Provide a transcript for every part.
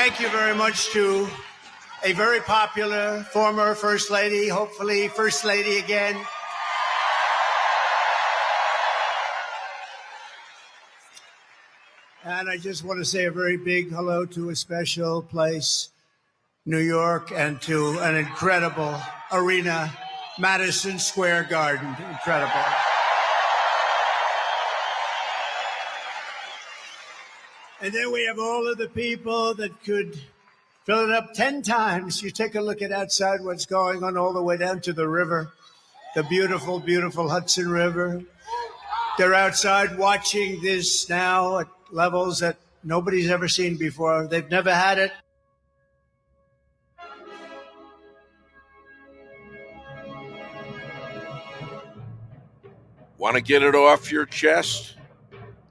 thank you very much to a very popular former First Lady, hopefully First Lady again. And I just want to say a very big hello to a special place, New York, and to an incredible arena, Madison Square Garden. Incredible. And then we have all of the people that could fill it up 10 times. You take a look at outside what's going on all the way down to the river, the beautiful, beautiful Hudson River. They're outside watching this now at levels that nobody's ever seen before. They've never had it. Want to get it off your chest?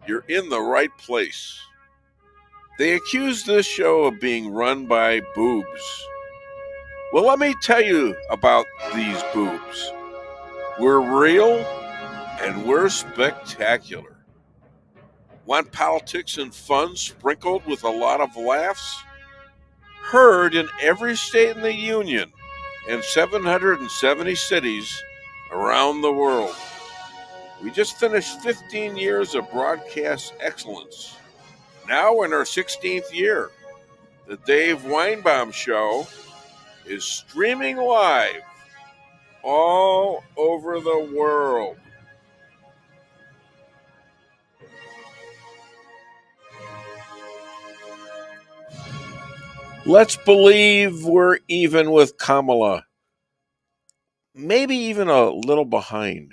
You're in the right place. They accuse this show of being run by boobs. Well, let me tell you about these boobs. We're real and we're spectacular. Want politics and fun sprinkled with a lot of laughs? Heard in every state in the Union and 770 cities around the world. We just finished 15 years of broadcast excellence. Now in our 16th year, the Dave Weinbaum Show is streaming live all over the world. Let's believe we're even with Kamala. Maybe even a little behind.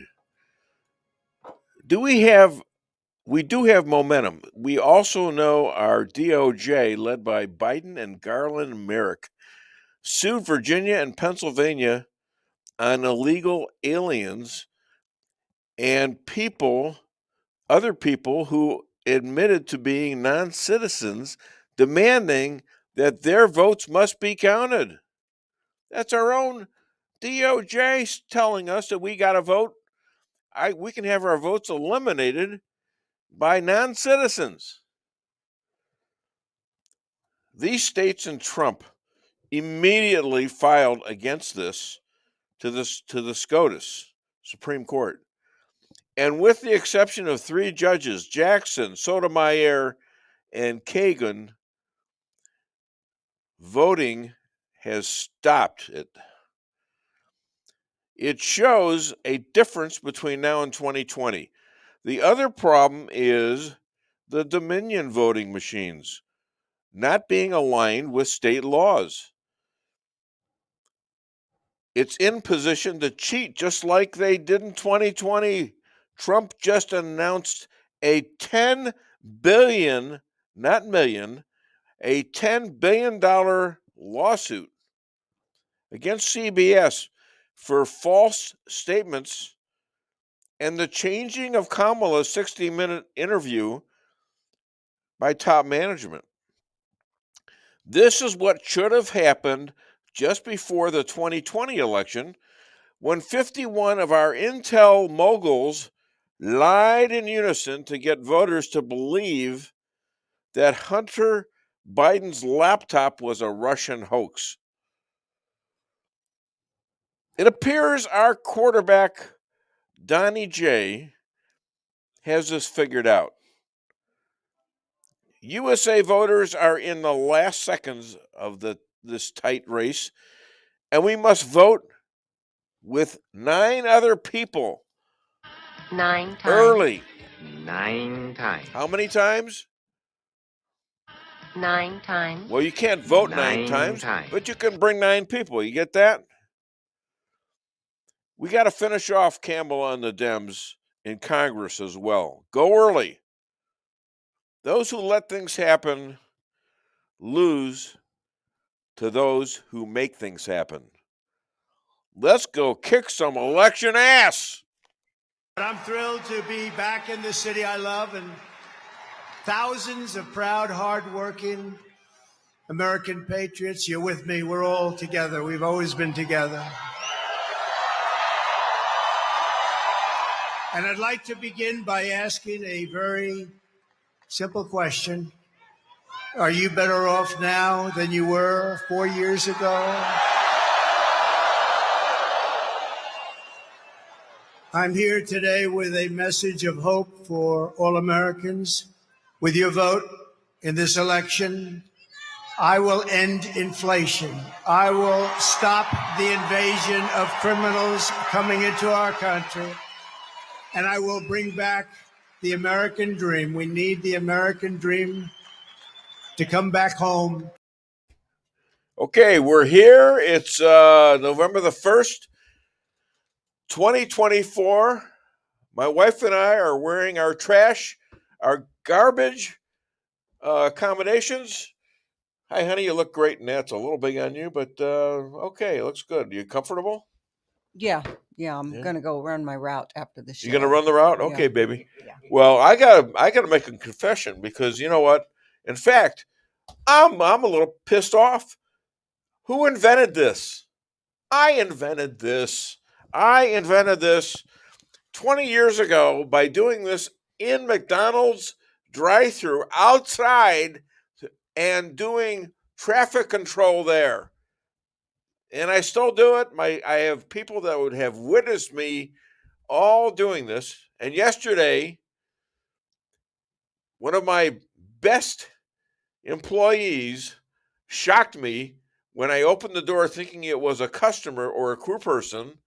We do have momentum. We also know our DOJ, led by Biden and Garland Merrick, sued Virginia and Pennsylvania on illegal aliens and other people who admitted to being non-citizens, demanding that their votes must be counted. That's our own DOJ telling us that we got to vote. We can have our votes eliminated by non-citizens. These states and Trump immediately filed against this to the SCOTUS, Supreme Court. And with the exception of 3 judges, Jackson, Sotomayor, and Kagan, voting has stopped it. It shows a difference between now and 2020. The other problem is the Dominion voting machines not being aligned with state laws. It's in position to cheat just like they did in 2020. Trump just announced a $10 billion, not million, a $10 billion lawsuit against CBS for false statements and the changing of Kamala's 60-minute interview by top management. This is what should have happened just before the 2020 election, when 51 of our intel moguls lied in unison to get voters to believe that Hunter Biden's laptop was a Russian hoax. It appears our quarterback, Donnie J, has this figured out. USA voters are in the last seconds of this tight race, and we must vote with 9 other people. 9 times. Early. 9 times. How many times? 9 times. Well, you can't vote 9 times, but you can bring 9 people. You get that? We got to finish off Kamala and the Dems in Congress as well. Go early. Those who let things happen lose to those who make things happen. Let's go kick some election ass. I'm thrilled to be back in the city I love, and thousands of proud, hardworking American patriots. You're with me. We're all together. We've always been together. And I'd like to begin by asking a very simple question. Are you better off now than you were 4 years ago? I'm here today with a message of hope for all Americans. With your vote in this election, I will end inflation. I will stop the invasion of criminals coming into our country. And I will bring back the American dream. We need the American dream to come back home. Okay, we're here. It's November the 1st, 2024. My wife and I are wearing our garbage accommodations. Hi, honey, you look great in that. It's a little big on you, but okay, it looks good. You comfortable? Yeah, I'm gonna go run my route after the show. You're gonna run the route? Yeah. Okay, baby. Yeah. Well, I gotta make a confession because you know what? In fact, I'm a little pissed off. Who invented this? I invented this. 20 years ago by doing this in McDonald's drive-thru outside and doing traffic control there. And I still do it. I have people that would have witnessed me all doing this. And yesterday, one of my best employees shocked me when I opened the door thinking it was a customer or a crew person.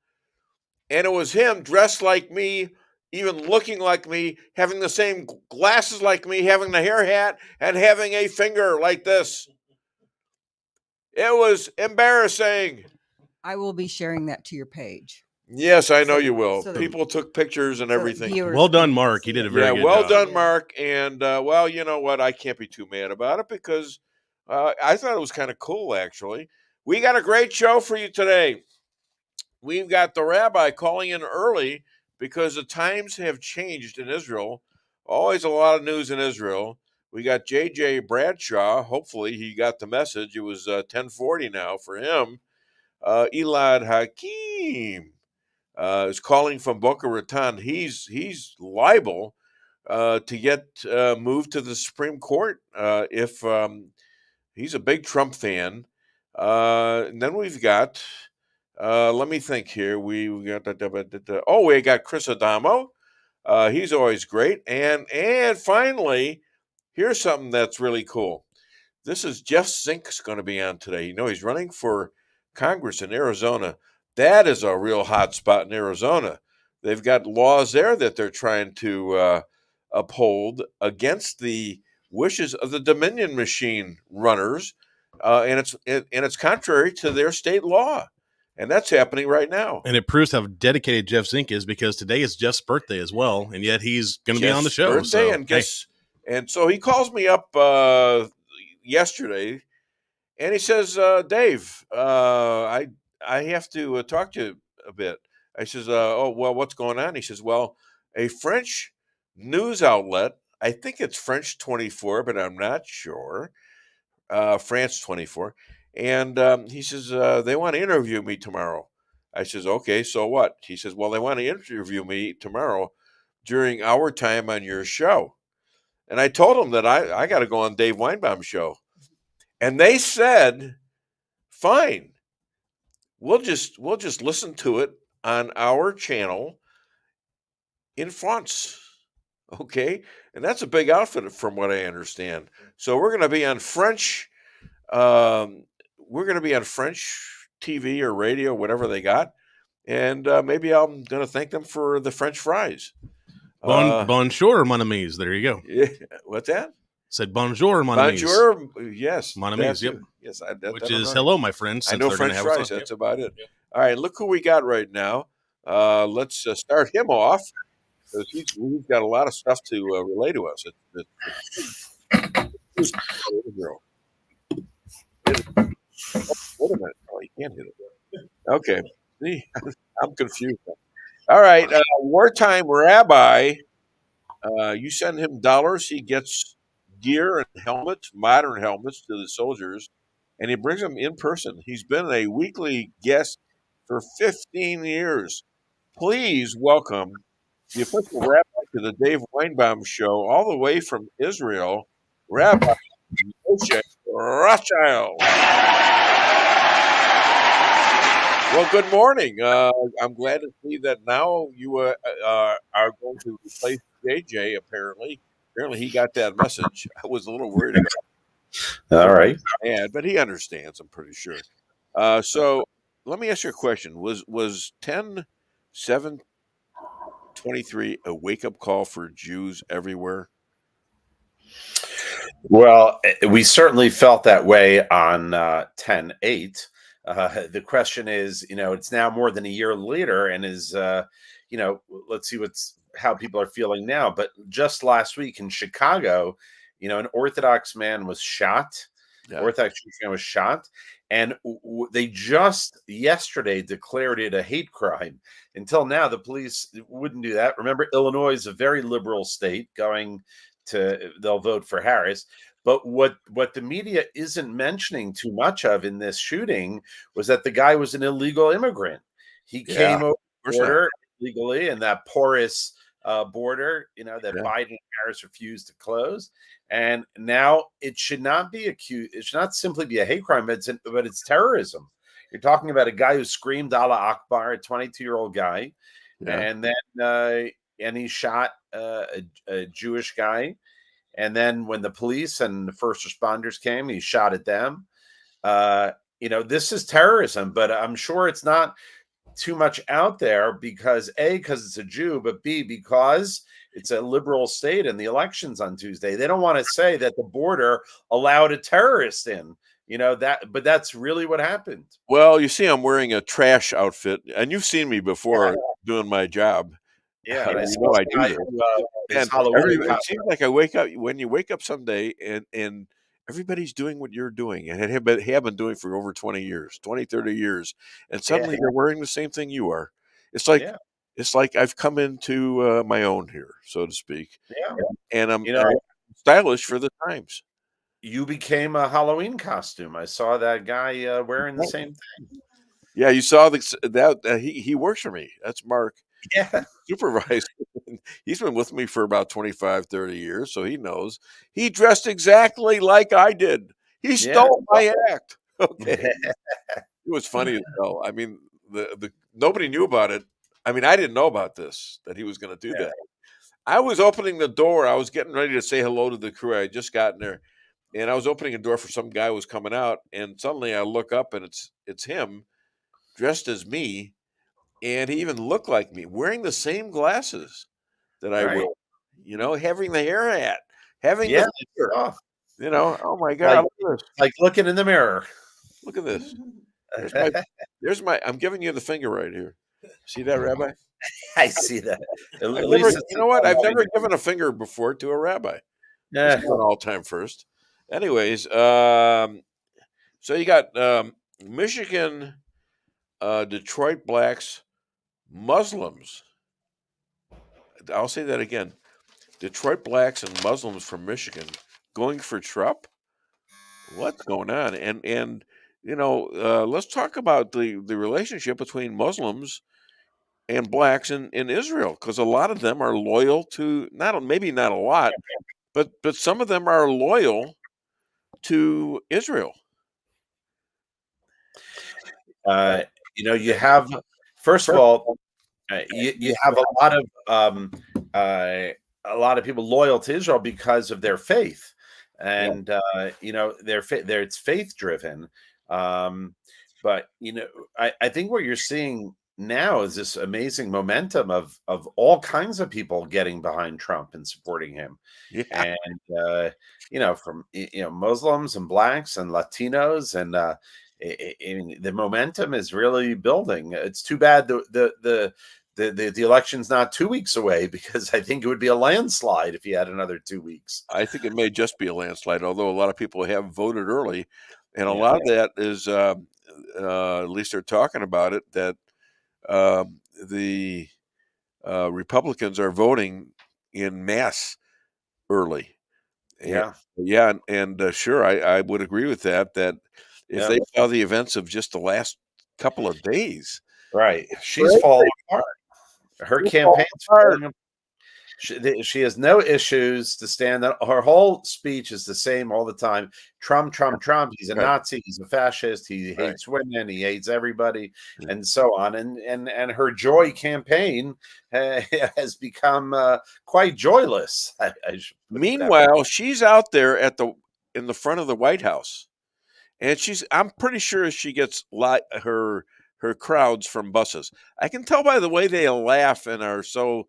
And it was him dressed like me, even looking like me, having the same glasses like me, having the hair hat, and having a finger like this. It was embarrassing. I will be sharing that to your page. Yes, I know you will. so People took pictures and everything. Well done, Mark. You did a very good well job. done, Mark. And, well, you know what? I can't be too mad about it because I thought it was kind of cool, actually. We got a great show for you today. We've got the rabbi calling in early because the times have changed in Israel. Always a lot of news in Israel. We got J.J. Bradshaw. Hopefully he got the message. It was 10:40 now for him. Elad Hakim is calling from Boca Raton. He's liable to get moved to the Supreme Court if he's a big Trump fan. And then we've got, let me think here. We got we got Chris Adamo. He's always great. And finally, here's something that's really cool. This is Jeff Zink's going to be on today. You know, he's running for Congress in Arizona. That is a real hot spot in Arizona. They've got laws there that they're trying to uphold against the wishes of the Dominion machine runners, and it's contrary to their state law, and that's happening right now. And it proves how dedicated Jeff Zink is because today is Jeff's birthday as well, and yet he's going to be on the show. Birthday, and so he calls me up yesterday, and he says, "Dave, I have to talk to you a bit." I says, "Oh, well, what's going on?" He says, "Well, a French news outlet, I think it's French 24, but I'm not sure, France 24, and he says they want to interview me tomorrow." I says, "Okay, so what?" He says, "Well, they want to interview me tomorrow during our time on your show." And I told him that I got to go on Dave Weinbaum Show. And they said, fine, we'll just listen to it on our channel in France. Okay? And that's a big outfit from what I understand. So we're going to be on French. We're going to be on French TV or radio, whatever they got. And maybe I'm going to thank them for the French fries. Bonjour, mon amis. There you go. Yeah, what's that? Said bonjour, mon amis. Bonjour, yes. Mon amis, yep. Yes, which is hello, my friends. I know French fries. That's about it. Yep. All right, look who we got right now. Let's start him off because he's got a lot of stuff to relay to us. Wait a minute. Oh, you can't hit it. Okay. See, I'm confused. All right, wartime rabbi. You send him dollars, he gets gear and helmets, modern helmets to the soldiers, and he brings them in person. He's been a weekly guest for 15 years. Please welcome the official rabbi to the Dave Weinbaum Show, all the way from Israel, Rabbi Moshe Rothschild. Well, good morning. I'm glad to see that now you are going to replace JJ. Apparently he got that message. I was a little worried about. All right. But he understands. I'm pretty sure. So let me ask you a question. Was 10/7/23 a wake up call for Jews everywhere? Well, we certainly felt that way on 10/8. The question is, it's now more than a year later, and let's see how people are feeling now. But just last week in Chicago, an Orthodox man was shot. Yeah. Orthodox Jewish man was shot, and they just yesterday declared it a hate crime. Until now, the police wouldn't do that. Remember, Illinois is a very liberal state. They'll vote for Harris. But what the media isn't mentioning too much of in this shooting was that the guy was an illegal immigrant. He came over the border illegally, and that porous border, that Biden and Harris refused to close. And now it should not be accused. It should not simply be a hate crime, but it's terrorism. You're talking about a guy who screamed Allah Akbar, a 22-year-old guy, and then and he shot a Jewish guy. And then when the police and the first responders came, he shot at them. This is terrorism, but I'm sure it's not too much out there because A, because it's a Jew, but B, because it's a liberal state and the election's on Tuesday. They don't want to say that the border allowed a terrorist in, but that's really what happened. Well, you see, I'm wearing a trash outfit, and you've seen me before doing my job. Yeah, and I do this. It seems like when you wake up someday and everybody's doing what you're doing and have been doing for over 20 years, 20, 30 years. And suddenly they're wearing the same thing you are. It's like I've come into my own here, so to speak. Yeah. And I'm stylish for the times. You became a Halloween costume. I saw that guy wearing the same thing. Yeah, you saw that he works for me. That's Mark. Yeah. Supervisor. He's been with me for about 25, 30 years, so he knows. He dressed exactly like I did. He stole my act. Okay. It was funny as hell. I mean, the nobody knew about it. I mean, I didn't know about this, that he was going to do that. I was opening the door. I was getting ready to say hello to the crew. I had just gotten there. And I was opening a door for some guy who was coming out. And suddenly I look up and it's him dressed as me. And he even looked like me, wearing the same glasses that I wear, having the hair hat, having the finger, oh my God. Like looking in the mirror. Look at this. There's my, I'm giving you the finger right here. See that, Rabbi? I see that. You know what? I've never given a finger before to a rabbi. It's an all-time first. Anyways, so you got Michigan, Detroit blacks, Muslims. I'll say that again. Detroit blacks and Muslims from Michigan going for Trump. What's going on? And let's talk about the relationship between Muslims and blacks in Israel, because a lot of them are loyal to maybe not a lot, but some of them are loyal to Israel. You have, first of all, you have a lot of people loyal to Israel because of their faith, and it's faith driven. But I think what you're seeing now is this amazing momentum of all kinds of people getting behind Trump and supporting him, and from Muslims and blacks and Latinos, and the momentum is really building. It's too bad the election's not 2 weeks away, because I think it would be a landslide if you had another 2 weeks. I think it may just be a landslide, although a lot of people have voted early, and a lot of that is, at least they're talking about it, that the Republicans are voting in mass early. And sure, I would agree with that. That if they saw the events of just the last couple of days, she's falling apart. Her campaign's falling apart. She has no issues to stand up. Her whole speech is the same all the time. Trump, Trump, Trump. He's a Nazi. He's a fascist. He hates women. He hates everybody, and so on. And her joy campaign has become quite joyless. Meanwhile, she's out there in the front of the White House, and I'm pretty sure she gets her crowds from buses. I can tell by the way they laugh and are so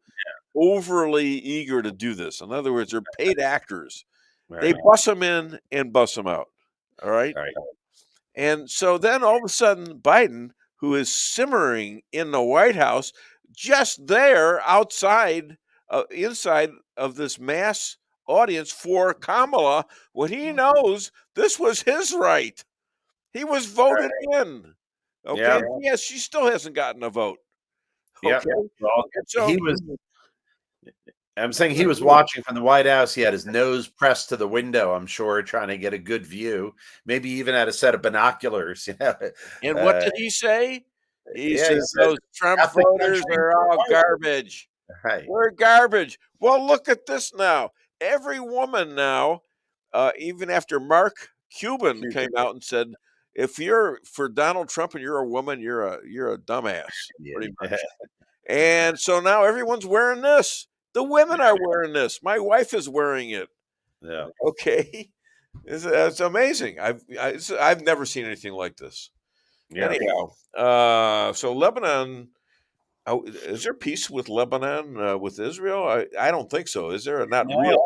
overly eager to do this. In other words, they're paid actors. They bus them in and bus them out. All right. And so then all of a sudden, Biden, who is simmering in the White House, just there outside, inside of this mass audience for Kamala, when he knows this was his right. He was voted in. Okay. Yes, she still hasn't gotten a vote. Okay. Well, so he was. I'm saying he was watching from the White House. He had his nose pressed to the window, I'm sure, trying to get a good view. Maybe even had a set of binoculars. And what did he say? He says those Trump voters are all garbage. We're garbage. Well, look at this now. Every woman now, even after Mark Cuban came out and said, if you're for Donald Trump and you're a woman, you're a dumbass, pretty much. And so now everyone's wearing this. The women are wearing this. My wife is wearing it. Yeah. Okay. It's amazing. I've never seen anything like this. Yeah. Anyhow, so Lebanon. Is there peace with Lebanon with Israel? I don't think so. Is there? Not real.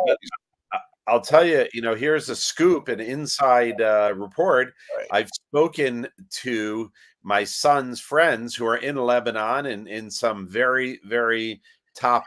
I'll tell you. Here's a scoop, an inside report. I've spoken to my son's friends who are in Lebanon and in some very, very top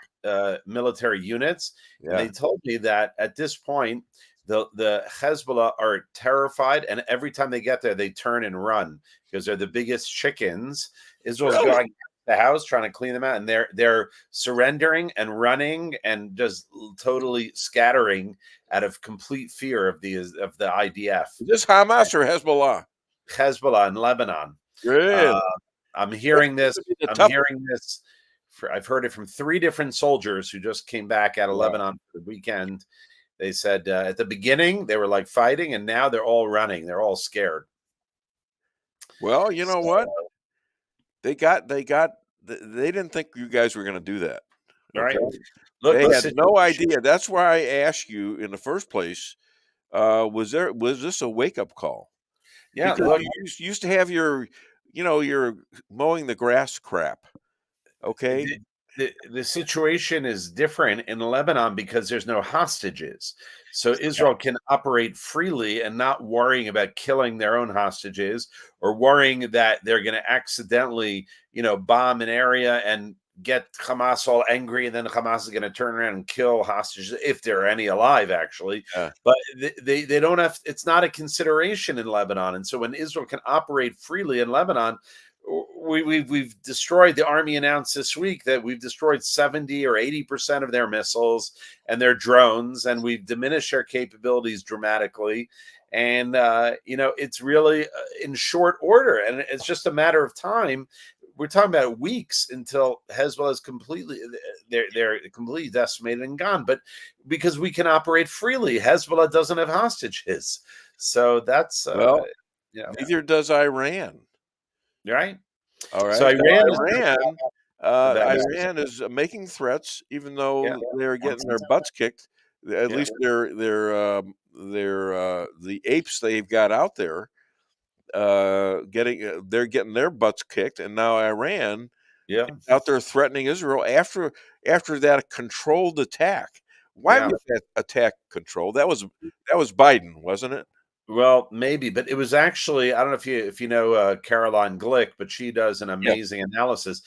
military units. And they told me that at this point, the Hezbollah are terrified, and every time they get there, they turn and run because they're the biggest chickens. Israel's going the house trying to clean them out, and they're surrendering and running and just totally scattering out of complete fear of the IDF. Is this Hamas or Hezbollah? Hezbollah in Lebanon. Good. I'm hearing this. I've heard it from 3 different soldiers who just came back out of Lebanon for the weekend. They said at the beginning they were like fighting, and now they're all running. They're all scared. Well, you know what? They didn't think you guys were going to do that. Right. Look, they had no idea. That's why I asked you in the first place. Was this a wake up call? Yeah. Because you used to have your mowing the grass crap. Okay. The situation is different in Lebanon because there's no hostages. So Israel can operate freely and not worrying about killing their own hostages or worrying that they're going to accidentally, bomb an area and get Hamas all angry, and then Hamas is going to turn around and kill hostages if there are any alive, actually. But they don't have. It's not a consideration in Lebanon, and so when Israel can operate freely in Lebanon, we've destroyed. The army announced this week that we've destroyed 70 or 80% of their missiles and their drones, and we've diminished their capabilities dramatically. And it's really in short order, and it's just a matter of time. We're talking about weeks until Hezbollah is they're completely decimated and gone. But because we can operate freely, Hezbollah doesn't have hostages. So that's neither does Iran. Right. All right. So Iran is making threats, even though they're getting their butts kicked. At least they're the apes they've got out there. They're getting their butts kicked, and now Iran is out there threatening Israel after that controlled attack. Why was that attack controlled? That was Biden, wasn't it? Well, maybe, but it was actually, I don't know if you know Caroline Glick, but she does an amazing analysis.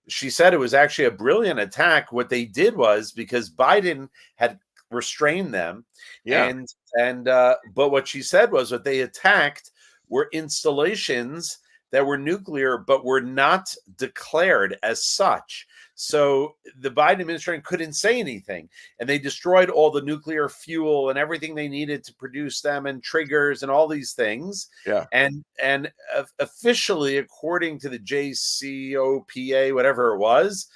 She said it was actually a brilliant attack. What they did was because Biden had restrained them, but what she said was what they attacked were installations that were nuclear but were not declared as such. So the Biden administration couldn't say anything, and they destroyed all the nuclear fuel and everything they needed to produce them, and triggers and all these things. Yeah. And officially, according to the JCPOA, whatever it was,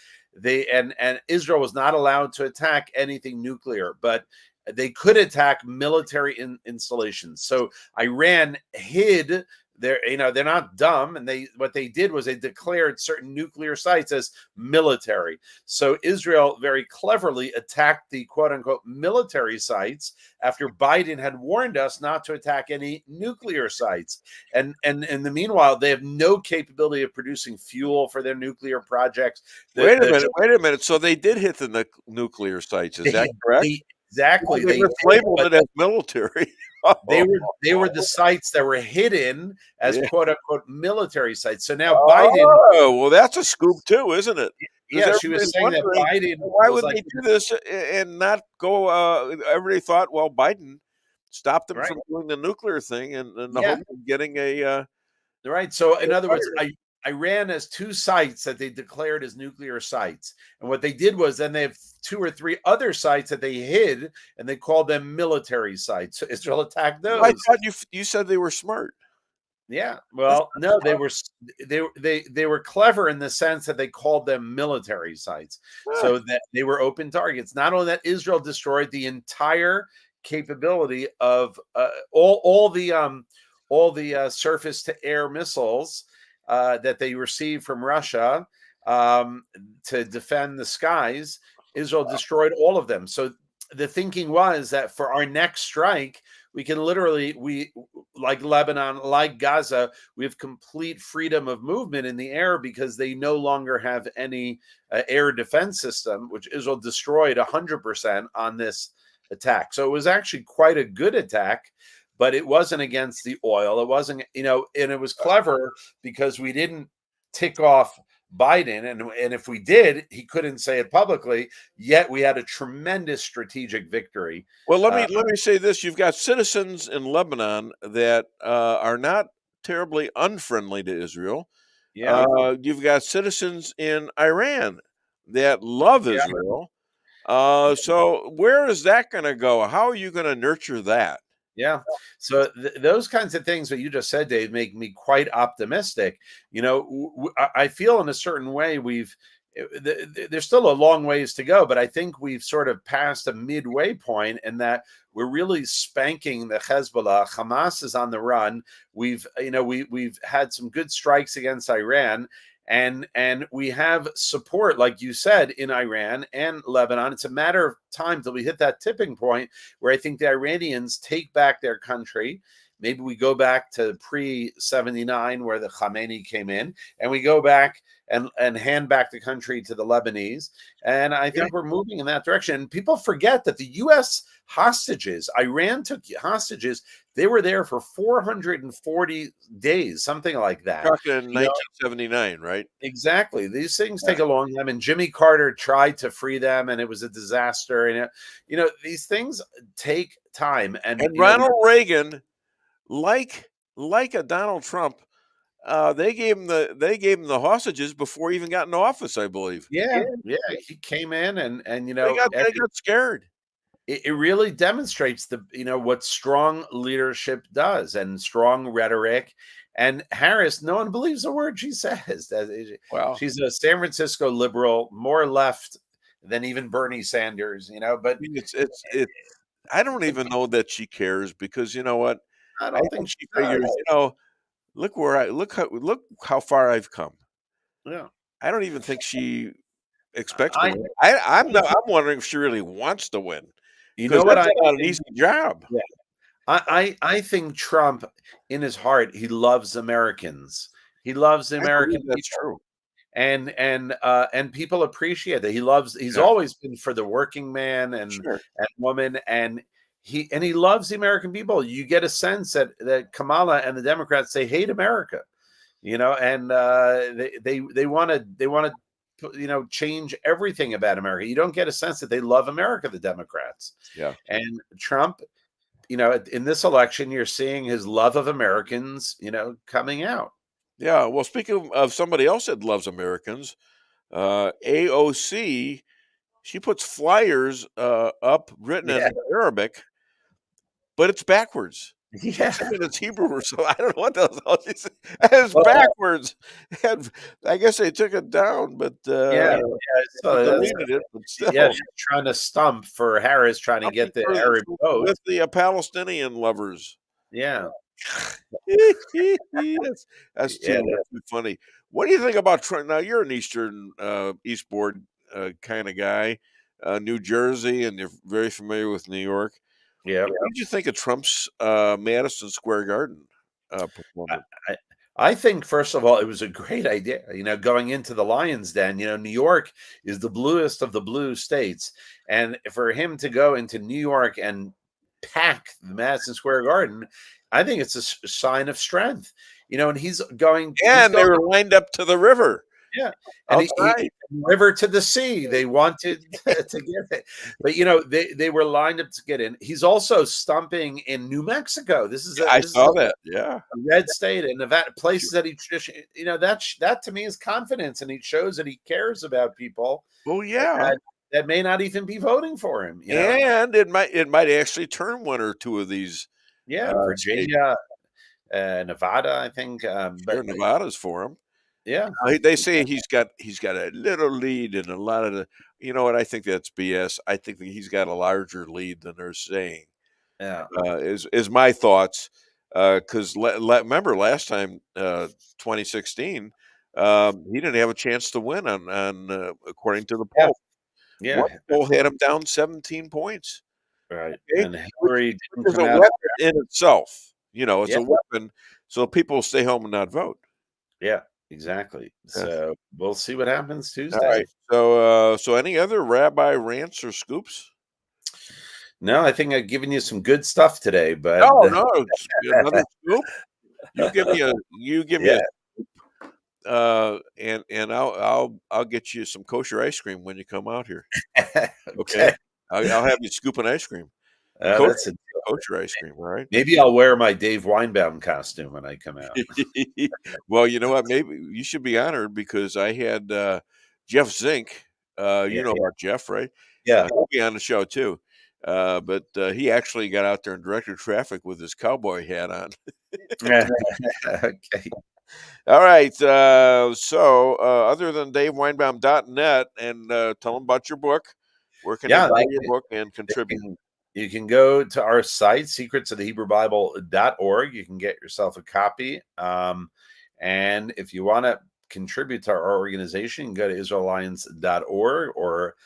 and Israel was not allowed to attack anything nuclear, but they could attack military installations. So Iran hid they're not dumb, and what they did was they declared certain nuclear sites as military. So Israel very cleverly attacked the quote unquote military sites after Biden had warned us not to attack any nuclear sites. And in the meanwhile, they have no capability of producing fuel for their nuclear projects. Wait a minute. So they did hit the nuclear sites. Is that correct? Exactly. They labeled it as military. They were the sites that were hidden as quote unquote military sites. So now Biden. Oh, well, that's a scoop too, isn't it? Yeah, she was saying that Biden. Why would they do this and not go? Everybody thought, well, Biden stopped them from doing the nuclear thing, and the hope of getting a. Right. So in other words, Iran has 2 sites that they declared as nuclear sites. And what they did was then they have 2 or 3 other sites that they hid, and they called them military sites. So Israel attacked those. I thought you said they were smart. Yeah. Well, no, they were clever in the sense that they called them military sites, so that they were open targets. Not only that, Israel destroyed the entire capability of all the surface to air missiles that they received from Russia to defend the skies. Israel destroyed all of them. So the thinking was that for our next strike, we can literally, like Lebanon, like Gaza, we have complete freedom of movement in the air because they no longer have any air defense system, which Israel destroyed 100% on this attack. So it was actually quite a good attack, but it wasn't against the oil. It wasn't, and it was clever because we didn't tick off Biden, and if we did, he couldn't say it publicly. Yet we had a tremendous strategic victory. Well, let me say this: you've got citizens in Lebanon that are not terribly unfriendly to Israel. Yeah, you've got citizens in Iran that love Israel. So where is that going to go? How are you going to nurture that? Yeah. So those kinds of things that you just said, Dave, make me quite optimistic. I feel in a certain way there's still a long ways to go, but I think we've sort of passed a midway point in that we're really spanking the Hezbollah. Hamas is on the run. We've had some good strikes against Iran. And we have support, like you said, in Iran and Lebanon. It's a matter of time till we hit that tipping point where I think the Iranians take back their country. Maybe we go back to pre-79 where the Khamenei came in, and we go back and hand back the country to the Lebanese. And I think we're moving in that direction. And people forget that the U.S. hostages, Iran took hostages, they were there for 440 days, something like that. Talking in 1979, right? Exactly. These things take a long time. And Jimmy Carter tried to free them, and it was a disaster. And these things take time. And Ronald Reagan, like a Donald Trump, they gave him the hostages before he even got in office, I believe. Yeah. He came in and they got scared. It really demonstrates what strong leadership does and strong rhetoric. And Harris, no one believes a word she says. Wow. She's a San Francisco liberal, more left than even Bernie Sanders. But I mean, I don't even know that she cares, because you know what? I don't think she figures. Look how far I've come. Yeah. I don't even think she expects to win. I'm wondering if she really wants to win. That's not an easy job. Yeah. I think Trump, in his heart, he loves Americans. He loves the American people. That's true. And people appreciate that. He's always been for the working man and woman, and he loves the American people. You get a sense that Kamala and the Democrats, they hate America, and they want to change everything about America. You don't get a sense that they love America, the Democrats. Yeah. And Trump, in this election, you're seeing his love of Americans, coming out. Yeah. Well, speaking of somebody else that loves Americans, AOC, she puts flyers up written in Arabic, but it's backwards. Yeah. I mean, it's Hebrew or so. I don't know what the hell she said. It's backwards. And I guess they took it down, but So deleted it. But still, she's trying to stump for Harris, trying to get the Arab vote with the Palestinian lovers. Yeah. That's too funny. What do you think about Trump? Now you're an Eastboard kind of guy, New Jersey, and you're very familiar with New York. Yeah. What did you think of Trump's Madison Square Garden performance? I think, first of all, it was a great idea. Going into the Lion's Den, New York is the bluest of the blue states. And for him to go into New York and pack the Madison Square Garden, I think it's a sign of strength. And he's going. And they were lined up to the river. Yeah. And he river to the sea. They wanted to get it. But, they were lined up to get in. He's also stumping in New Mexico. I saw that. Yeah. A red state and Nevada, places that he traditionally, that to me is confidence. And he shows that he cares about people. Well, yeah. That may not even be voting for him. And it might actually turn one or two of these. Yeah. Virginia, Nevada, I think. But Nevada's for him. Yeah, they say he's got a little lead in a lot of the. You know what? I think that's BS. I think that he's got a larger lead than they're saying. Yeah, is my thoughts. Because remember last time, 2016, he didn't have a chance to win on according to the poll. Yeah, one poll had him down 17 points. Right, okay? And Hillary is a weapon in itself. It's a weapon, so people stay home and not vote. Yeah. Exactly. So we'll see what happens Tuesday. All right. So any other rabbi rants or scoops? No, I think I've given you some good stuff today. But no, another scoop. You give me a and I'll get you some kosher ice cream when you come out here. Okay. I'll have you scooping ice cream. That's a kosher ice cream, right? Maybe I'll wear my Dave Weinbaum costume when I come out. Well, you know what? Maybe you should be honored because I had Jeff Zink. You know about Jeff, right? Yeah, he'll be on the show too. But he actually got out there and directed traffic with his cowboy hat on. Okay. All right. So other than DaveWeinbaum.net and tell them about your book, where can they buy your book and contribute? You can go to our site, secretsofthehebrewbible.org. You can get yourself a copy. And if you want to contribute to our organization, you can go to israelalliance.org or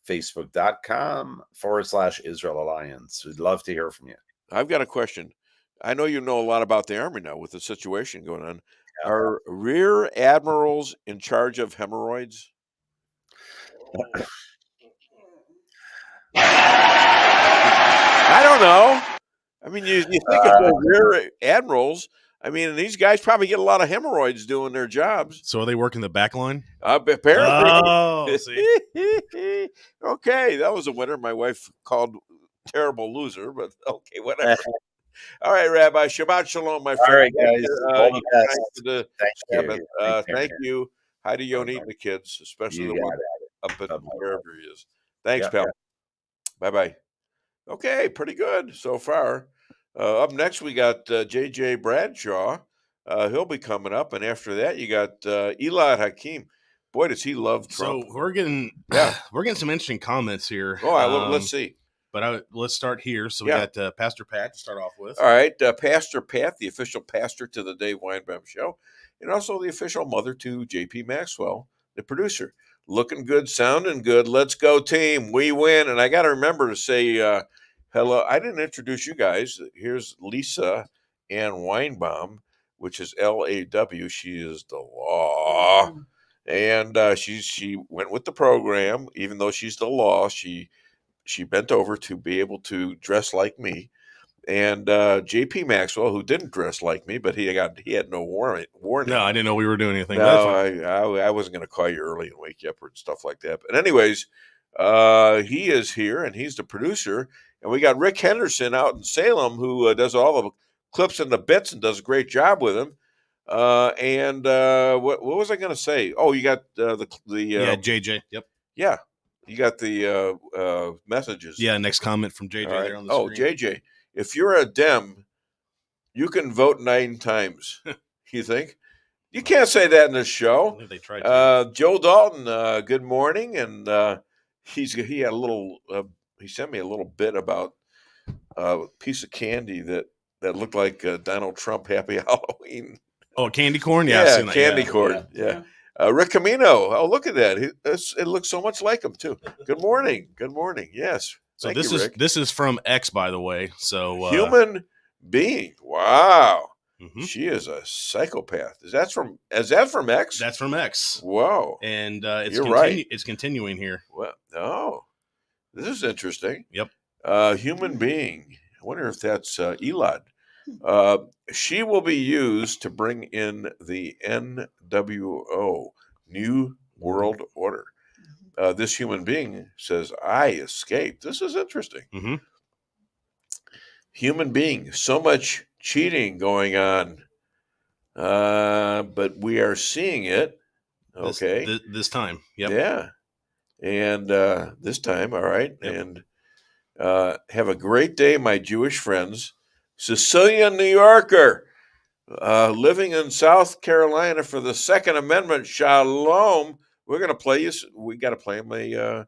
facebook.com/Israel Alliance. We'd love to hear from you. I've got a question. I know you know a lot about the Army now with the situation going on. Yeah. Are rear admirals in charge of hemorrhoids? I don't know. I mean, you think of the rear admirals. I mean, these guys probably get a lot of hemorrhoids doing their jobs. So are they working the back line? Apparently. Oh, see. Okay, that was a winner. My wife called terrible loser, but okay, whatever. All right, Rabbi. Shabbat shalom, my friend. All right, guys. All the best. Thank you. Hi to Yoni and the kids, especially the one up at wherever he is. Thanks, pal. Bye-bye. Okay, pretty good so far. Up next, we got J.J. Bradshaw. He'll be coming up. And after that, you got Elad Hakim. Boy, does he love Trump. So we're getting some interesting comments here. Oh, let's see. But let's start here. So we got Pastor Pat to start off with. All right. Pastor Pat, the official pastor to the Dave Weinbaum Show, and also the official mother to J.P. Maxwell, the producer. Looking good, sounding good. Let's go, team. We win. And I got to remember to say hello. I didn't introduce you guys. Here's Lisa Ann Weinbaum, which is LAW. She is the law. And she went with the program, even though she's the law. She bent over to be able to dress like me. And J.P. Maxwell, who didn't dress like me, but he had no warning. No, I didn't know we were doing anything. No, I wasn't going to call you early and wake you up or stuff like that. But anyways, he is here, and he's the producer. And we got Rick Henderson out in Salem, who does all the clips and the bits and does a great job with him. And what was I going to say? Oh, you got the JJ. Yep. Yeah, you got the messages. Yeah, next comment from JJ there on the screen. JJ. If you're a Dem, You can vote 9 times. You think? You can't say that in this show. I think they tried to. Joe Dalton, good morning, and he had a little. He sent me a little bit about a piece of candy that looked like Donald Trump Happy Halloween. Oh, candy corn? Yeah, I've seen that. Candy corn. Yeah. Rick Camino. Oh, look at that. It looks so much like him too. Good morning. Good morning. Yes. So this is from X, by the way. So human being. Wow. Mm-hmm. She is a psychopath. Is that from X? That's from X. Wow. And right. It's continuing here. Well, oh, this is interesting. Yep. Human being. I wonder if that's Elad. She will be used to bring in the NWO, New World Order. This human being says, I escaped. This is interesting. Mm-hmm. Human being, so much cheating going on, but we are seeing it. Okay. This time. Yep. Yeah. And this time, all right. Yep. And have a great day, my Jewish friends. Sicilian New Yorker, living in South Carolina for the Second Amendment. Shalom. We're going to play you. We got to play him a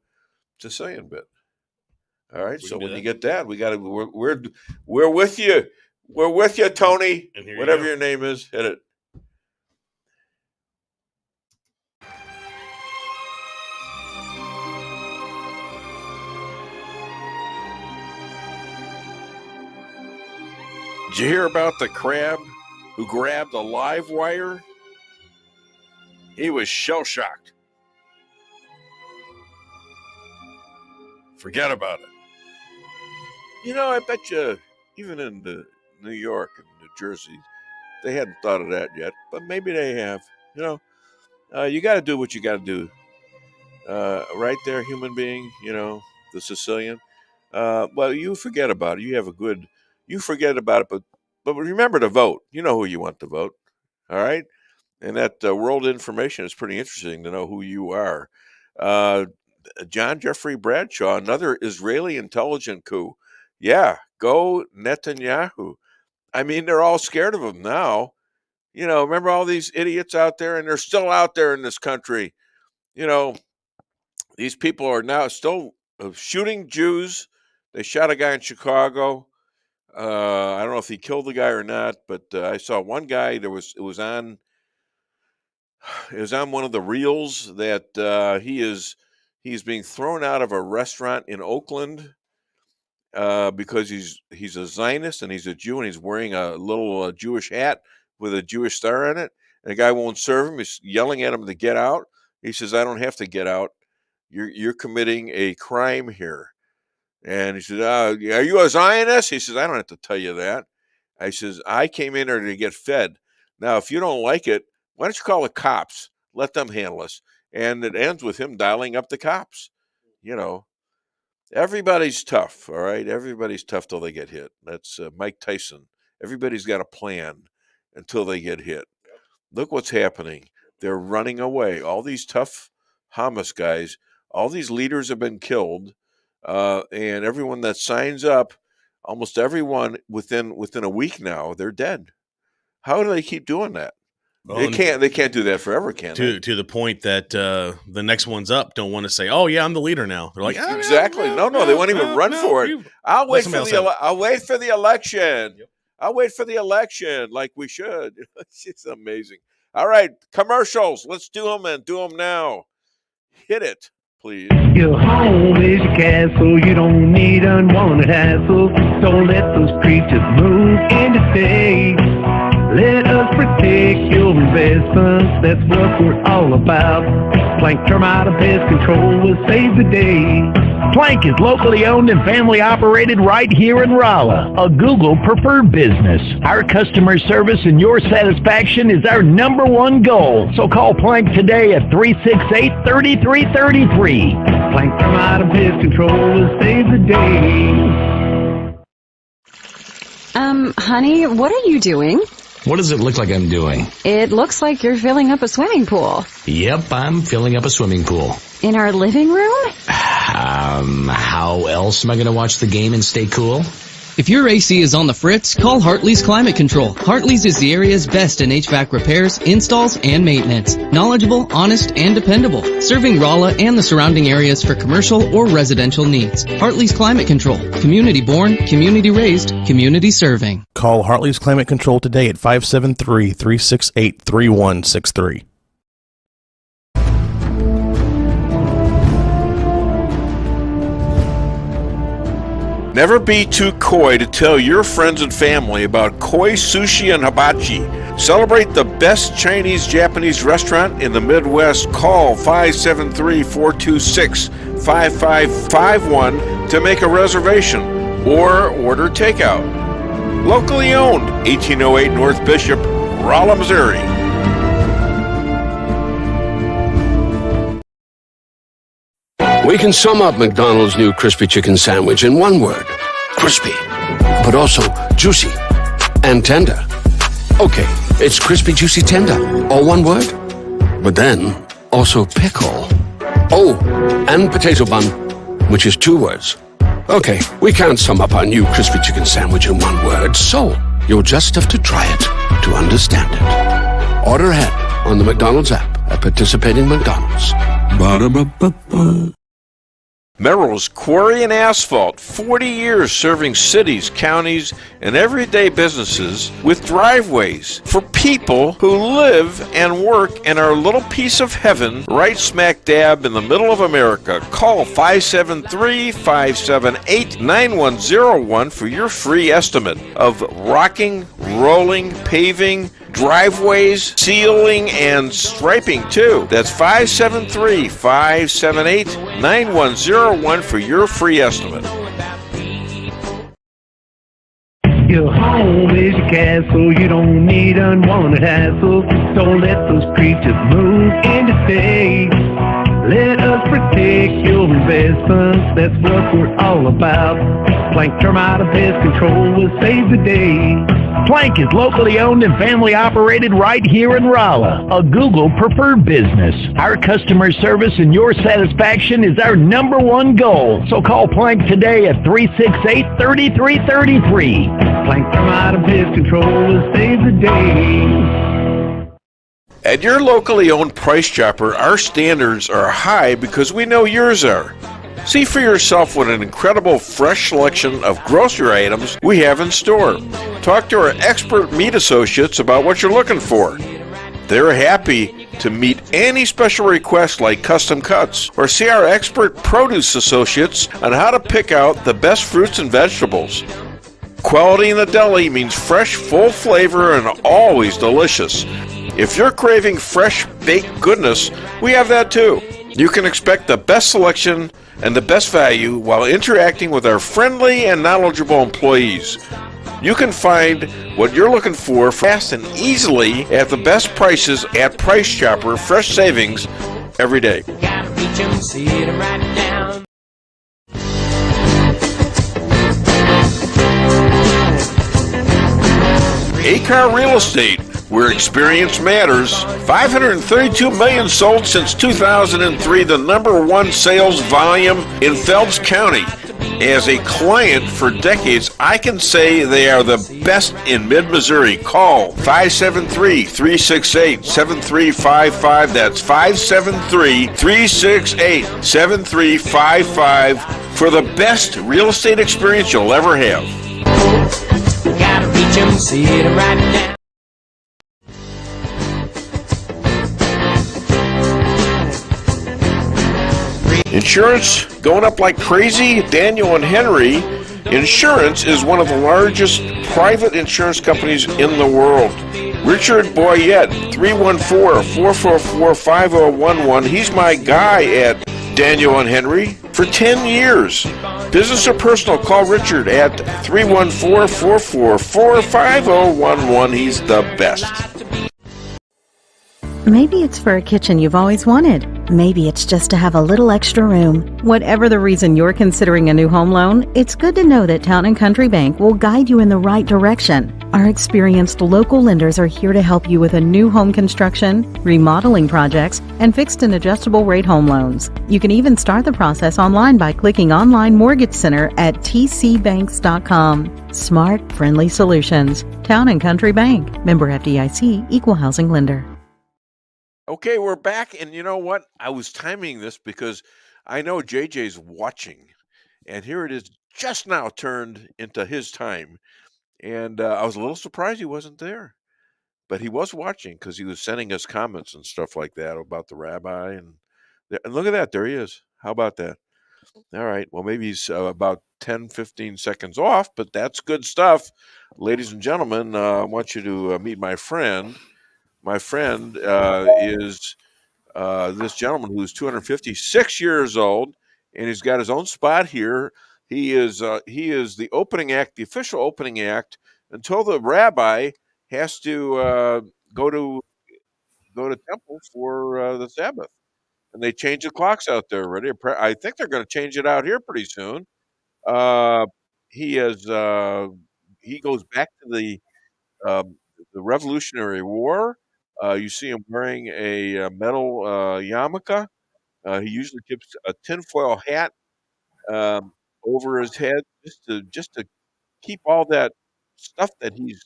Sicilian bit. All right. So when you get that, we got to. We're with you. We're with you, Tony. Whatever your name is, hit it. Did you hear about the crab who grabbed a live wire? He was shell-shocked. Forget about it. You know, I bet you, even in New York and New Jersey, they hadn't thought of that yet, but maybe they have. You know, you got to do what you got to do. Right there, human being, you know, the Sicilian. Well, you forget about it. You forget about it, but remember to vote. You know who you want to vote, all right? And that world information is pretty interesting to know who you are. John Jeffrey Bradshaw, another Israeli intelligence coup. Yeah, go Netanyahu. I mean, they're all scared of him now. You know, remember all these idiots out there, and they're still out there in this country. You know, these people are now still shooting Jews. They shot a guy in Chicago. I don't know if he killed the guy or not, but I saw one guy. It was on one of the reels that he's being thrown out of a restaurant in Oakland because he's a Zionist and he's a Jew and he's wearing a little Jewish hat with a Jewish star on it. And the guy won't serve him. He's yelling at him to get out. He says, "I don't have to get out. You're committing a crime here." And he says, "Are you a Zionist?" He says, "I don't have to tell you that." I says, "I came in here to get fed. Now, if you don't like it, why don't you call the cops? Let them handle us." And it ends with him dialing up the cops. You know, everybody's tough, all right? Everybody's tough till they get hit. That's Mike Tyson. Everybody's got a plan until they get hit. Look what's happening. They're running away. All these tough Hamas guys, all these leaders have been killed. And everyone that signs up, almost everyone within a week now, they're dead. How do they keep doing that? Well, they can't do that forever, can they? To the point that the next one's up don't want to say, "Oh yeah, I'm the leader now." They're like, exactly. No, they won't even run for it. I'll wait for the election. Yep. I'll wait for the election like we should. It's amazing. All right, commercials. Let's do them and do them now. Hit it, please. Your home is your castle. You don't need unwanted hassle. Don't let those creatures move in to stay. Let us protect your investments. That's what we're all about. Plank Termite and Pest Control will save the day. Plank is locally owned and family operated right here in Rolla, a Google preferred business. Our customer service and your satisfaction is our #1 goal. So call Plank today at 368-3333. Plank Termite and Pest Control will save the day. Honey, what are you doing? What does it look like I'm doing? It looks like you're filling up a swimming pool. Yep, I'm filling up a swimming pool. In our living room? How else am I going to watch the game and stay cool? If your AC is on the fritz, call Hartley's Climate Control. Hartley's is the area's best in HVAC repairs, installs, and maintenance. Knowledgeable, honest, and dependable. Serving Rolla and the surrounding areas for commercial or residential needs. Hartley's Climate Control. Community born, community raised, community serving. Call Hartley's Climate Control today at 573-368-3163. Never be too coy to tell your friends and family about koi sushi and hibachi. Celebrate the best Chinese-Japanese restaurant in the Midwest. Call 573-426-5551 to make a reservation or order takeout. Locally owned, 1808 North Bishop, Rolla, Missouri. We can sum up McDonald's new crispy chicken sandwich in one word. Crispy. But also juicy and tender. Okay, it's crispy, juicy, tender. All one word. But then, also pickle. Oh, and potato bun, which is two words. Okay, we can't sum up our new crispy chicken sandwich in one word, so you'll just have to try it to understand it. Order ahead on the McDonald's app at participating McDonald's. Ba-da-ba-ba-ba. Merrill's Quarry and Asphalt, 40 years serving cities, counties, and everyday businesses with driveways for people who live and work in our little piece of heaven right smack dab in the middle of America. Call 573-578-9101 for your free estimate of rocking, rolling, paving, driveways, sealing, and striping too. That's 573-578-9101 for your free estimate. Your home is your castle. You don't need unwanted hassle. Don't let those creatures move in to stay. Let us protect your investments. That's what we're all about. Plank Termite Pest Control will save the day. Plank is locally owned and family operated right here in Rolla, a Google preferred business. Our customer service and your satisfaction is our number one goal. So call Plank today at 368-3333. Plank Termite Pest Control will save the day. At your locally owned Price Chopper, our standards are high because we know yours are. See for yourself what an incredible fresh selection of grocery items we have in store. Talk to our expert meat associates about what you're looking for. They're happy to meet any special requests like custom cuts, or see our expert produce associates on how to pick out the best fruits and vegetables. Quality in the deli means fresh, full flavor, and always delicious. If you're craving fresh baked goodness, we have that too. You can expect the best selection and the best value while interacting with our friendly and knowledgeable employees. You can find what you're looking for fast and easily at the best prices at Price Chopper. Fresh savings every day. A-Car Real Estate, where experience matters. 532 million sold since 2003, the number one sales volume in Phelps County. As a client for decades, I can say they are the best in mid-Missouri. Call 573-368-7355. That's 573-368-7355 for the best real estate experience you'll ever have. Gotta reach 'em, see it right now. Insurance going up like crazy? Daniel and Henry Insurance is one of the largest private insurance companies in the world. Richard Boyette, 314-444-5011. He's my guy at Daniel and Henry for 10 years. Business or personal, call Richard at 314-444-5011. He's the best. Maybe it's for a kitchen you've always wanted. Maybe it's just to have a little extra room. Whatever the reason you're considering a new home loan, it's good to know that Town & Country Bank will guide you in the right direction. Our experienced local lenders are here to help you with a new home construction, remodeling projects, and fixed and adjustable rate home loans. You can even start the process online by clicking Online Mortgage Center at tcbanks.com. Smart, friendly solutions. Town & Country Bank. Member FDIC, Equal Housing Lender. Okay, we're back, and you know what? I was timing this because I know JJ's watching, and here it is just now turned into his time, and I was a little surprised he wasn't there, but he was watching because he was sending us comments and stuff like that about the rabbi, and look at that, there he is. How about that? All right, well, maybe he's about 10, 15 seconds off, but that's good stuff. Ladies and gentlemen, I want you to meet my friend. My friend is this gentleman who's 256 years old, and he's got his own spot here. He is the opening act, the official opening act, until the rabbi has to go to temple for the Sabbath, and they change the clocks out there already. I think they're going to change it out here pretty soon. He goes back to the Revolutionary War. You see him wearing a metal yarmulke. He usually keeps a tinfoil hat over his head just to keep all that stuff that he's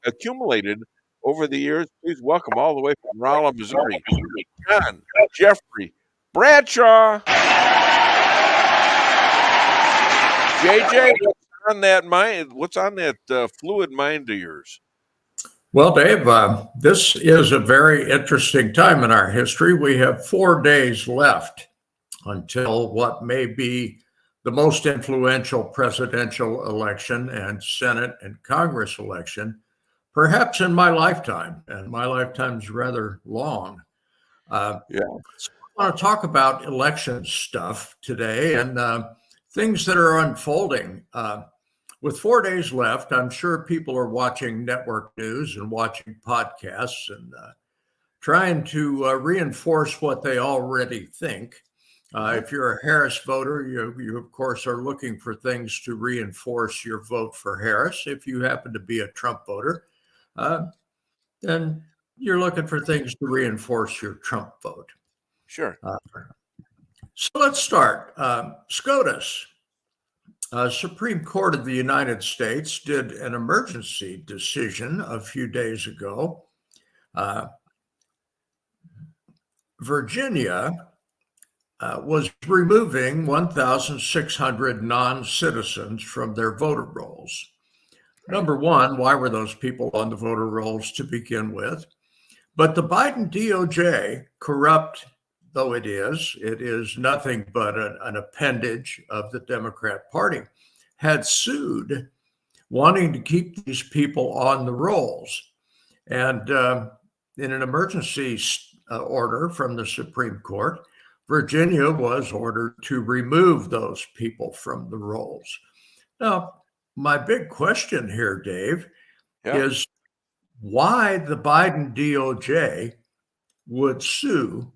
accumulated over the years. Please welcome all the way from Rolla, Missouri, John Jeffrey Bradshaw. JJ, what's on that fluid mind of yours? Well, Dave, this is a very interesting time in our history. We have 4 days left until what may be the most influential presidential election and Senate and Congress election, perhaps in my lifetime. And my lifetime's rather long. So I want to talk about election stuff today and things that are unfolding. With 4 days left, I'm sure people are watching network news and watching podcasts and trying to reinforce what they already think. If you're a Harris voter, you of course are looking for things to reinforce your vote for Harris. If you happen to be a Trump voter, then you're looking for things to reinforce your Trump vote. Sure. So let's start. SCOTUS. Supreme Court of the United States did an emergency decision a few days ago. Virginia was removing 1,600 non-citizens from their voter rolls. Number one, why were those people on the voter rolls to begin with? But the Biden DOJ, corrupt though it is nothing but an appendage of the Democrat Party, had sued, wanting to keep these people on the rolls. And in an emergency order from the Supreme Court, Virginia was ordered to remove those people from the rolls. Now, my big question here, Dave, is why the Biden DOJ would sue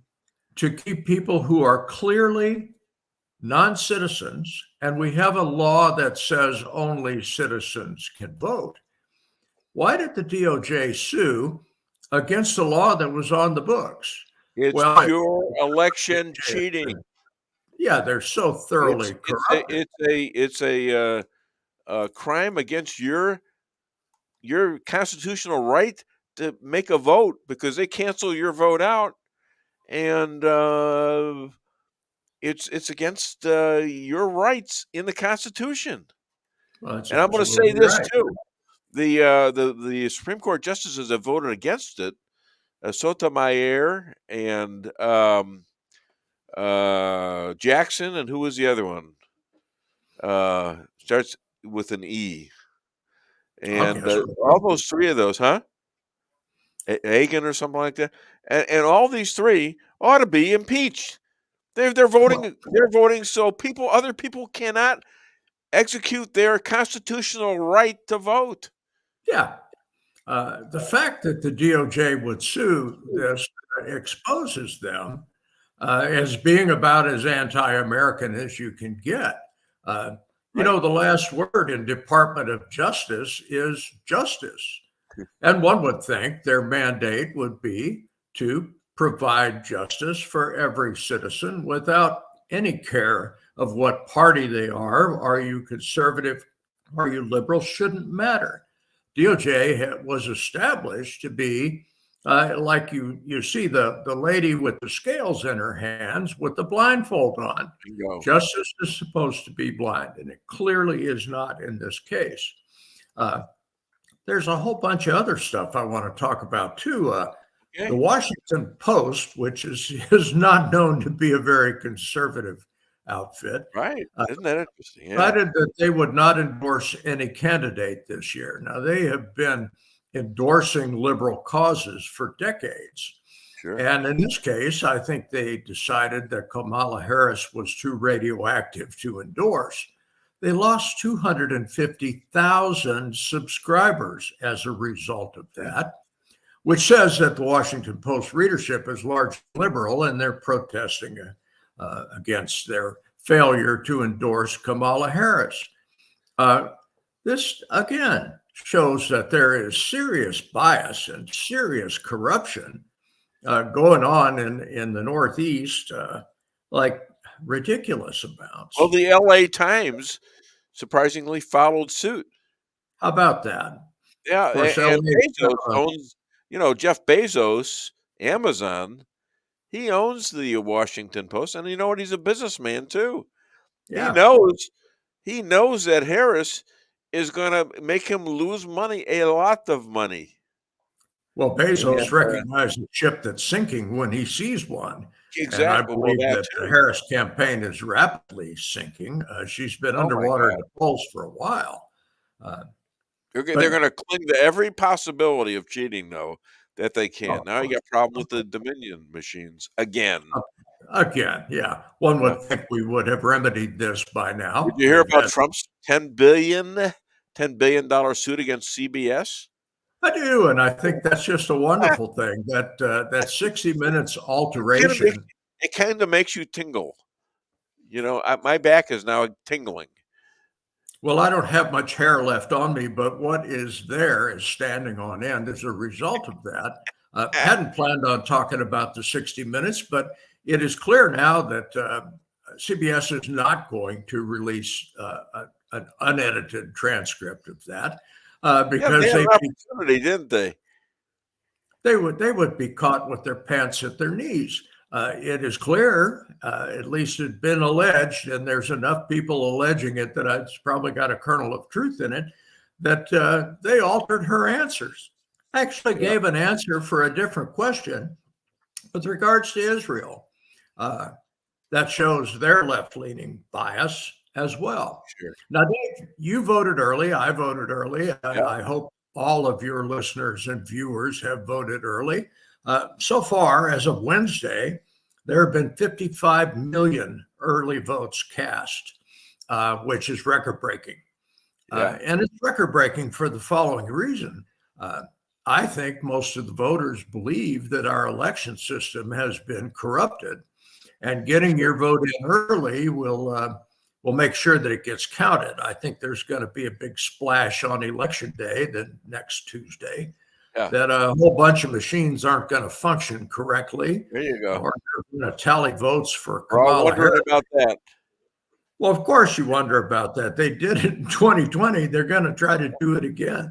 to keep people who are clearly non-citizens, and we have a law that says only citizens can vote. Why did the DOJ sue against a law that was on the books? It's pure election cheating. Yeah, they're so thoroughly corrupt. It's a crime against your constitutional right to make a vote, because they cancel your vote out. And it's against your rights in the Constitution. Well, and I'm going to say this too: the Supreme Court justices have voted against it. Sotomayor and Jackson, and who was the other one? Starts with an E. And all those three of those, Hagen or something like that, and all these three ought to be impeached. They're voting. They're voting so other people cannot execute their constitutional right to vote. Yeah, the fact that the DOJ would sue this exposes them as being about as anti-American as you can get. You know, the last word in Department of Justice is justice. And one would think their mandate would be to provide justice for every citizen without any care of what party they are. Are you conservative? Are you liberal? Shouldn't matter. DOJ was established to be like you see the lady with the scales in her hands with the blindfold on. Justice is supposed to be blind, and it clearly is not in this case. There's a whole bunch of other stuff I want to talk about too. The Washington Post, which is not known to be a very conservative outfit, right? Isn't that interesting? Decided that they would not endorse any candidate this year. Now, they have been endorsing liberal causes for decades. Sure. And in this case, I think they decided that Kamala Harris was too radioactive to endorse. They lost 250,000 subscribers as a result of that, which says that the Washington Post readership is largely liberal, and they're protesting against their failure to endorse Kamala Harris. This, again, shows that there is serious bias and serious corruption going on in the Northeast, like ridiculous amounts. Well, the LA Times surprisingly followed suit. How about that? Yeah, and Bezos owns, Jeff Bezos, Amazon, he owns the Washington Post, and you know what? He's a businessman too. Yeah. He knows that Harris is going to make him lose money, a lot of money. Well, Bezos recognizes a ship that's sinking when he sees one. Exactly. And I believe that the Harris campaign is rapidly sinking. She's been underwater at the polls for a while. They're going to cling to every possibility of cheating, though, that they can. Now you got a problem with the Dominion machines again. Again, yeah. One would think we would have remedied this by now. Did you hear about Trump's $10 billion suit against CBS? I do, and I think that's just a wonderful thing. That 60 Minutes alteration. It kind of makes you tingle. My back is now tingling. Well, I don't have much hair left on me, but what is there is standing on end as a result of that. I hadn't planned on talking about the 60 Minutes, but it is clear now that CBS is not going to release an unedited transcript of that because they had an opportunity, didn't they? They would be caught with their pants at their knees. It is clear, at least it's been alleged, and there's enough people alleging it that it's probably got a kernel of truth in it, that they altered her answers. Actually gave an answer for a different question with regards to Israel. That shows their left-leaning bias as well. Sure. Now, Dave, you voted early. I voted early. I hope all of your listeners and viewers have voted early. So far, as of Wednesday, there have been 55 million early votes cast, which is record-breaking. And it's record-breaking for the following reason. I think most of the voters believe that our election system has been corrupted, and getting your vote in early will make sure that it gets counted. I think there's going to be a big splash on Election Day, the next Tuesday, that a whole bunch of machines aren't going to function correctly. There you go. Or they're going to tally votes for We're all Kamala wondering Harris. about that. Well, of course you wonder about that. They did it in 2020. They're going to try to do it again.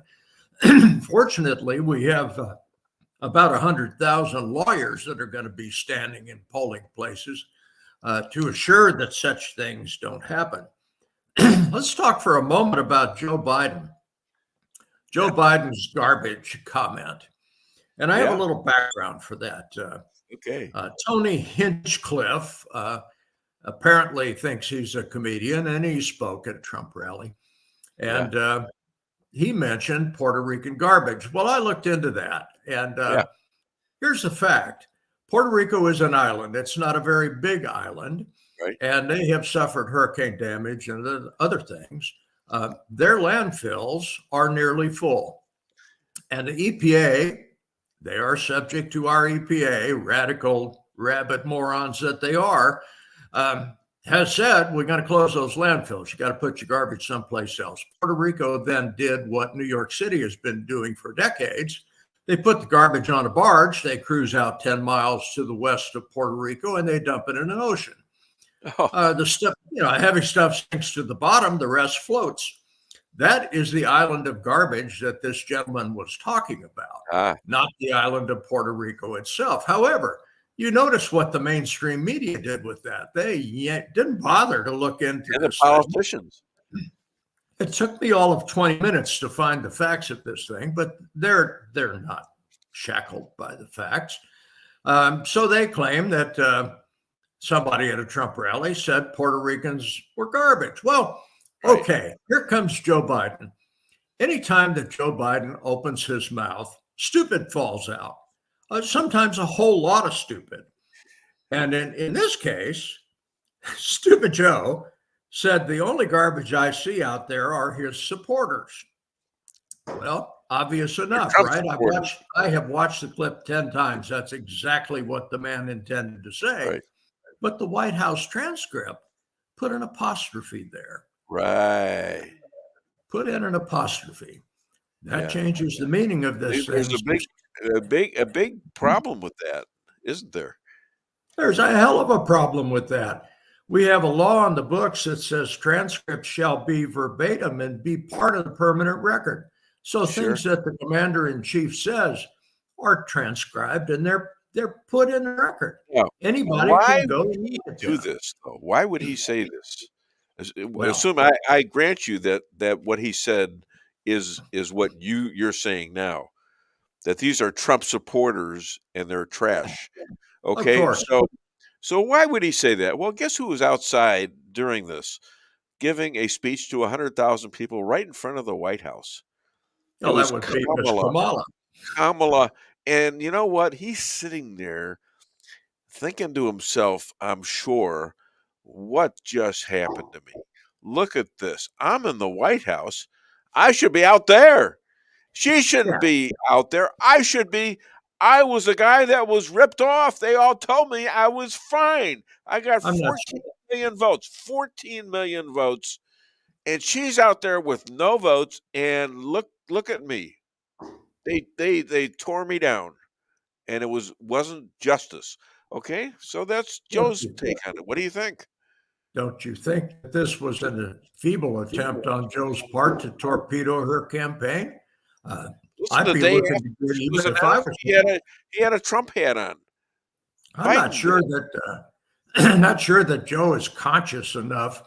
Fortunately, we have about 100,000 lawyers that are going to be standing in polling places to assure that such things don't happen. Let's talk for a moment about Joe Biden. Joe Biden's garbage comment. And I have a little background for that. Tony Hinchcliffe apparently thinks he's a comedian, and he spoke at a Trump rally. And he mentioned Puerto Rican garbage. Well, I looked into that. And here's the fact. Puerto Rico is an island. It's not a very big island. Right. And they have suffered hurricane damage and other things. Their landfills are nearly full. And the EPA, they are subject to our EPA, radical rabid morons that they are, has said, we're going to close those landfills. You got to put your garbage someplace else. Puerto Rico then did what New York City has been doing for decades. They put the garbage on a barge, they cruise out 10 miles to the west of Puerto Rico, and they dump it in an ocean. The stuff, heavy stuff sinks to the bottom, the rest floats. That is the island of garbage that this gentleman was talking about, not the island of Puerto Rico itself. However, you notice what the mainstream media did with that. They didn't bother to look into the politicians. It took me all of 20 minutes to find the facts of this thing, but they're not shackled by the facts. So they claim that somebody at a Trump rally said Puerto Ricans were garbage. Well, okay, here comes Joe Biden. Anytime that Joe Biden opens his mouth, stupid falls out. Sometimes a whole lot of stupid. And in this case, Stupid Joe said the only garbage I see out there are his supporters. Well, obvious enough, right? I have watched the clip 10 times. That's exactly what the man intended to say. Right. But the White House transcript put an apostrophe there. Right. Put in an apostrophe. That changes the meaning of this. There's a big problem with that, isn't there? There's a hell of a problem with that. We have a law on the books that says transcripts shall be verbatim and be part of the permanent record. So things that the commander-in-chief says are transcribed and they're put in the record. Now, anybody can go and do this, though. Why would he say this? Assume I grant you that what he said is what you're saying now, that these are Trump supporters and they're trash. Okay, so why would he say that? Well, guess who was outside during this, giving a speech to 100,000 people right in front of the White House? That would be Kamala. Kamala. And you know what? He's sitting there thinking to himself, I'm sure, what just happened to me? Look at this. I'm in the White House. I should be out there. She shouldn't be out there. I should be. I was the guy that was ripped off. They all told me I was fine. I got 14 million votes. 14 million votes. And she's out there with no votes. And look at me. They tore me down. And it wasn't justice. Okay? So that's Joe's take on it. What do you think? Don't you think that this was a feeble attempt on Joe's part to torpedo her campampign? I'd be looking to do it even if I was. He had a Trump hat on. I'm not sure that Joe is conscious enough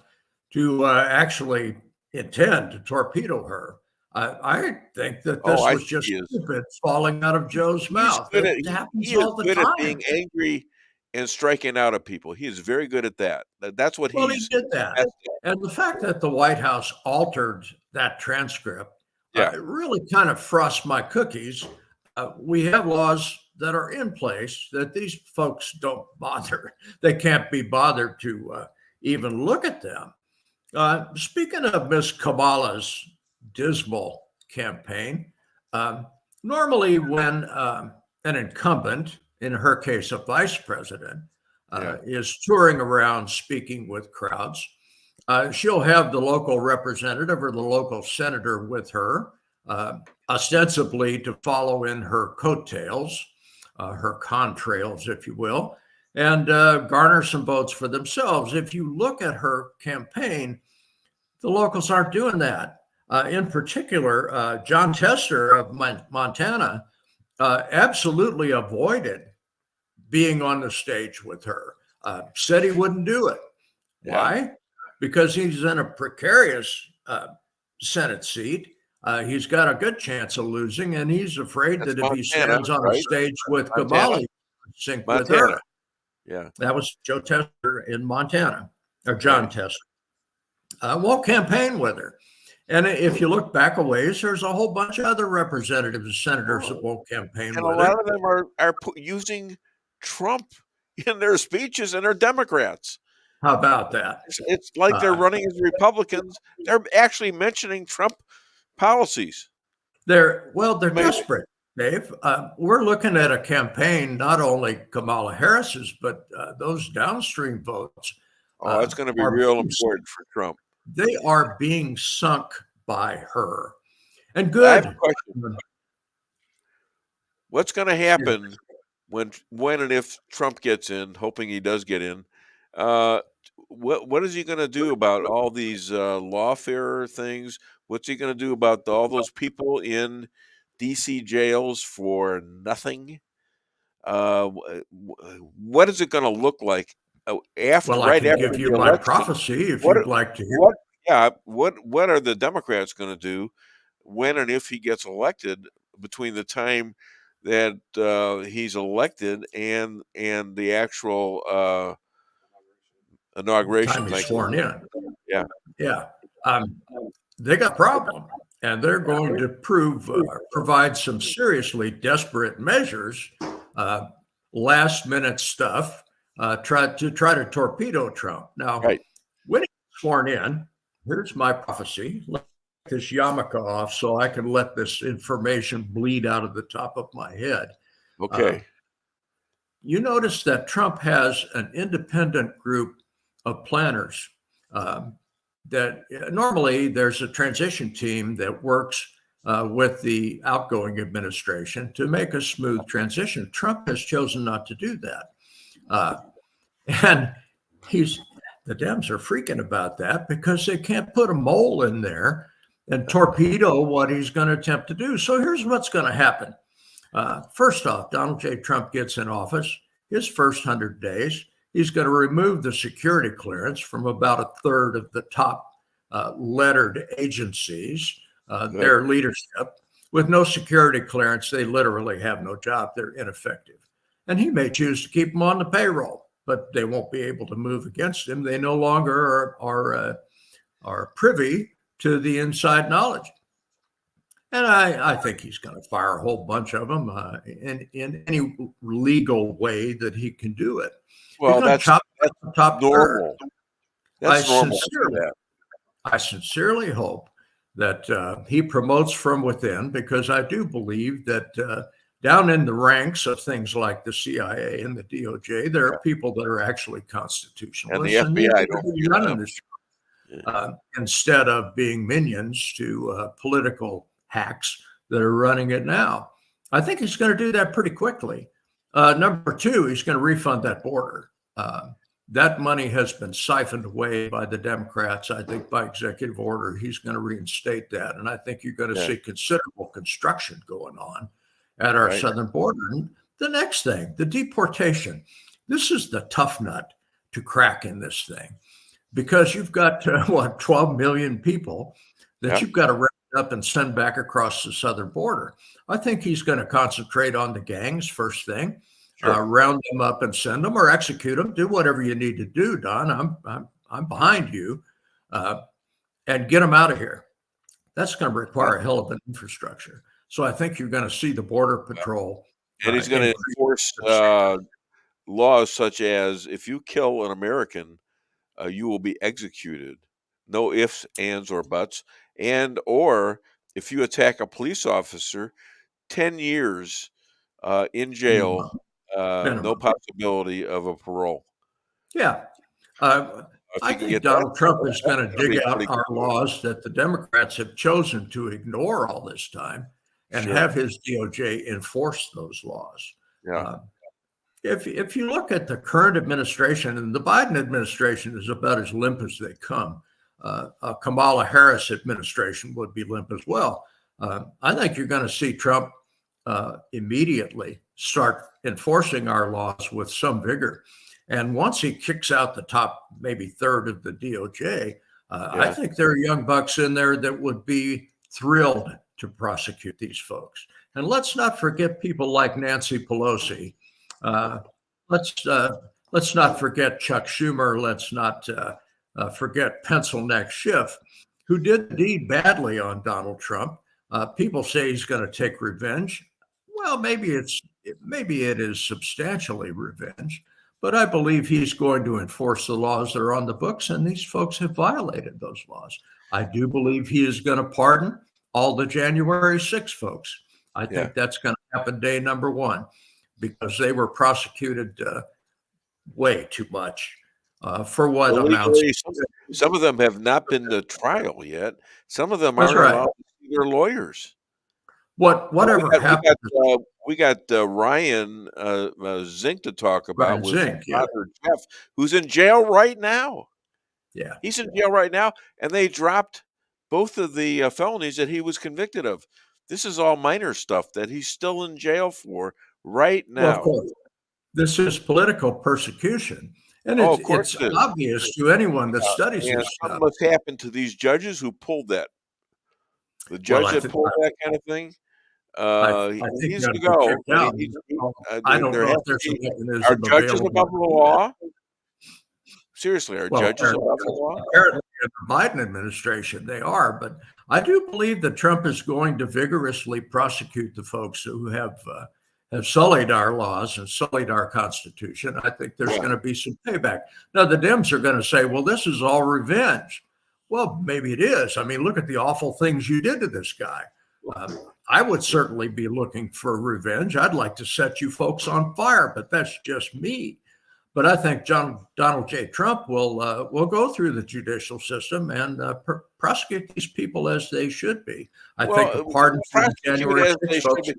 to actually intend to torpedo her. I think that this was just stupid falling out of Joe's mouth. It happens all the time. He's good at being angry and striking out at people. He is very good at that. That's what he did that. And the fact that the White House altered that transcript, it really kind of frosts my cookies. We have laws that are in place that these folks don't bother. They can't be bothered to even look at them. Speaking of Miss Kamala's dismal campaign, normally when an incumbent, in her case a vice president, is touring around speaking with crowds, she'll have the local representative or the local senator with her, ostensibly to follow in her coattails, her contrails, if you will, and garner some votes for themselves. If you look at her campaign, the locals aren't doing that. In particular, John Tester of Montana absolutely avoided being on the stage with her, said he wouldn't do it. Why? Because he's in a precarious Senate seat. He's got a good chance of losing, and he's afraid that if he stands on a stage with Kamala, he'll sink with her. Yeah, that was Joe Tester in Montana, or John Tester. Won't campaign with her. And if you look back a ways, there's a whole bunch of other representatives and senators that won't campaign with her. And a lot of them are using Trump in their speeches, and they're Democrats. How about that? It's like they're running as Republicans. They're actually mentioning Trump policies. They're desperate. Dave, we're looking at a campaign, not only Kamala Harris's, but those downstream votes. Oh, it's going to be real important for Trump. They are being sunk by her. And I good. have a question. What's going to happen when and if Trump gets in, hoping he does get in? What is he going to do about all these lawfare things? What's he going to do about all those people in DC jails for nothing? What is it going to look like after? Well, I right can after give the you my election? prophecy if you'd like to hear. What are the Democrats going to do when and if he gets elected between the time that he's elected and the actual inauguration? Time he's sworn in. Yeah. Yeah. They got a problem, and they're going to provide some seriously desperate measures, last minute stuff, try to torpedo Trump. Now, when he's sworn in, here's my prophecy. Let this yarmulke off so I can let this information bleed out of the top of my head. Okay. You notice that Trump has an independent group of planners that normally there's a transition team that works with the outgoing administration to make a smooth transition. Trump has chosen not to do that. And the Dems are freaking about that because they can't put a mole in there and torpedo what he's going to attempt to do. So here's what's going to happen. First off, Donald J. Trump gets in office. His first 100 days, he's going to remove the security clearance from about a third of the top lettered agencies, their leadership. With no security clearance, they literally have no job. They're ineffective. And he may choose to keep them on the payroll, but they won't be able to move against him. They no longer are privy to the inside knowledge. And I think he's going to fire a whole bunch of them in any legal way that he can do it. Well, that's top normal. That's normal. I sincerely hope that he promotes from within, because I do believe that down in the ranks of things like the CIA and the DOJ, there are people that are actually constitutionalists. And the FBI don't be running the show. Instead of being minions to political hacks that are running it now. I think he's going to do that pretty quickly. Number two, he's going to refund that border. That money has been siphoned away by the Democrats. I think by executive order, he's going to reinstate that. And I think you're going to see considerable construction going on at our southern border. And the next thing, the deportation. This is the tough nut to crack in this thing, because you've got 12 million people that you've got to round up and send back across the southern border. I think he's going to concentrate on the gangs first thing, round them up and send them, or execute them. Do whatever you need to do, Don. I'm behind you, and get them out of here. That's going to require a hell of an infrastructure. So I think you're going to see the Border Patrol, and he's going to enforce laws such as if you kill an American, you will be executed. No ifs, ands, or buts. And or if you attack a police officer, 10 years in jail, no possibility of a parole. Yeah. I think Donald Trump is going to dig out our laws that the Democrats have chosen to ignore all this time and have his DOJ enforce those laws. Yeah. If you look at the current administration, and the Biden administration is about as limp as they come, a Kamala Harris administration would be limp as well. I think you're going to see Trump immediately start enforcing our laws with some vigor. And once he kicks out the top maybe third of the DOJ, I think there are young bucks in there that would be thrilled to prosecute these folks. And let's not forget people like Nancy Pelosi. Let's not forget Chuck Schumer. Let's not forget Pencil Neck Schiff, who did indeed badly on Donald Trump. People say he's going to take revenge. Well, maybe it is substantially revenge, but I believe he's going to enforce the laws that are on the books, and these folks have violated those laws. I do believe he is going to pardon all the January 6 folks. I think that's going to happened day number one because they were prosecuted way too much for what amounts. Some of them have not been to trial yet. Some of them That's aren't right. allowed to see their lawyers. Whatever happened? We got Ryan Zink to talk about with Zink, yeah. Father Jeff, who's in jail right now. Yeah, he's in jail right now, and they dropped both of the felonies that he was convicted of. This is all minor stuff that he's still in jail for right now. Well, of course, this is political persecution, and it's obvious to anyone that studies this stuff. Something must happen to these judges who pulled that. The judge that pulled that kind of thing. I he think needs to go. I don't know if there's a mechanism. Are judges above the law? Seriously, are judges above the law? Apparently, in the Biden administration, they are. But I do believe that Trump is going to vigorously prosecute the folks who have sullied our laws and sullied our Constitution. I think there's going to be some payback. Now, the Dems are going to say, well, this is all revenge. Well, maybe it is. I mean, look at the awful things you did to this guy. I would certainly be looking for revenge. I'd like to set you folks on fire, but that's just me. But I think Donald J. Trump will go through the judicial system and prosecute these people as they should be. I think a pardon for the January 6th folks.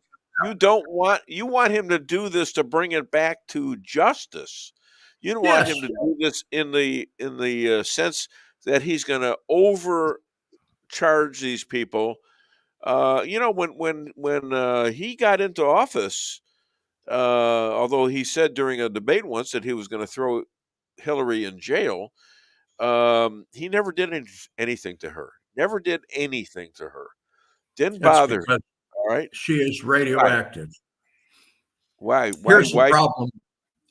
You want him to do this to bring it back to justice. You don't want him to do this in the sense that he's going to overcharge these people. When he got into office, although he said during a debate once that he was going to throw Hillary in jail, he never did anything to her. Never did anything to her. Didn't bother. All right. She is radioactive. Why? Here's the problem.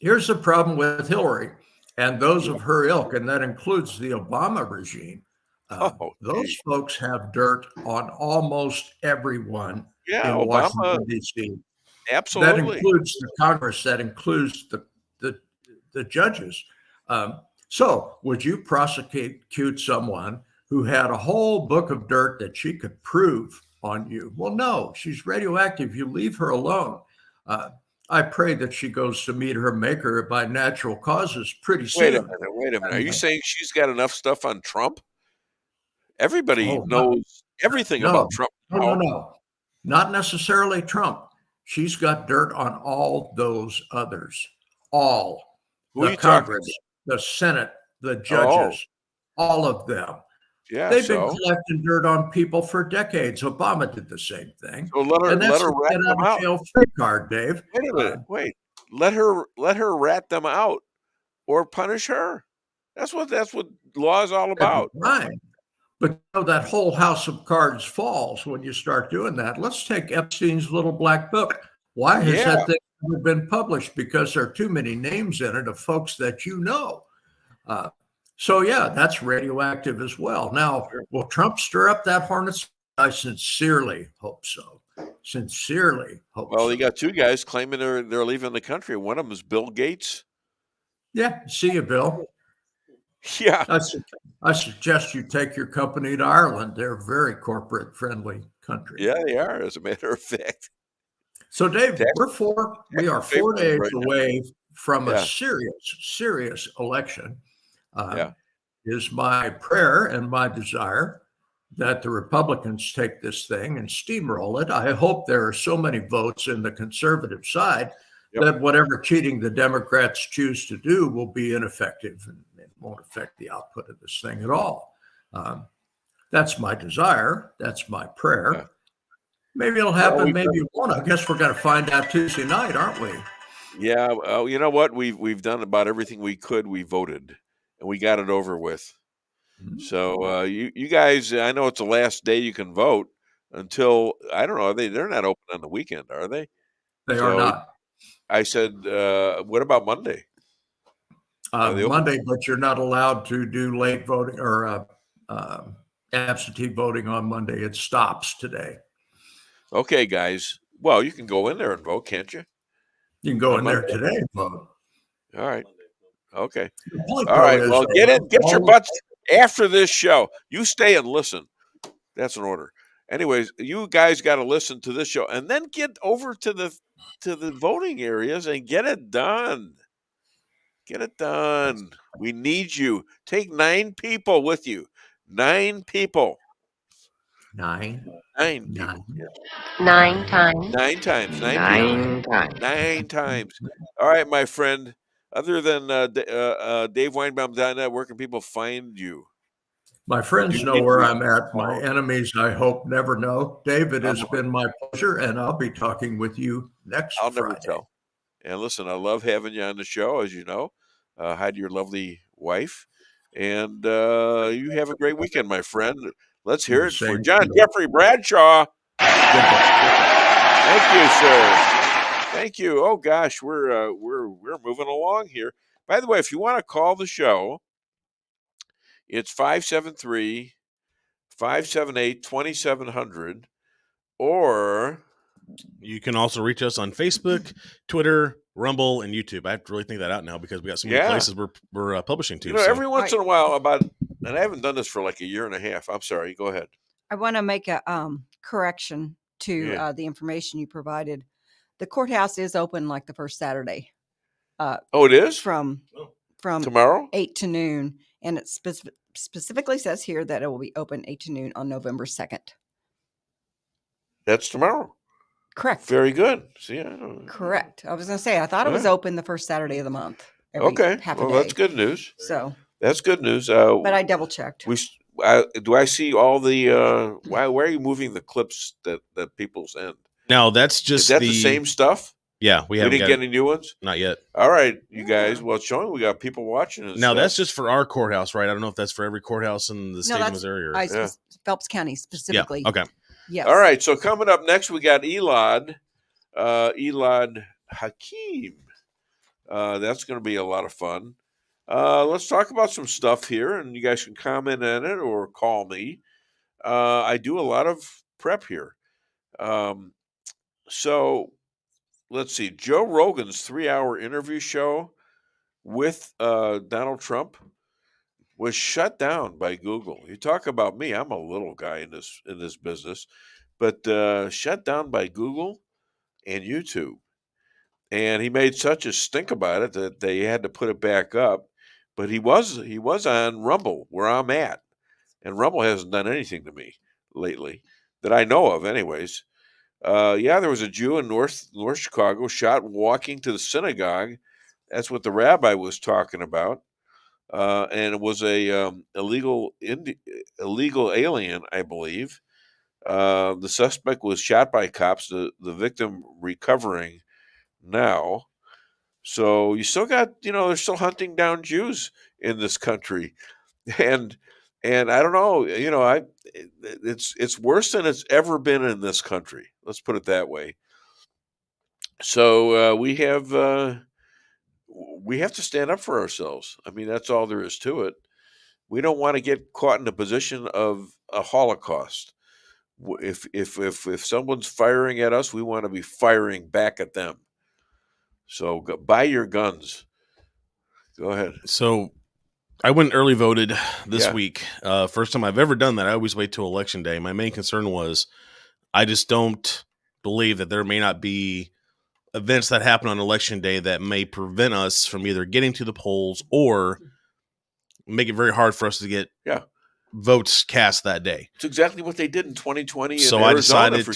Here's the problem with Hillary and those of her ilk, and that includes the Obama regime. Those folks have dirt on almost everyone in Washington, D.C. Absolutely. That includes the Congress. That includes the judges. So would you prosecute someone who had a whole book of dirt that she could prove on you? Well, no, she's radioactive. You leave her alone. I pray that she goes to meet her maker by natural causes pretty soon. Wait a minute. Are you saying she's got enough stuff on Trump? Everybody knows everything about Trump. No. Not necessarily Trump. She's got dirt on all those others. All. The Congress, the Senate, the judges, all of them. Yeah, they've been collecting dirt on people for decades. Obama did the same thing. So let her rat them out. Jail free card, Dave. Wait a minute. Wait. Let her rat them out or punish her. That's what law is all about. Right. But that whole house of cards falls when you start doing that. Let's take Epstein's little black book. Why has that thing never been published? Because there are too many names in it of folks that you know. So, that's radioactive as well. Now, will Trump stir up that hornet's? I sincerely hope so. Well, you got two guys claiming they're leaving the country. One of them is Bill Gates. Yeah, see you, Bill. Yeah. I suggest you take your company to Ireland. They're a very corporate-friendly country. Yeah, they are, as a matter of fact. So, Dave, we are 4 days away from a serious election. Is my prayer and my desire that the Republicans take this thing and steamroll it. I hope there are so many votes in the conservative side that whatever cheating the Democrats choose to do will be ineffective and it won't affect the output of this thing at all. That's my desire. That's my prayer. Yeah. Maybe it'll happen. Maybe it won't. I guess we're going to find out Tuesday night, aren't we? Yeah. You know what? We've done about everything we could. We voted. And we got it over with. Mm-hmm. So you guys, I know it's the last day you can vote until, I don't know, they're not open on the weekend, are they? They are not. I said, what about Monday? Monday, but you're not allowed to do late voting or absentee voting on Monday. It stops today. Okay, guys. Well, you can go in there and vote, can't you? You can go in there today and vote. All right. Okay. All right. Well, get your butts after this show. You stay and listen. That's an order. anyways, you guys got to listen to this show and then get over to the voting areas and get it done. Get it done. We need you. Take 9 people with you. 9 people. 9 people. Yeah. 9 times. 9 times. 9 9 people. times. 9 times. All right, my friend. Other than Dave Weinbaum.net, where can people find you? My friends know where I'm at. My enemies, I hope, never know. Dave, it has been my pleasure, and I'll be talking with you next Friday. Never tell. And listen, I love having you on the show, as you know. Hi to your lovely wife. And you have a great weekend, my friend. Let's hear it for John Jeffrey Bradshaw. Thank you, sir. Thank you. Oh gosh, we're moving along here. By the way, if you want to call the show, it's 573-578-2700, or you can also reach us on Facebook, Twitter, Rumble, and YouTube. I have to really think that out now because we got so many places we're publishing to. Every once in a while, and I haven't done this for like a year and a half. I'm sorry. Go ahead. I want to make a correction to the information you provided. The courthouse is open like the first Saturday. It is? From tomorrow? 8 to noon. And it specifically says here that it will be open 8 to noon on November 2nd. That's tomorrow. Correct. Very good. See, correct. I was going to say, I thought it was open the first Saturday of the month. Half a day. That's good news. So that's good news. But I double checked. Do I see all the? Why are you moving the clips that people send? No, that's just Is that the same stuff? Yeah, we didn't get any new ones. Not yet. All right, you guys. Well, it's showing we got people watching. Now that's just for our courthouse, right? I don't know if that's for every courthouse in the state of Missouri or Phelps County specifically. Yeah. Okay. Yes. All right. So coming up next, we got Elad Hakim. That's going to be a lot of fun. Let's talk about some stuff here, and you guys can comment on it or call me. I do a lot of prep here. So let's see. Joe Rogan's 3-hour interview show with Donald Trump was shut down by Google. You talk about me. I'm a little guy in this business, but shut down by Google and YouTube. And he made such a stink about it that they had to put it back up. But he was on Rumble, where I'm at. And Rumble hasn't done anything to me lately that I know of anyways. There was a Jew in North Chicago shot walking to the synagogue. That's what the rabbi was talking about. And it was a illegal alien, I believe. The suspect was shot by cops, the victim recovering now. So you still got, they're still hunting down Jews in this country. And I don't know, it's worse than it's ever been in this country. Let's put it that way. So we have to stand up for ourselves. I mean, that's all there is to it. We don't want to get caught in a position of a Holocaust. If someone's firing at us, we want to be firing back at them. So buy your guns. Go ahead. So I went early voted this week. First time I've ever done that. I always wait till election day. My main concern was I just don't believe that there may not be events that happen on election day that may prevent us from either getting to the polls or make it very hard for us to get votes cast that day. It's exactly what they did in 2020. So in Arizona, I decided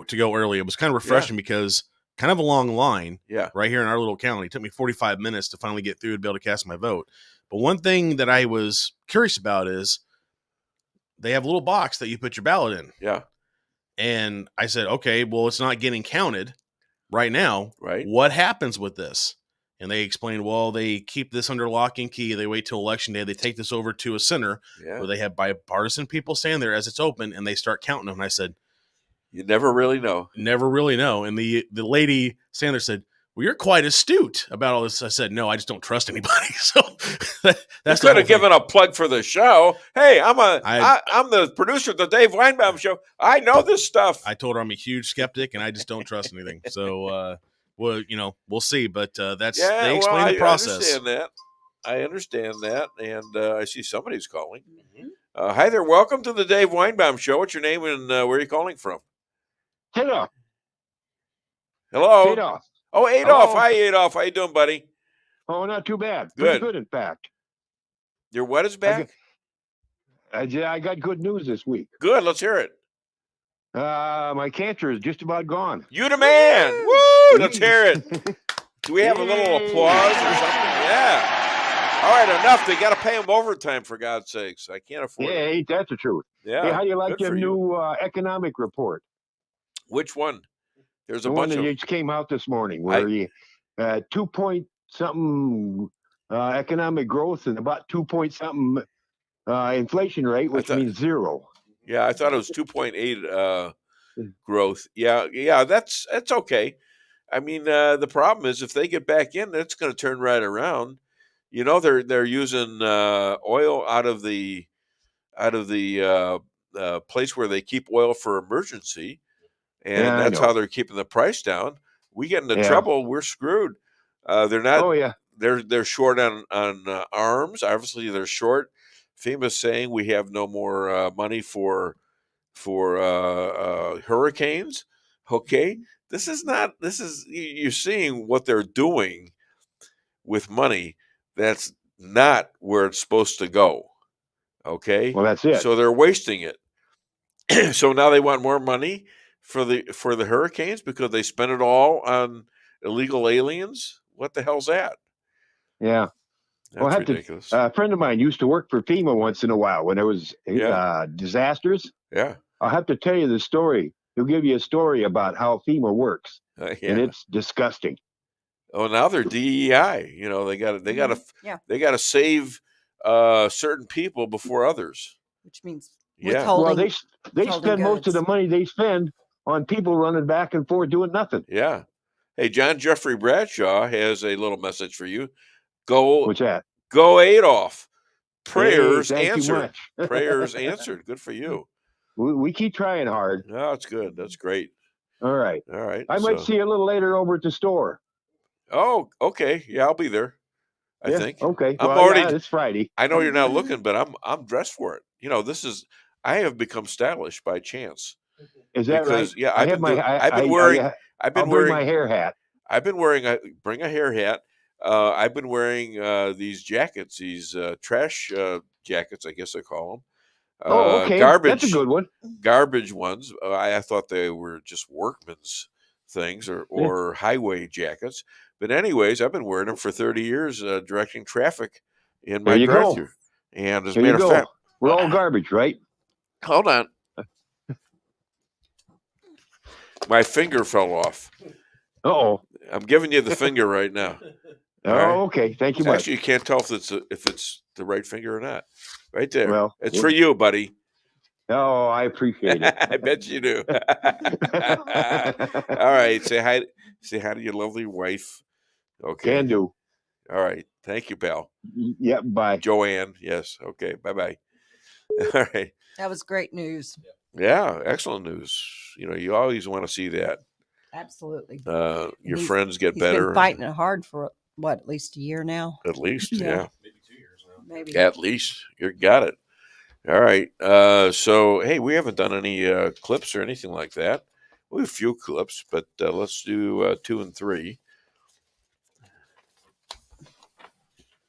to go early. It was kind of refreshing because kind of a long line right here in our little county. It took me 45 minutes to finally get through to be able to cast my vote. But one thing that I was curious about is they have a little box that you put your ballot in. Yeah. And I said, okay, well, it's not getting counted right now. Right. What happens with this? And they explained, well, they keep this under lock and key. They wait till election day. They take this over to a center where they have bipartisan people stand there as it's open, and they start counting them. And I said, you never really know. Never really know. And the lady standing there said, well, you're quite astute about all this. I said, no, I just don't trust anybody. So that's you could have given a plug for the show. Hey, I'm the producer of the Dave Weinbaum Show. I know this stuff. I told her I'm a huge skeptic and I just don't trust anything. So, well, we'll see. But they explain the process. I understand that. And I see somebody's calling. Hi there. Welcome to the Dave Weinbaum Show. What's your name and where are you calling from? Adolf. Hello. Adolf. Oh, Adolf. Hello. Hi, Adolf. How you doing, buddy? Oh, not too bad. Good. Pretty good, in fact. Your what is back? I got good news this week. Good. Let's hear it. My cancer is just about gone. You the man. Woo! Let's hear it. Do we have a little applause or something? Yeah. All right, enough. They got to pay him overtime, for God's sakes. I can't afford it. Ain't that the truth? Yeah. Hey, how do you like good your for you. new economic report? Which one? There's a The bunch one that of just came out this morning, where you 2 point something economic growth and about 2 point something inflation rate, which means zero. Yeah, I thought it was 2.8 growth. Yeah, that's okay. I mean, the problem is if they get back in, it's going to turn right around. You know, they're using oil out of the place where they keep oil for emergency, and that's how they're keeping the price down. We get into trouble, we're screwed. They're not. Oh yeah. They're short on arms. Obviously, they're short. FEMA's saying we have no more money for hurricanes. Okay, this is you're seeing what they're doing with money. That's not where it's supposed to go. Okay, well that's it. So they're wasting it. So now they want more money for the hurricanes because they spent it all on illegal aliens. What the hell's that? Yeah. That's ridiculous. A friend of mine used to work for FEMA once in a while when there was disasters. Yeah. I'll have to tell you the story. He'll give you a story about how FEMA works, and it's disgusting. Oh, now they're DEI. You know, they got to save certain people before others. Which means Well, they spend most of the money they spend on people running back and forth doing nothing. Yeah. Hey, John Jeffrey Bradshaw has a little message for you. Go. What's that? Go Adolf. Prayers thank you answered. much. Prayers answered. Good for you. We keep trying hard. No, that's good. That's great. All right. All right. I might see you a little later over at the store. Oh, okay. Yeah, I'll be there. I think. Okay. I'm already. It's Friday. I know you're not looking, but I'm dressed for it. You know, I have become stylish by chance. Is that because, right? Yeah, I've been wearing my hair hat. I've been wearing bring a hair hat. I've been wearing these jackets, these trash jackets, I guess I call them. Okay. Garbage. That's a good one. Garbage ones. I thought they were just workman's things or highway jackets. But anyways, I've been wearing them for 30 years, directing traffic in my drive-thru. And as a matter of fact, we're all garbage, right? Hold on. My finger fell off. Uh-oh. I'm giving you the finger right now. Oh, right? Okay. Thank you much. Actually, you can't tell if it's the right finger or not. Right there. Well, it's for you, buddy. Oh, I appreciate it. I bet you do. All right. Say hi to your lovely wife. Okay. Can do. All right. Thank you, pal. Yeah. Bye. Joanne. Yes. Okay. Bye-bye. All right. That was great news. Yeah. Excellent news. You know, you always want to see that. Absolutely. Your friends get he's better. Been fighting it hard for at least a year now. At least, yeah. Maybe 2 years now. Maybe. At least you got it. All right. So hey, we haven't done any clips or anything like that. We have a few clips, but let's do 2 and 3.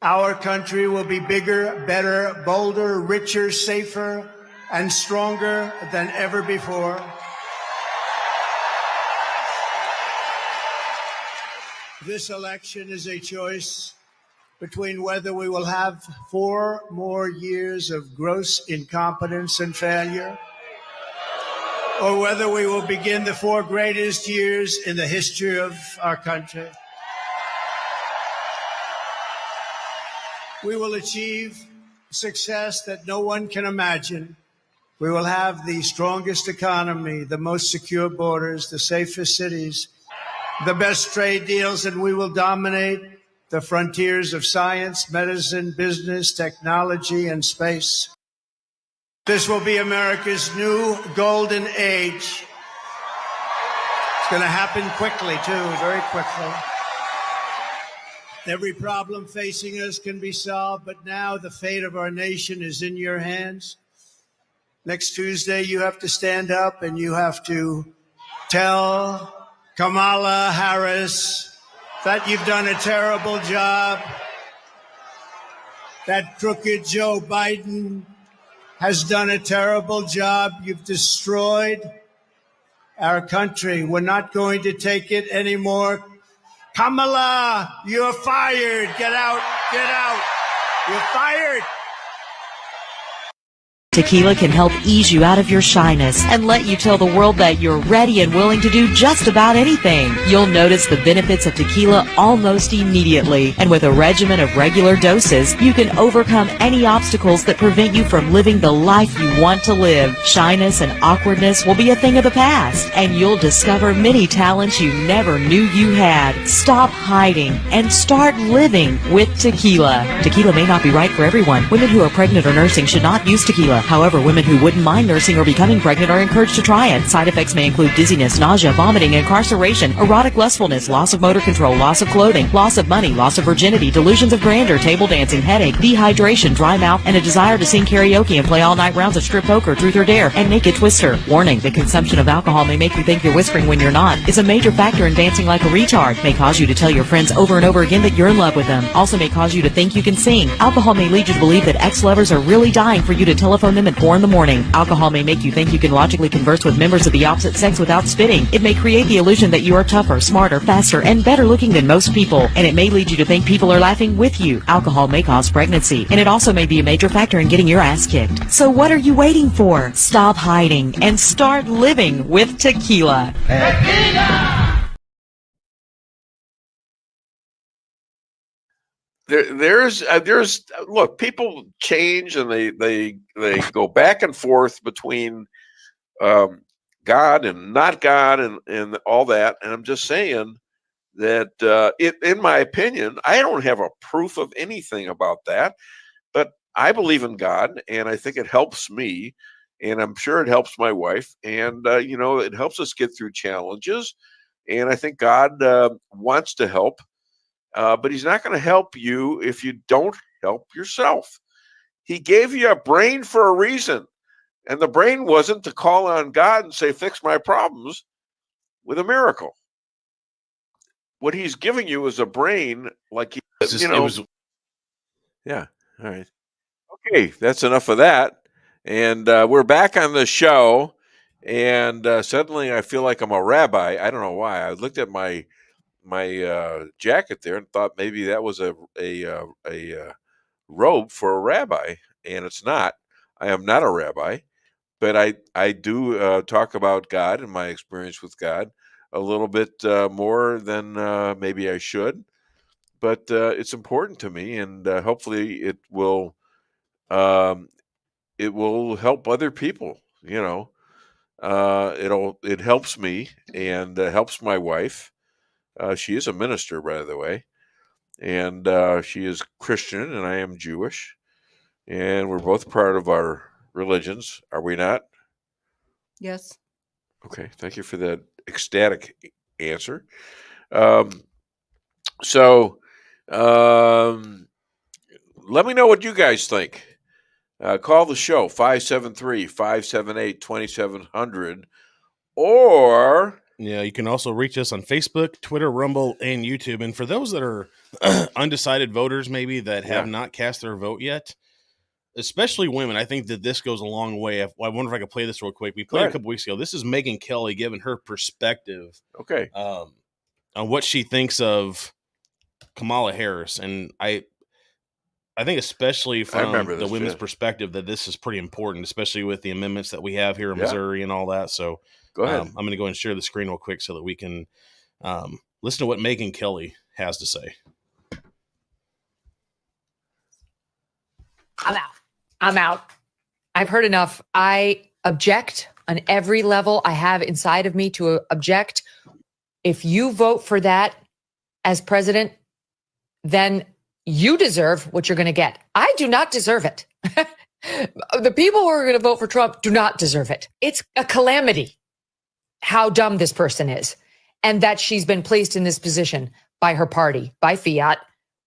Our country will be bigger, better, bolder, richer, safer, and stronger than ever before. This election is a choice between whether we will have 4 more years of gross incompetence and failure, or whether we will begin the 4 greatest years in the history of our country. We will achieve success that no one can imagine. We will have the strongest economy, the most secure borders, the safest cities, the best trade deals, and we will dominate the frontiers of science, medicine, business, technology, and space. This will be America's new golden age. It's going to happen quickly, too, very quickly. Every problem facing us can be solved, but now the fate of our nation is in your hands. Next Tuesday, you have to stand up and you have to tell Kamala Harris that you've done a terrible job, that crooked Joe Biden has done a terrible job. You've destroyed our country. We're not going to take it anymore. Kamala, you're fired. Get out. Get out. You're fired. Tequila can help ease you out of your shyness and let you tell the world that you're ready and willing to do just about anything. You'll notice the benefits of tequila almost immediately. And with a regimen of regular doses, you can overcome any obstacles that prevent you from living the life you want to live. Shyness and awkwardness will be a thing of the past, and you'll discover many talents you never knew you had. Stop hiding and start living with tequila. Tequila may not be right for everyone. Women who are pregnant or nursing should not use tequila. However, women who wouldn't mind nursing or becoming pregnant are encouraged to try it. Side effects may include dizziness, nausea, vomiting, incarceration, erotic lustfulness, loss of motor control, loss of clothing, loss of money, loss of virginity, delusions of grandeur, table dancing, headache, dehydration, dry mouth, and a desire to sing karaoke and play all-night rounds of strip poker, truth or dare, and naked twister. Warning, the consumption of alcohol may make you think you're whispering when you're not. It's a major factor in dancing like a retard. May cause you to tell your friends over and over again that you're in love with them. Also may cause you to think you can sing. Alcohol may lead you to believe that ex-lovers are really dying for you to telephone them at 4 in the morning. Alcohol may make you think you can logically converse with members of the opposite sex without spitting. It may create the illusion that you are tougher, smarter, faster, and better looking than most people. And it may lead you to think people are laughing with you. Alcohol may cause pregnancy. And it also may be a major factor in getting your ass kicked. So what are you waiting for? Stop hiding and start living with tequila. Tequila! There's look, people change and they go back and forth between God and not God and all that. And I'm just saying that in my opinion, I don't have a proof of anything about that, but I believe in God and I think it helps me and I'm sure it helps my wife and it helps us get through challenges. And I think God wants to help. But he's not going to help you if you don't help yourself. He gave you a brain for a reason. And the brain wasn't to call on God and say, fix my problems with a miracle. What he's giving you is a brain like, yeah. All right. Okay. That's enough of that. And we're back on the show. And suddenly I feel like I'm a rabbi. I don't know why. I looked at my jacket there and thought maybe that was a robe for a rabbi, and it's not. I am not a rabbi, but I do talk about God and my experience with God a little bit more than maybe I should, but it's important to me, and hopefully it will help other people. It helps me and helps my wife. She is a minister, by the way, and she is Christian, and I am Jewish, and we're both part of our religions, are we not? Yes. Okay, thank you for that ecstatic answer. So let me know what you guys think. Call the show, 573-578-2700, or... Yeah, you can also reach us on Facebook, Twitter, Rumble, and YouTube. And for those that are undecided voters, maybe that have not cast their vote yet, especially women, I think that this goes a long way. I wonder if I could play this real quick. We played a couple weeks ago. This is Megyn Kelly giving her perspective on what she thinks of Kamala Harris. And I think especially from the women's perspective that this is pretty important, especially with the amendments that we have here in Missouri and all that. So go ahead. I'm going to go and share the screen real quick so that we can listen to what Megyn Kelly has to say. I'm out. I've heard enough. I object on every level I have inside of me to object. If you vote for that as president, then you deserve what you're going to get. I do not deserve it. The people who are going to vote for Trump do not deserve it. It's a calamity how dumb this person is, and that she's been placed in this position by her party, by fiat,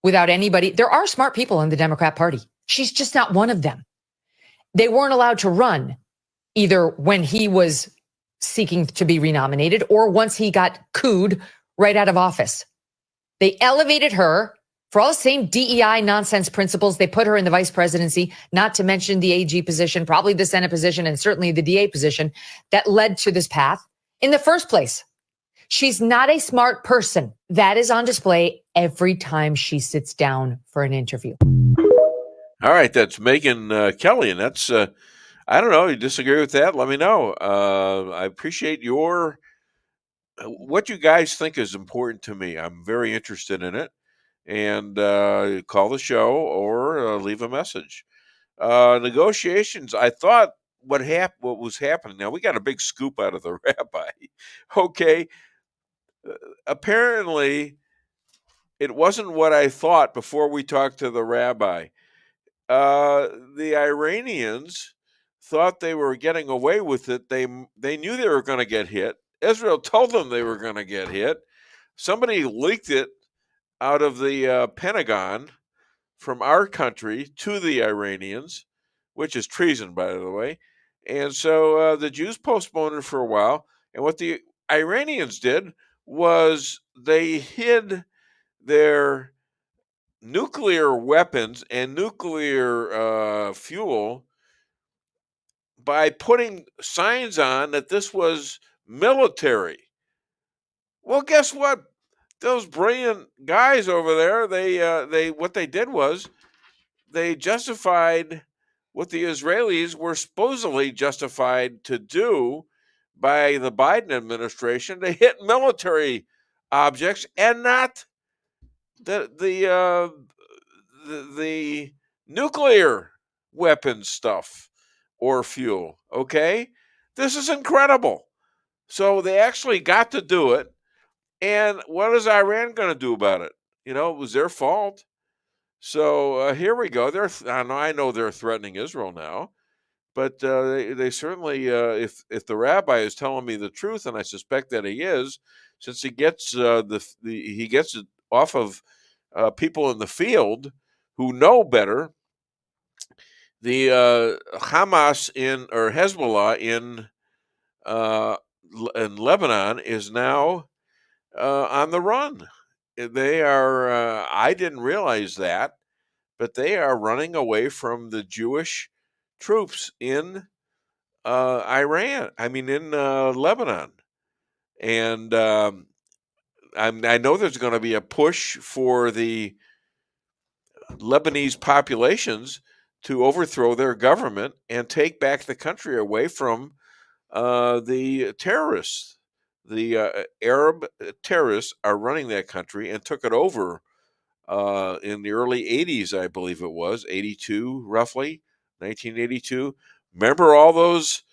without anybody. There are smart people in the Democrat Party. She's just not one of them. They weren't allowed to run either when he was seeking to be renominated or once he got cooed right out of office. They elevated her for all the same DEI nonsense principles. They put her in the vice presidency, not to mention the AG position, probably the Senate position, and certainly the DA position that led to this path in the first place. She's not a smart person. That is on display every time she sits down for an interview. All right, that's Megyn Kelly, and that's, I don't know, you disagree with that? Let me know. I appreciate your, what you guys think is important to me. I'm very interested in it. And call the show or leave a message. Negotiations, I thought what was happening. Now, we got a big scoop out of the rabbi. Okay. Apparently, it wasn't what I thought before we talked to the rabbi. The Iranians thought they were getting away with it. They knew they were going to get hit. Israel told them they were going to get hit. Somebody leaked it out of the Pentagon from our country to the Iranians, which is treason, by the way. And so the Jews postponed it for a while. And what the Iranians did was they hid their nuclear weapons and nuclear fuel by putting signs on that this was military. Well, guess what? Those brilliant guys over there, they what they did was they justified what the Israelis were supposedly justified to do by the Biden administration to hit military objects and not the nuclear weapons stuff or fuel. Okay, this is incredible. So they actually got to do it. And what is Iran going to do about it? You know, it was their fault. So here we go. I know they're threatening Israel now, but they certainly, if the rabbi is telling me the truth, and I suspect that he is, since he gets he gets it off of people in the field who know better. The Hamas or Hezbollah in Lebanon is now on the run. They are, I didn't realize that, but they are running away from the Jewish troops in Lebanon. And I know there's going to be a push for the Lebanese populations to overthrow their government and take back the country away from the terrorists. The Arab terrorists are running that country and took it over in the early 80s, I believe it was, 82 roughly, 1982. Remember all those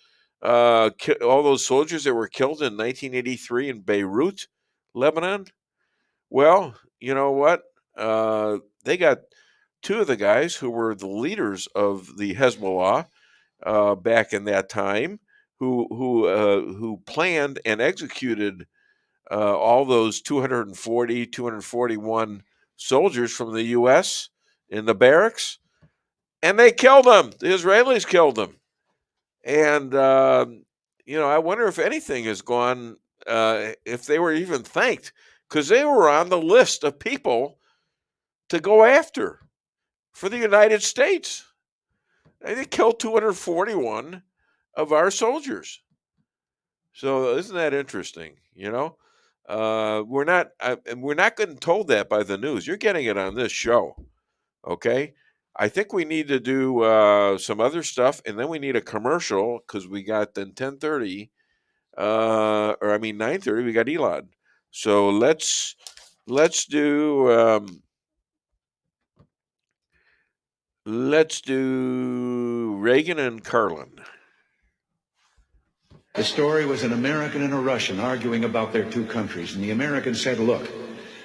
soldiers that were killed in 1983 in Beirut, Lebanon? Well, you know what? They got two of the guys who were the leaders of the Hezbollah back in that time, who planned and executed all those 241 soldiers from the U.S. in the barracks, and they killed them. The Israelis killed them. And, I wonder if anything has gone, if they were even thanked, because they were on the list of people to go after for the United States. They killed 241 of our soldiers. So isn't that interesting? We're not getting told that by the news. You're getting it on this show. Okay. I think we need to do some other stuff, and then we need a commercial because we got then 10:30, 9:30. We got Elad. So let's do Reagan and Carlin. The story was an American and a Russian arguing about their two countries. And the American said, look,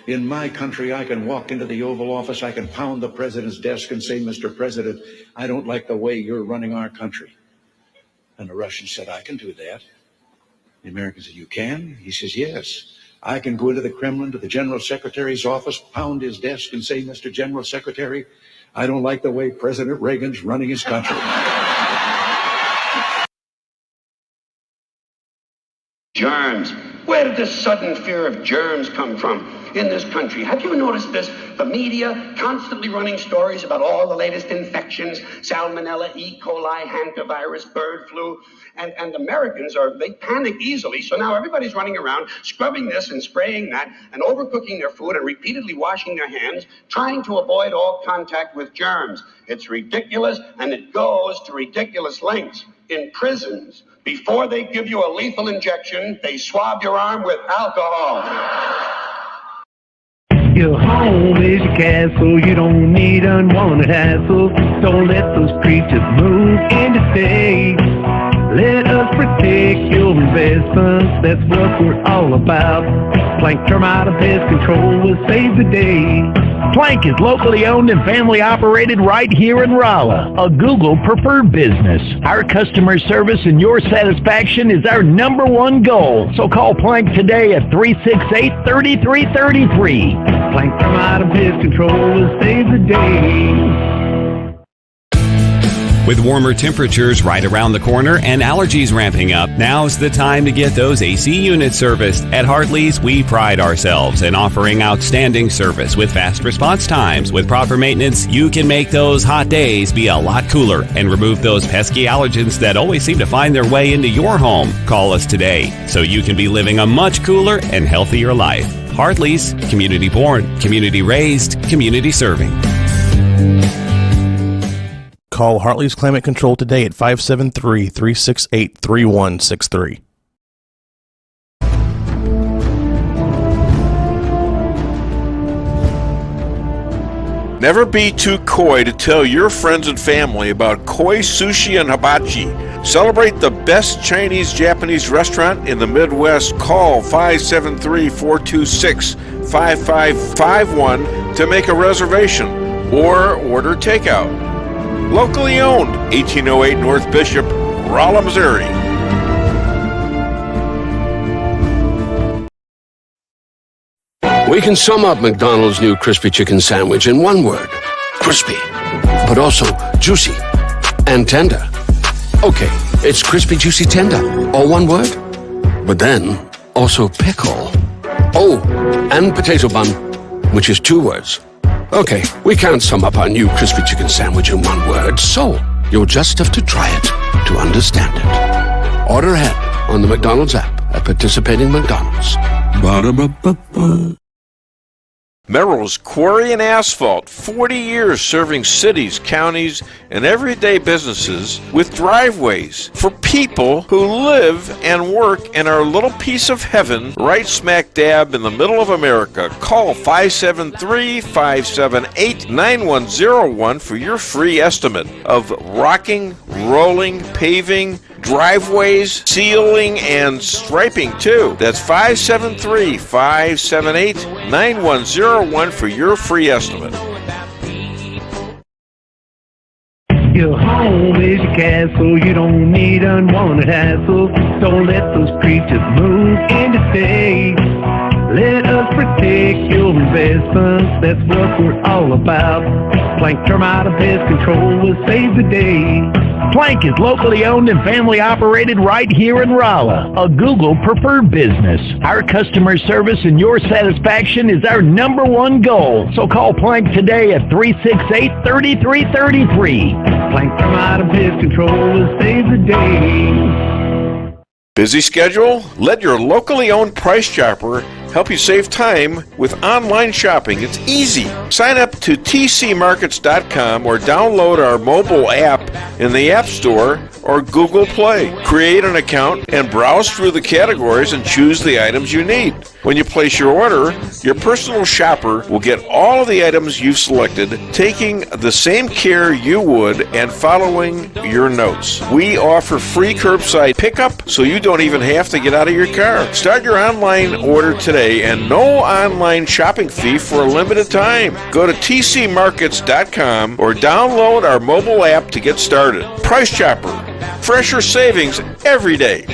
in my country, I can walk into the Oval Office, I can pound the president's desk and say, Mr. President, I don't like the way you're running our country. And the Russian said, I can do that. The American said, you can? He says, yes. I can go into the Kremlin to the General Secretary's office, pound his desk and say, Mr. General Secretary, I don't like the way President Reagan's running his country. Germs. Where did this sudden fear of germs come from in this country? Have you noticed this? The media constantly running stories about all the latest infections, salmonella, E. coli, hantavirus, bird flu, and Americans they panic easily. So now everybody's running around scrubbing this and spraying that and overcooking their food and repeatedly washing their hands, trying to avoid all contact with germs. It's ridiculous, and it goes to ridiculous lengths. In prisons, before they give you a lethal injection, they swab your arm with alcohol. Your home is your castle, you don't need unwanted hassle. Don't let those creatures move in to stay. Let us protect your investments, that's what we're all about. Plank Termite and Pest Control will save the day. Plank is locally owned and family operated right here in Rolla, a Google preferred business. Our customer service and your satisfaction is our #1 goal. So call Plank today at 368-3333. Plank Termite and Pest Control will save the day. With warmer temperatures right around the corner and allergies ramping up, now's the time to get those AC units serviced. At Hartley's, we pride ourselves in offering outstanding service with fast response times. With proper maintenance, you can make those hot days be a lot cooler and remove those pesky allergens that always seem to find their way into your home. Call us today so you can be living a much cooler and healthier life. Hartley's, community born, community raised, community serving. Call Hartley's Climate Control today at 573-368-3163. Never be too coy to tell your friends and family about koi sushi and hibachi. Celebrate the best Chinese-Japanese restaurant in the Midwest. Call 573-426-5551 to make a reservation or order takeout. Locally owned, 1808 North Bishop, Rolla, Missouri. We can sum up McDonald's new crispy chicken sandwich in one word. Crispy. But also juicy and tender. Okay, it's crispy, juicy, tender. All one word? But then, also pickle. Oh, and potato bun, which is 2 words. Okay, we can't sum up our new crispy chicken sandwich in one word, so you'll just have to try it to understand it. Order ahead on the McDonald's app at participating McDonald's. Ba-da-ba-ba-ba. Merrill's Quarry and Asphalt, 40 years serving cities, counties, and everyday businesses with driveways for people who live and work in our little piece of heaven right smack dab in the middle of America. Call 573-578-9101 for your free estimate of rocking, rolling, paving, driveways, sealing, and striping too. That's 573-578-9101 for your free estimate. Your home is your castle, you don't need unwanted hassle. Don't let those creatures move in to stay. Let us protect your investments, that's what we're all about. Plank Termite and Pest Control will save the day. Plank is locally owned and family operated right here in Rolla, a Google preferred business. Our customer service and your satisfaction is our #1 goal. So call Plank today at 368-3333. Plank Termite and Pest Control will save the day. Busy schedule? Let your locally owned Price Chopper help you save time with online shopping. It's easy. Sign up to tcmarkets.com or download our mobile app in the App Store or Google Play. Create an account and browse through the categories and choose the items you need. When you place your order, your personal shopper will get all of the items you've selected, taking the same care you would and following your notes. We offer free curbside pickup, so you don't even have to get out of your car. Start your online order today and no online shopping fee for a limited time. Go to tcmarkets.com or download our mobile app to get started. Price Chopper. Fresher savings every day.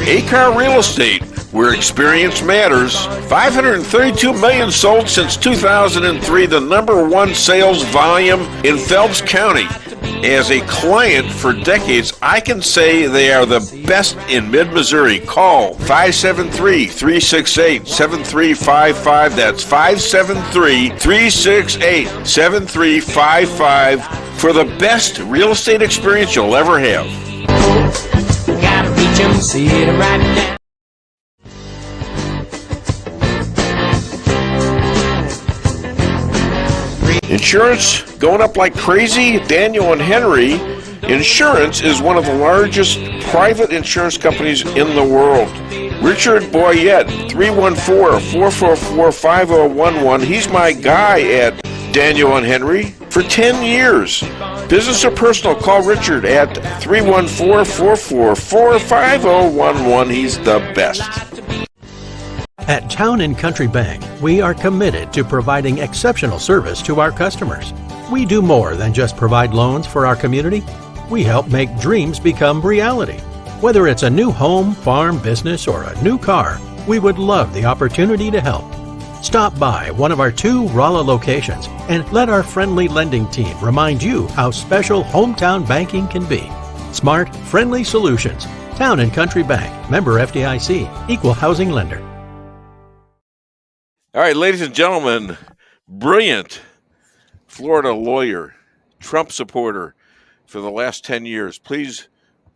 A-Car Real Estate, where experience matters. 532 million sold since 2003, the number one sales volume in Phelps County. As a client for decades, I can say they are the best in mid-Missouri. Call 573-368-7355. That's 573-368-7355 for the best real estate experience you'll ever have. Gotta reach 'em, see it right now. Insurance going up like crazy? Daniel and Henry Insurance is one of the largest private insurance companies in the world. Richard Boyette, 314-444-5011. He's my guy at Daniel and Henry for 10 years. Business or personal, call Richard at 314-444-5011. He's the best. At Town & Country Bank, we are committed to providing exceptional service to our customers. We do more than just provide loans for our community. We help make dreams become reality. Whether it's a new home, farm, business, or a new car, we would love the opportunity to help. Stop by one of our 2 Rolla locations and let our friendly lending team remind you how special hometown banking can be. Smart, friendly solutions. Town & Country Bank, member FDIC, equal housing lender. All right, ladies and gentlemen, brilliant Florida lawyer, Trump supporter for the last 10 years. Please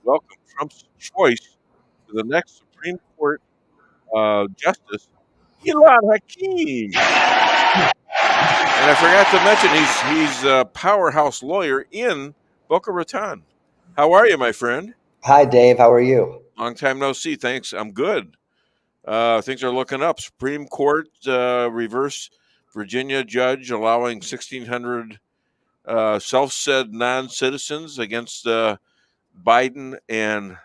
welcome Trump's choice to the next Supreme Court Justice, Elad Hakim. And I forgot to mention he's a powerhouse lawyer in Boca Raton. How are you, my friend? Hi, Dave. How are you? Long time no see. Thanks. I'm good. Things are looking up. Supreme Court reverse Virginia judge allowing 1,600 self-said non-citizens against Biden and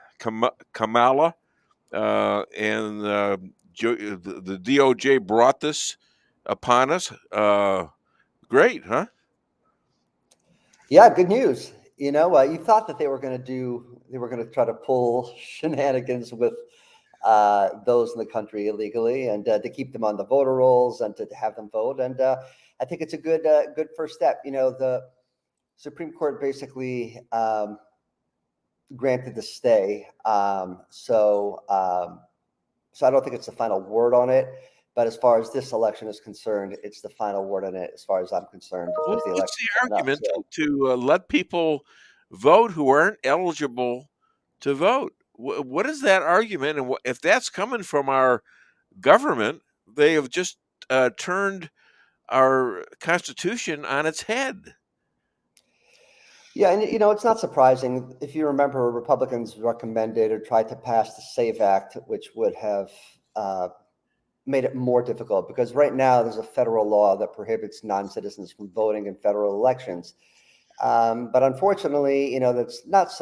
Kamala. And the DOJ brought this upon us. Great, huh? Yeah, good news. You know, you thought that they were going to try to pull shenanigans with those in the country illegally and to keep them on the voter rolls and to have them vote. And I think it's a good first step. You know, the Supreme Court basically granted the stay. So I don't think it's the final word on it. But as far as this election is concerned, it's the final word on it, as far as I'm concerned. Well, what's the argument to let people vote who aren't eligible to vote? What is that argument? And if that's coming from our government, they have just turned our Constitution on its head. Yeah, and you know, it's not surprising. If you remember, Republicans recommended or tried to pass the SAVE Act, which would have made it more difficult, because right now there's a federal law that prohibits non-citizens from voting in federal elections. But unfortunately, you know, that's not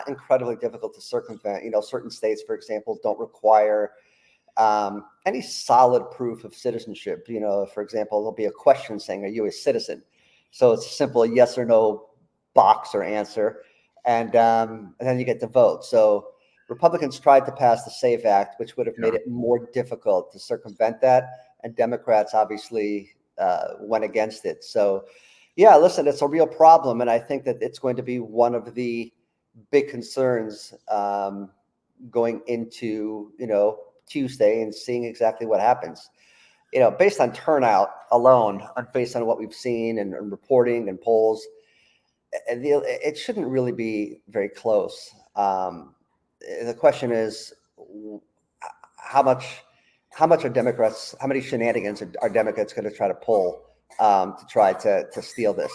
incredibly difficult to circumvent. You know, certain states, for example, don't require any solid proof of citizenship. You know, for example, there'll be a question saying, "Are you a citizen?" So it's a simple yes or no box or answer, and then you get to vote. So Republicans tried to pass the SAVE Act, which would have made it more difficult to circumvent that, and Democrats obviously went against it. So, yeah, listen, it's a real problem, and I think that it's going to be one of the big concerns going into, you know, Tuesday and seeing exactly what happens. You know, based on turnout alone, based on what we've seen and reporting and polls, it shouldn't really be very close. The question is, how much are Democrats, how many shenanigans are Democrats going to try to pull to try to steal this?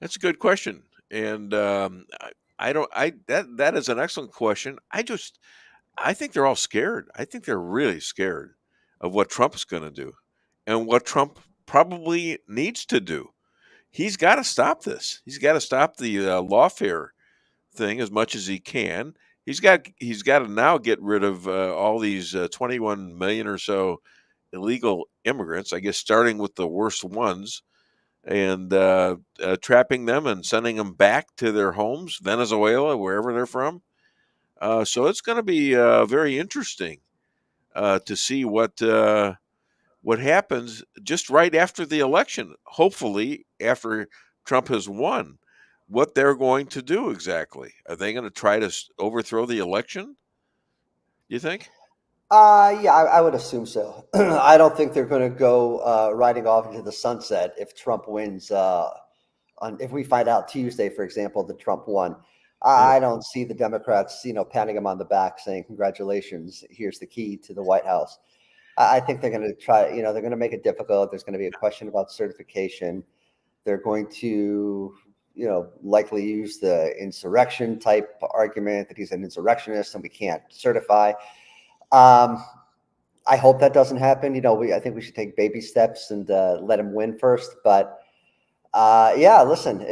That's a good question. And that is an excellent question. I think they're all scared. I think they're really scared of what Trump's going to do and what Trump probably needs to do. He's got to stop this. He's got to stop the lawfare thing as much as he can. He's got to now get rid of all these 21 million or so illegal immigrants, I guess, starting with the worst ones, and trapping them and sending them back to their homes, Venezuela, wherever they're from. So it's going to be very interesting to see what happens just right after the election. Hopefully, after Trump has won, what they're going to do exactly. Are they going to try to overthrow the election? You think? Yeah, I would assume so. I don't think they're going to go riding off into the sunset if Trump wins. If we find out Tuesday, for example, that Trump won, I don't see the Democrats, patting him on the back, saying, "Congratulations, here's the key to the White House." I think they're going to try. They're going to make it difficult. There's going to be a question about certification. They're going to, likely use the insurrection type argument that he's an insurrectionist and we can't certify. I hope that doesn't happen. I think we should take baby steps and let him win first. But yeah, listen,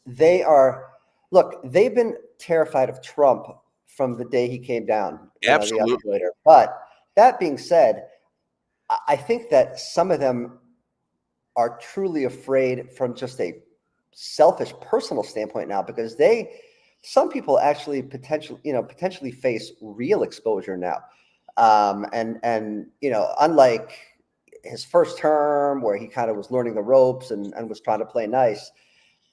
they've been terrified of Trump from the day he came down. Absolutely. But that being said, I think that some of them are truly afraid from just a selfish personal standpoint now, because some people actually potentially face real exposure now. Unlike his first term where he kind of was learning the ropes and was trying to play nice,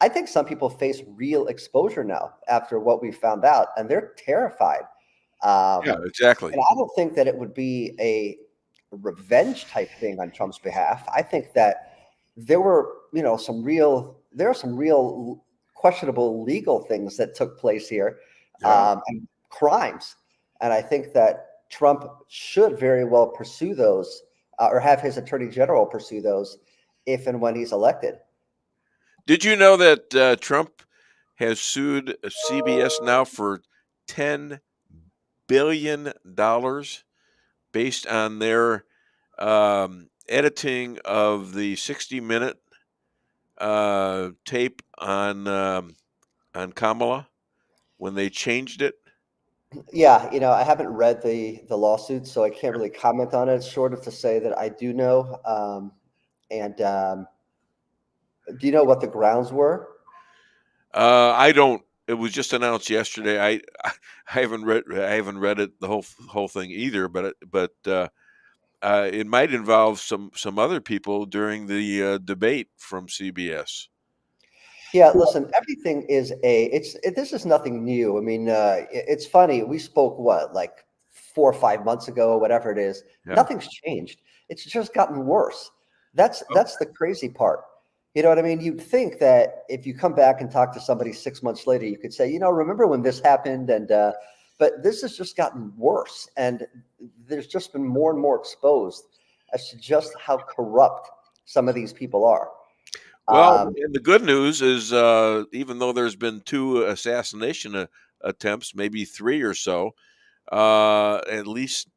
I think some people face real exposure now after what we found out, and they're terrified. Yeah, exactly. And I don't think that it would be a revenge type thing on Trump's behalf. I think that there are some real questionable legal things that took place here, and crimes. And I think that Trump should very well pursue those, or have his attorney general pursue those if and when he's elected. Did you know that Trump has sued CBS now for $10 billion based on their editing of the 60-minute tape on Kamala when they changed it? Yeah, I haven't read the lawsuit, so I can't really comment on it, short of to say that I do know. Do you know what the grounds were? I don't. It was just announced yesterday. I haven't read it the whole thing either. But it might involve some other people during the debate from CBS. Yeah, listen, everything is this is nothing new. I mean, it's funny. We spoke like 4 or 5 months ago, whatever it is. Yeah. Nothing's changed. It's just gotten worse. That's the crazy part. You know what I mean? You'd think that if you come back and talk to somebody 6 months later, you could say, remember when this happened? And but this has just gotten worse, and there's just been more and more exposed as to just how corrupt some of these people are. Well, and the good news is, even though there's been 2 assassination attempts, maybe 3 or so, at least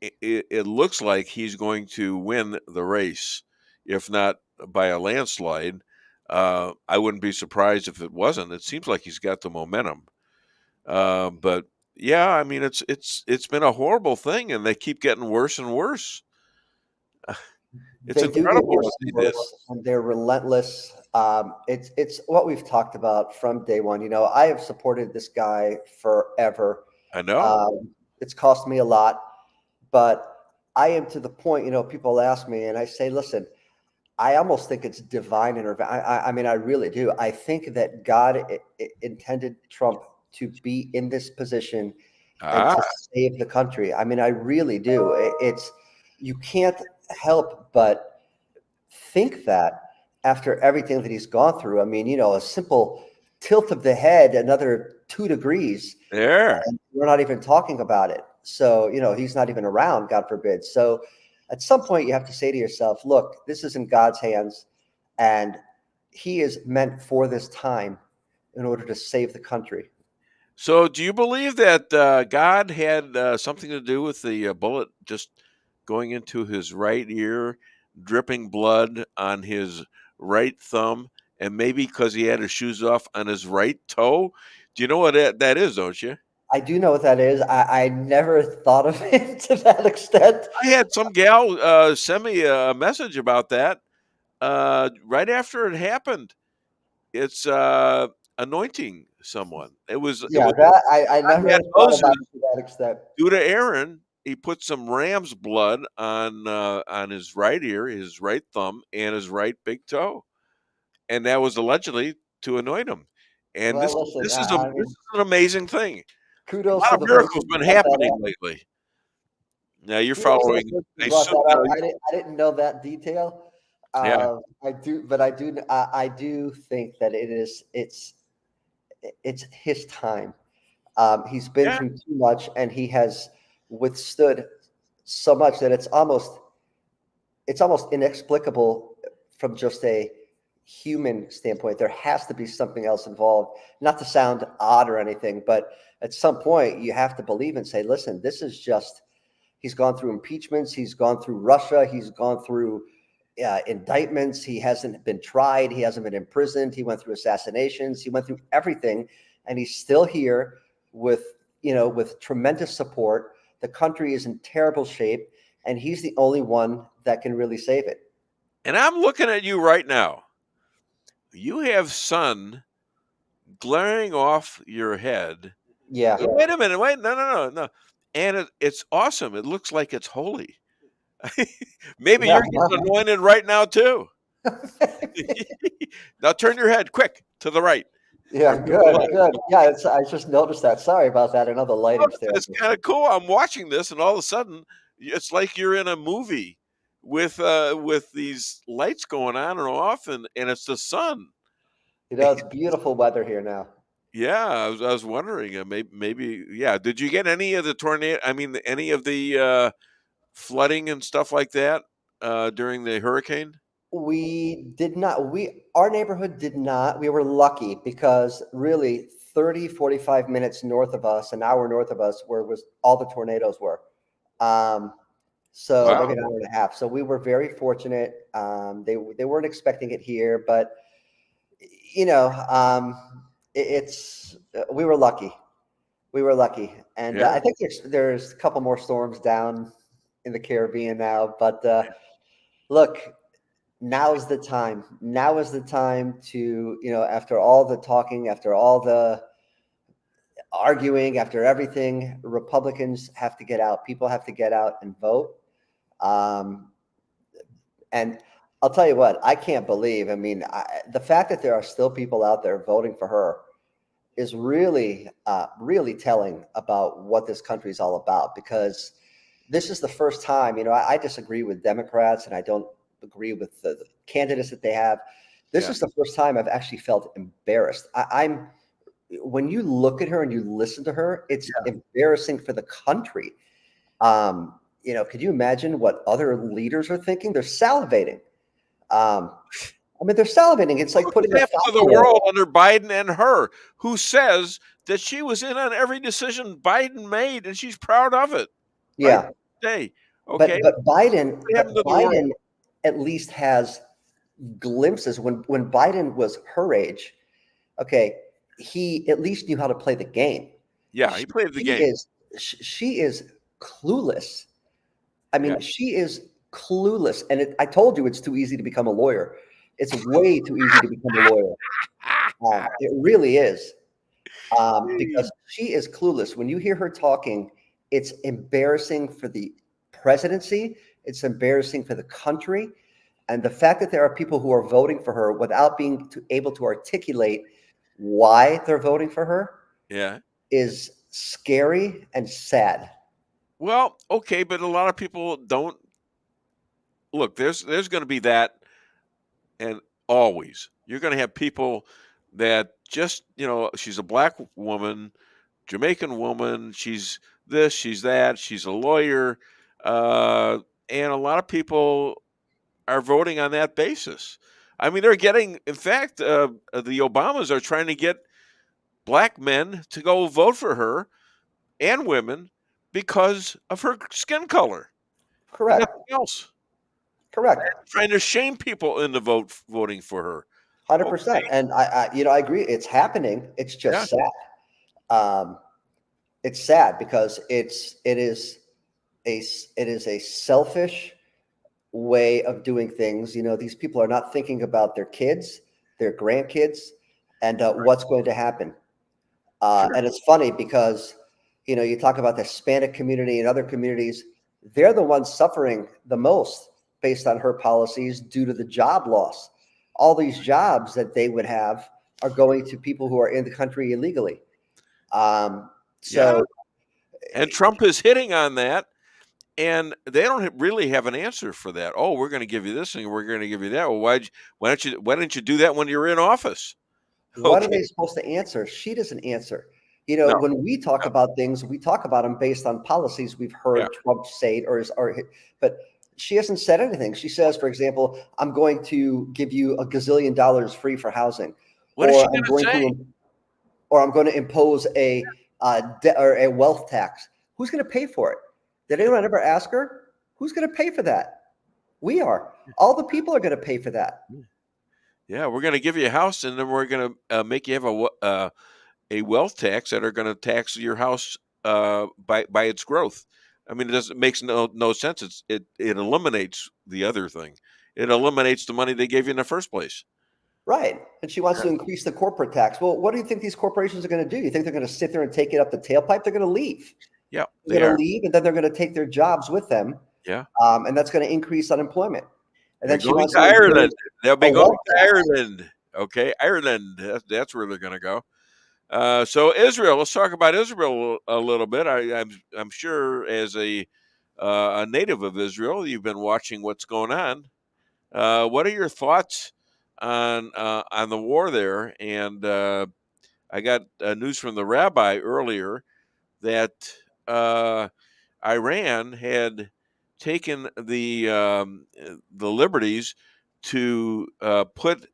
it looks like he's going to win the race, if not by a landslide. I wouldn't be surprised if it wasn't. It seems like he's got the momentum. But yeah, I mean, it's been a horrible thing, and they keep getting worse and worse. It's incredible what they did. And they're relentless. It's what we've talked about from day one. I have supported this guy forever. I know. It's cost me a lot, but I am to the point, people ask me and I say, listen, I almost think it's divine intervention. I mean, I really do. I think that God intended Trump to be in this position and to save the country. I mean, I really do. You can't help but think that after everything that he's gone through. I mean, a simple tilt of the head, another 2 degrees. There. And we're not even talking about it. So, he's not even around, God forbid. So at some point you have to say to yourself, look, this is in God's hands, and he is meant for this time in order to save the country. So do you believe that God had something to do with the bullet just going into his right ear, dripping blood on his right thumb, and maybe because he had his shoes off on his right toe? Do you know what that is, don't you? I do know what that is. I never thought of it to that extent. I had some gal send me a message about that right after it happened. It's anointing someone. It was that I never had thought Moses, about it to that extent. due to Aaron, he put some ram's blood on his right ear, his right thumb, and his right big toe, and that was allegedly to anoint him. And Well, listen, this is I this mean, is an amazing thing. A kudos lot to of the miracles person been who brought that happening up. lately. Now you're Kudos to the following. person who I brought assume, that up. I didn't know that detail. yeah, I do think that it's his time. He's been yeah. through too much, and he has withstood so much that it's almost inexplicable from just a human standpoint. There has to be something else involved. Not to sound odd or anything, but at some point you have to believe and say, listen, this is just. He's gone through impeachments. He's gone through Russia. He's gone through indictments. He hasn't been tried. He hasn't been imprisoned. He went through assassinations. He went through everything, and he's still here with tremendous support. The country is in terrible shape, and he's the only one that can really save it. And I'm looking at you right now. You have sun glaring off your head. Yeah. Wait a minute. Wait. No. And it's awesome. It looks like it's holy. Maybe you're getting anointed right now too. Now turn your head quick to the right. Yeah, good. Yeah, I just noticed that. Sorry about that. Another lighting stand. It's kind of cool. I'm watching this, and all of a sudden, it's like you're in a movie with these lights going on and off, and it's the sun. It's beautiful weather here now. Yeah, I was wondering, maybe, yeah. Did you get any of the tornado? I mean, any of the flooding and stuff like that during the hurricane? We did not. Our neighborhood did not. We were lucky because really 30, 45 minutes north of us, an hour north of us, where all the tornadoes were. So maybe an hour and a half. So we were very fortunate. They weren't expecting it here, but we were lucky. We were lucky, and I think there's a couple more storms down in the Caribbean now. But look, now is the time. Now is the time to after all the talking, after all the arguing, after everything, Republicans have to get out. People have to get out and vote. And I'll tell you what, I can't believe. I mean, the fact that there are still people out there voting for her is really, really telling about what this country is all about. Because this is the first time, I disagree with Democrats, and I don't agree with the candidates that they have. This is the first time I've actually felt embarrassed. When you look at her and you listen to her, it's embarrassing for the country. Could you imagine what other leaders are thinking? They're salivating. They're salivating. It's like putting half of the world under Biden and her, who says that she was in on every decision Biden made, and she's proud of it. Yeah. Right? Okay. But Biden at least has glimpses. When Biden was her age, okay, he at least knew how to play the game. Yeah, he played the game. She is clueless. I mean, she is clueless. And I told you it's too easy to become a lawyer. It's way too easy to become a lawyer. It really is. Because she is clueless. When you hear her talking, it's embarrassing for the presidency. It's embarrassing for the country. And the fact that there are people who are voting for her without being able to articulate why they're voting for her is scary and sad. Well, okay, but a lot of people don't look. There's going to be that, and always you're going to have people that just she's a black woman, Jamaican woman. She's this, she's that. She's a lawyer, and a lot of people are voting on that basis. I mean, they're getting. In fact, the Obamas are trying to get black men to go vote for her and women because of her skin color. Correct. Nothing else. Correct. They're trying to shame people into voting for her. 100%. And I agree. It's happening. It's just sad. It's sad because it is a selfish way of doing things. These people are not thinking about their kids, their grandkids, and what's going to happen. And it's funny because, you talk about the Hispanic community and other communities, they're the ones suffering the most based on her policies due to the job loss. All these jobs that they would have are going to people who are in the country illegally. And Trump is hitting on that, and they don't really have an answer for that. Oh, we're going to give you this and we're going to give you that. Well, why didn't you do that when you're in office? What are they supposed to answer? She doesn't answer. When we talk about things, we talk about them based on policies we've heard Trump say, but she hasn't said anything. She says, for example, I'm going to give you $1 gazillion free for housing. What is she going to say? Or I'm going to impose a wealth tax. Who's going to pay for it? Did anyone ever ask her? Who's going to pay for that? We are. All the people are going to pay for that. Yeah, we're going to give you a house, and then we're going to make you have a wealth tax that are going to tax your house by its growth. I mean, it makes no sense. It eliminates the other thing. It eliminates the money they gave you in the first place. Right. And she wants to increase the corporate tax. Well, what do you think these corporations are going to do? You think they're going to sit there and take it up the tailpipe? They're going to leave. Yeah, they're going to leave, and then they're going to take their jobs with them. Yeah. And that's going to increase unemployment. And then she wants to Ireland. They'll be going to Ireland. Okay, Ireland. That's where they're going to go. So Israel. Let's talk about Israel a little bit. I'm sure as a native of Israel, you've been watching what's going on. What are your thoughts on the war there? And I got news from the rabbi earlier that Iran had taken the liberties to put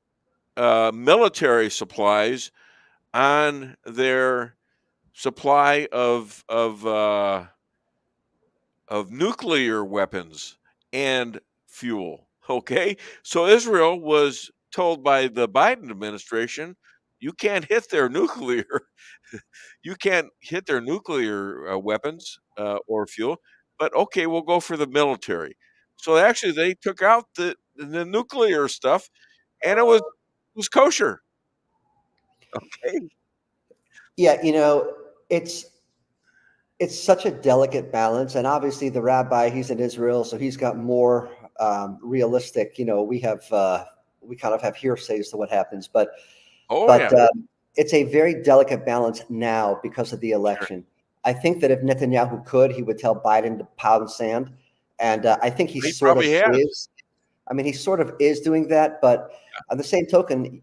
military supplies on their supply of nuclear weapons and fuel. Okay, so Israel was told by the Biden administration, you can't hit their nuclear, you can't hit their nuclear weapons or fuel. But okay, we'll go for the military. So actually, they took out the nuclear stuff, and it was kosher. Okay. Yeah, it's such a delicate balance, and obviously the rabbi, he's in Israel, so he's got more realistic. We kind of have hearsay as to what happens, but it's a very delicate balance now because of the election. Sure. I think that if Netanyahu could, he would tell Biden to pound sand, and I think he sort of is. I mean, he sort of is doing that, but on the same token,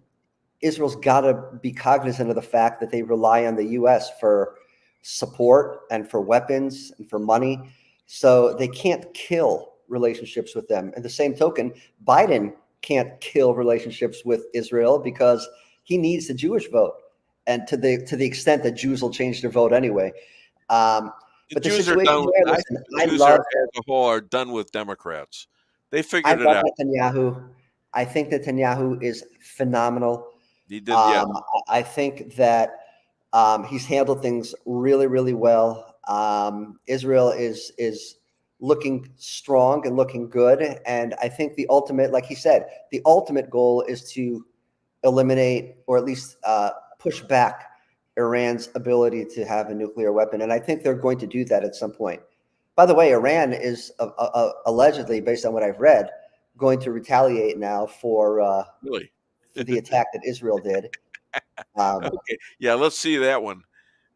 Israel's got to be cognizant of the fact that they rely on the U.S. for support and for weapons and for money, so they can't kill relationships with them. And the same token, Biden can't kill relationships with Israel because he needs the Jewish vote, and to the extent that Jews will change their vote anyway. But the Jews are done. Jews as a whole are done with Democrats. They figured it out. Netanyahu. I think Netanyahu is phenomenal. He did. Yeah. I think that he's handled things really, really well. Israel is looking strong and looking good, and I think the ultimate, like he said, the ultimate goal is to eliminate or at least push back Iran's ability to have a nuclear weapon. And I think they're going to do that at some point. By the way, Iran is allegedly, based on what I've read, going to retaliate now for the attack that Israel did. Okay. Yeah, let's see that one.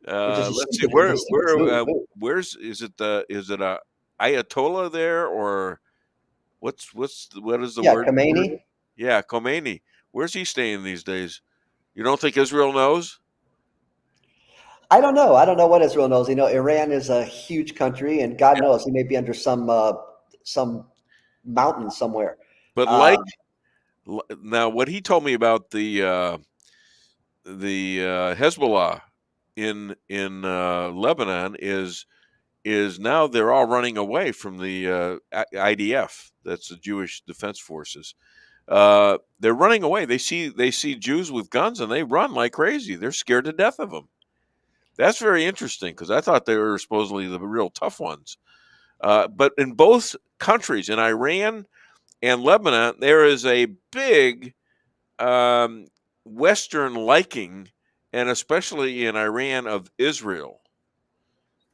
Let's see where's is it a Ayatollah there, or what is the word? Khomeini. Yeah, Khomeini. Where's he staying these days? You don't think Israel knows? I don't know. I don't know what Israel knows. Iran is a huge country, and God knows he may be under some mountain somewhere. But now, what he told me about the Hezbollah in Lebanon is now they're all running away from the IDF. That's the Jewish Defense Forces. They're running away. They see Jews with guns and they run like crazy. They're scared to death of them. That's very interesting because I thought they were supposedly the real tough ones. But in both countries, in Iran and Lebanon, there is a big Western liking and especially in Iran, of Israel.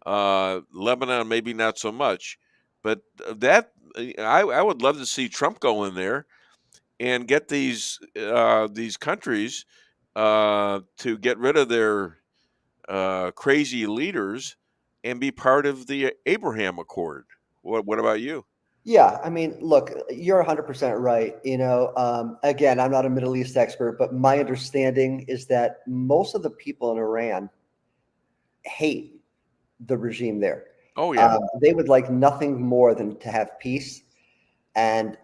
Lebanon, maybe not so much, but that I would love to see Trump go in there and get these countries to get rid of their crazy leaders and be part of the Abraham Accord. What about you? Yeah, I mean, look, you're 100% right. Again, I'm not a Middle East expert, but my understanding is that most of the people in Iran hate the regime there. Oh yeah, they would like nothing more than to have peace, and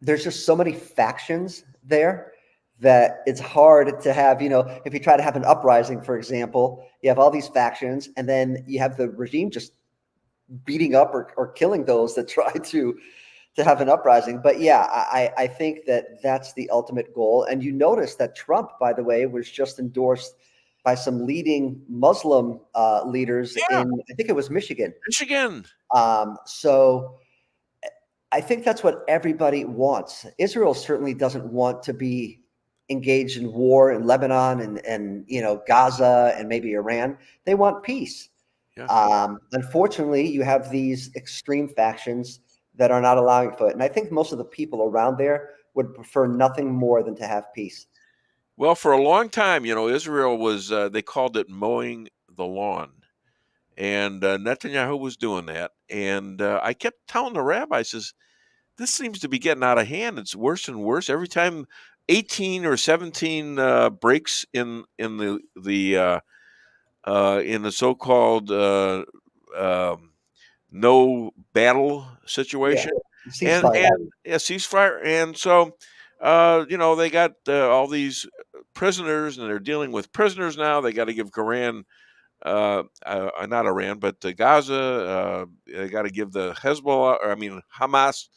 there's just so many factions there that it's hard to have. If you try to have an uprising, for example, you have all these factions, and then you have the regime just beating up or killing those that try to have an uprising. But yeah, I think that that's the ultimate goal. And you notice that Trump, by the way, was just endorsed by some leading Muslim leaders in, I think it was Michigan. So I think that's what everybody wants. Israel certainly doesn't want to be engaged in war in Lebanon and Gaza and maybe Iran. They want peace. Unfortunately, you have these extreme factions that are not allowing for it. And I think most of the people around there would prefer nothing more than to have peace. Well, for a long time, Israel was, they called it mowing the lawn. And Netanyahu was doing that. And I kept telling the rabbi, I says, this seems to be getting out of hand. It's worse and worse. Every time 18 or 17 breaks in the so-called no battle situation, ceasefire. And so, they got all these prisoners, and they're dealing with prisoners now. They got to give Iran, not Iran, but Gaza. They got to give the Hamas,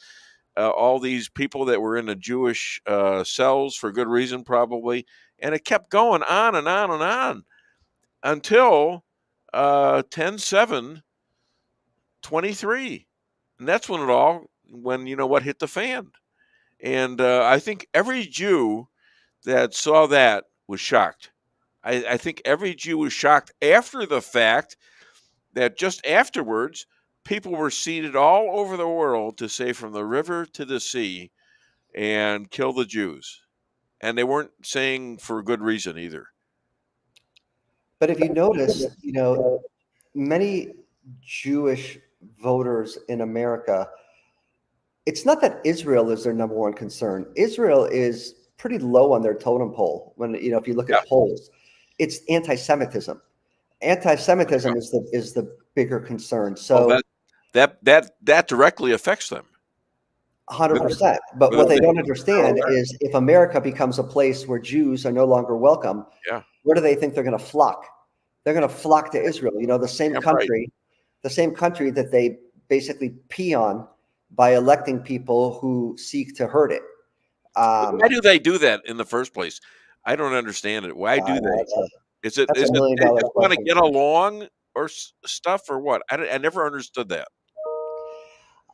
all these people that were in the Jewish cells for good reason, probably. And it kept going on and on and on until 10/7/23, and that's when what hit the fan. And I think every Jew that saw that was shocked. I think every Jew was shocked after the fact that just afterwards, people were seated all over the world to say from the river to the sea and kill the Jews. And they weren't saying for good reason either. But if you notice, many Jewish voters in America, it's not that Israel is their number one concern. Israel is pretty low on their totem pole. When if you look at polls, it's anti-Semitism. Anti-Semitism is the bigger concern. So that directly affects them. 100%. But what they don't understand is if America becomes a place where Jews are no longer welcome, where do they think they're going to flock? They're going to flock to Israel. The same country, the same country that they basically pee on by electing people who seek to hurt it. Why do they do that in the first place? I don't understand it. Why do they? Is it they want to get along or stuff or what? I never understood that.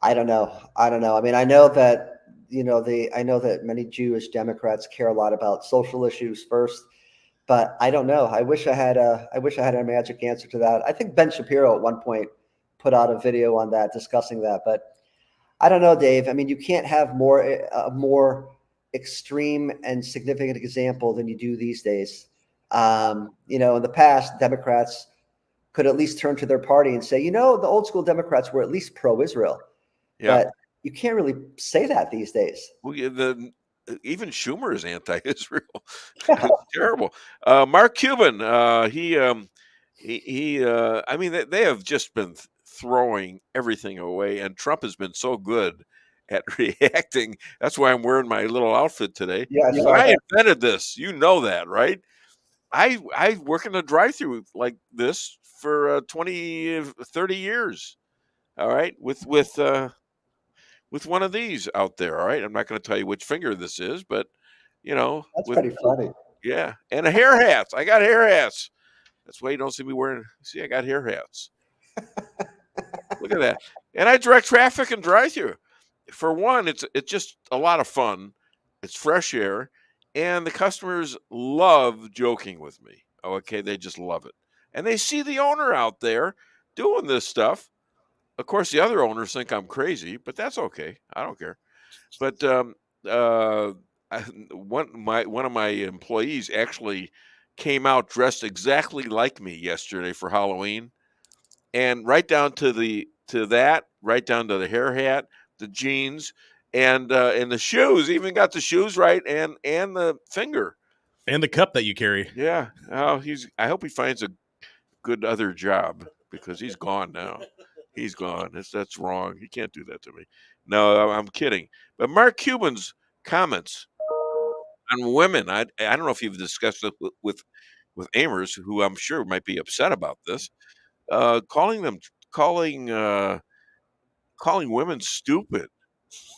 I don't know. I mean, I know that I know that many Jewish Democrats care a lot about social issues first, but I don't know. I wish I had a magic answer to that. I think Ben Shapiro at one point put out a video on that discussing that, but I don't know, Dave. I mean, you can't have a more extreme and significant example than you do these days. In the past, Democrats could at least turn to their party and say, the old school Democrats were at least pro-Israel. Yeah. But you can't really say that these days. Well, even Schumer is anti-Israel. It's terrible. Mark Cuban, I mean, they have just been throwing everything away, and Trump has been so good at reacting. That's why I'm wearing my little outfit today. Yeah, I invented this. You know that, right? I work in a drive-through like this for 20, 30 years. All right, with one of these out there. All right, I'm not going to tell you which finger this is, but that's pretty funny. Yeah, and a hair hats. I got hair hats. That's why you don't see me wearing. See, I got hair hats. Look at that. And I direct traffic and drive through. For one, it's just a lot of fun. It's fresh air, and the customers love joking with me. Okay, they just love it. And they see the owner out there doing this stuff. Of course, the other owners think I'm crazy, but that's okay. I don't care. But one of my employees actually came out dressed exactly like me yesterday for Halloween, and right down to the hair hat, the jeans, and the shoes. Even got the shoes right, and the finger and the cup that you carry. Yeah. Oh, I hope he finds a good other job, because he's gone now. He's gone. That's wrong. He can't do that to me. No, I'm kidding. But Mark Cuban's comments on women, I don't know if you've discussed it with Amers, who I'm sure might be upset about this, calling women stupid.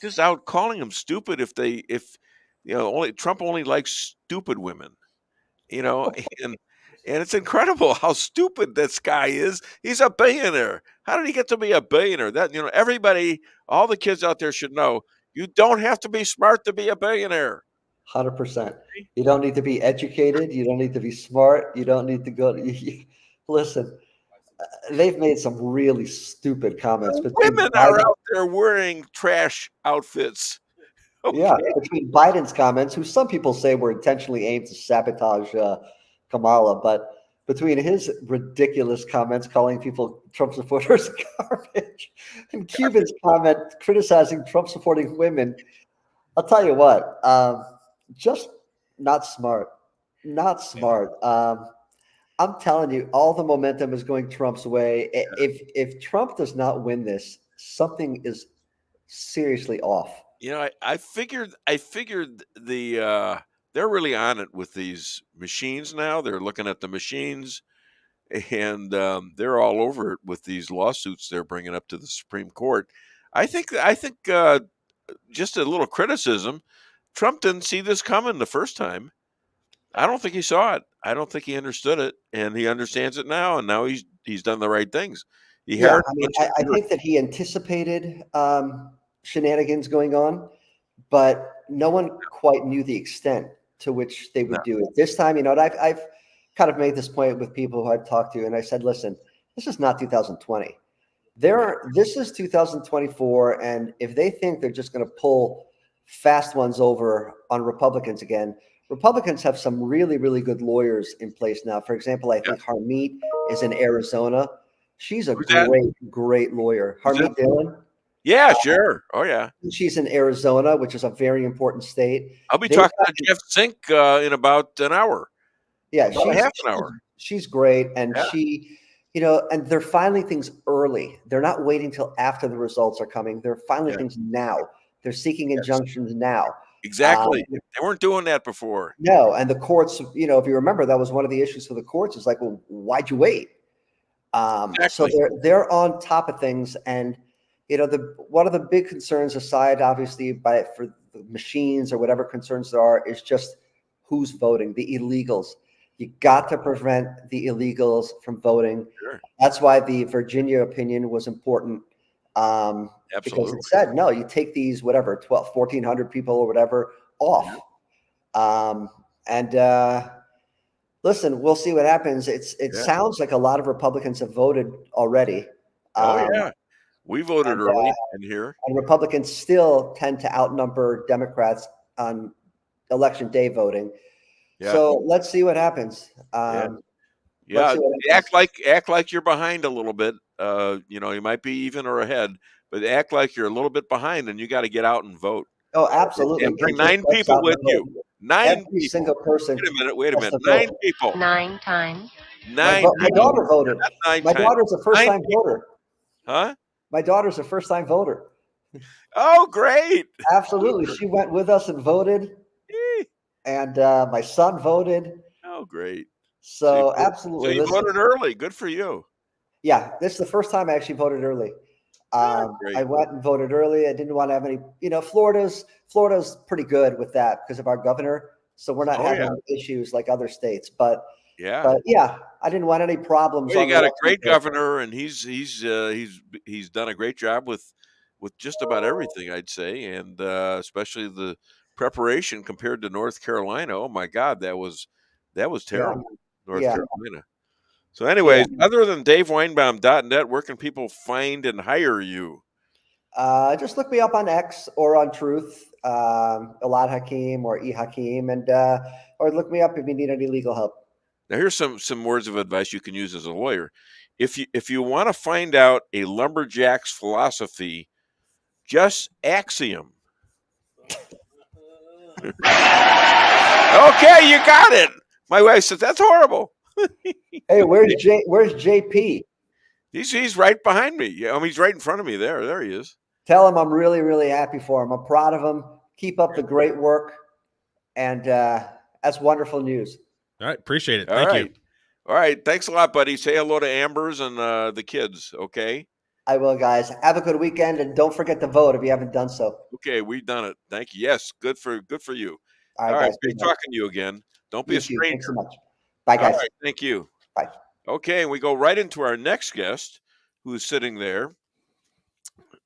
Just out calling them stupid if only Trump only likes stupid women, and it's incredible how stupid this guy is. He's a billionaire. How did he get to be a billionaire? That everybody, all the kids out there should know, you don't have to be smart to be a billionaire. 100%. You don't need to be educated. You don't need to be smart. You don't need to go. Listen, they've made some really stupid comments. But women are out there wearing trash outfits. Okay. Yeah, between Biden's comments, who some people say were intentionally aimed to sabotage Kamala, but between his ridiculous comments calling people Trump supporters garbage and Cuban's comment criticizing Trump supporting women, I'll tell you what, just not smart. Not smart. I'm telling you, all the momentum is going Trump's way. If Trump does not win this, something is seriously off. I figured they're really on it with these machines now. They're looking at the machines, and they're all over it with these lawsuits they're bringing up to the Supreme Court. I think just a little criticism. Trump didn't see this coming the first time. I don't think he saw it. I don't think he understood it, and he understands it now. And now he's done the right things. I think that he anticipated shenanigans going on, but no one quite knew the extent to which they would do it. This time, I've kind of made this point with people who I've talked to, and I said, listen, this is not 2020. This is 2024, and if they think they're just going to pull fast ones over on Republicans again, Republicans have some really, really good lawyers in place now. For example, I think Harmeet is in Arizona. She's a great lawyer. Harmeet Dillon. Yeah, sure. Oh, yeah. She's in Arizona, which is a very important state. I'll be talking to Jeff Zink in about an hour. Yeah, half an hour. She's great, and she, and they're filing things early. They're not waiting till after the results are coming. They're filing things now. They're seeking injunctions now. Exactly. They weren't doing that before. No, and the courts, if you remember, that was one of the issues for the courts. Is like, well, why'd you wait? So they're on top of things, and one of the big concerns, aside obviously for the machines or whatever concerns there are, is just who's voting, the illegals. You got to prevent the illegals from voting. Sure. That's why the Virginia opinion was important. Because it said, no, you take these, 1,400 people or whatever off. Listen, we'll see what happens. It sounds like a lot of Republicans have voted already. We voted early in here. And Republicans still tend to outnumber Democrats on election day voting. Yeah. So let's see what happens. Act like you're behind a little bit. You might be even or ahead, but act like you're a little bit behind, and you got to get out and vote. Oh, absolutely. And bring 9 people with you. 9 Every people. Single person. Wait a minute. 9 people. 9 times. 9. My daughter voted. My daughter's a first-time voter. Huh? My daughter's a first-time voter. Oh, great. Absolutely. She went with us and voted. And my son voted. Oh, great. So absolutely. So you voted early. Good for you. Yeah, this is the first time I actually voted early. I went and voted early. I didn't want to have any, Florida's pretty good with that because of our governor. So we're not having issues like other states. But I didn't want any problems. Well, you got a great governor, and he's done a great job with just about everything, I'd say, and especially the preparation compared to North Carolina. Oh my God, that was terrible. North Carolina. So anyways, other than DaveWeinbaum.net, where can people find and hire you? Just look me up on X or on Truth, Elad Hakim or Hakim, and or look me up if you need any legal help. Now here's some words of advice you can use as a lawyer. If you want to find out a lumberjack's philosophy, just axiom. Okay, you got it. My wife says that's horrible. Hey, where's JP? He's right behind me. Yeah, he's right in front of me. There he is. Tell him I'm really, really happy for him. I'm proud of him. Keep up the great work, and that's wonderful news. All right, appreciate it. Thank you. All right, thanks a lot, buddy. Say hello to Amber's and the kids, okay? I will, guys. Have a good weekend, and don't forget to vote if you haven't done so. Okay, we've done it. Thank you. Yes, good for you. All right, guys. Great talking to you again. Don't be a stranger. Thanks so much. Bye, guys. All right, thank you. Bye. Okay, and we go right into our next guest, who's sitting there.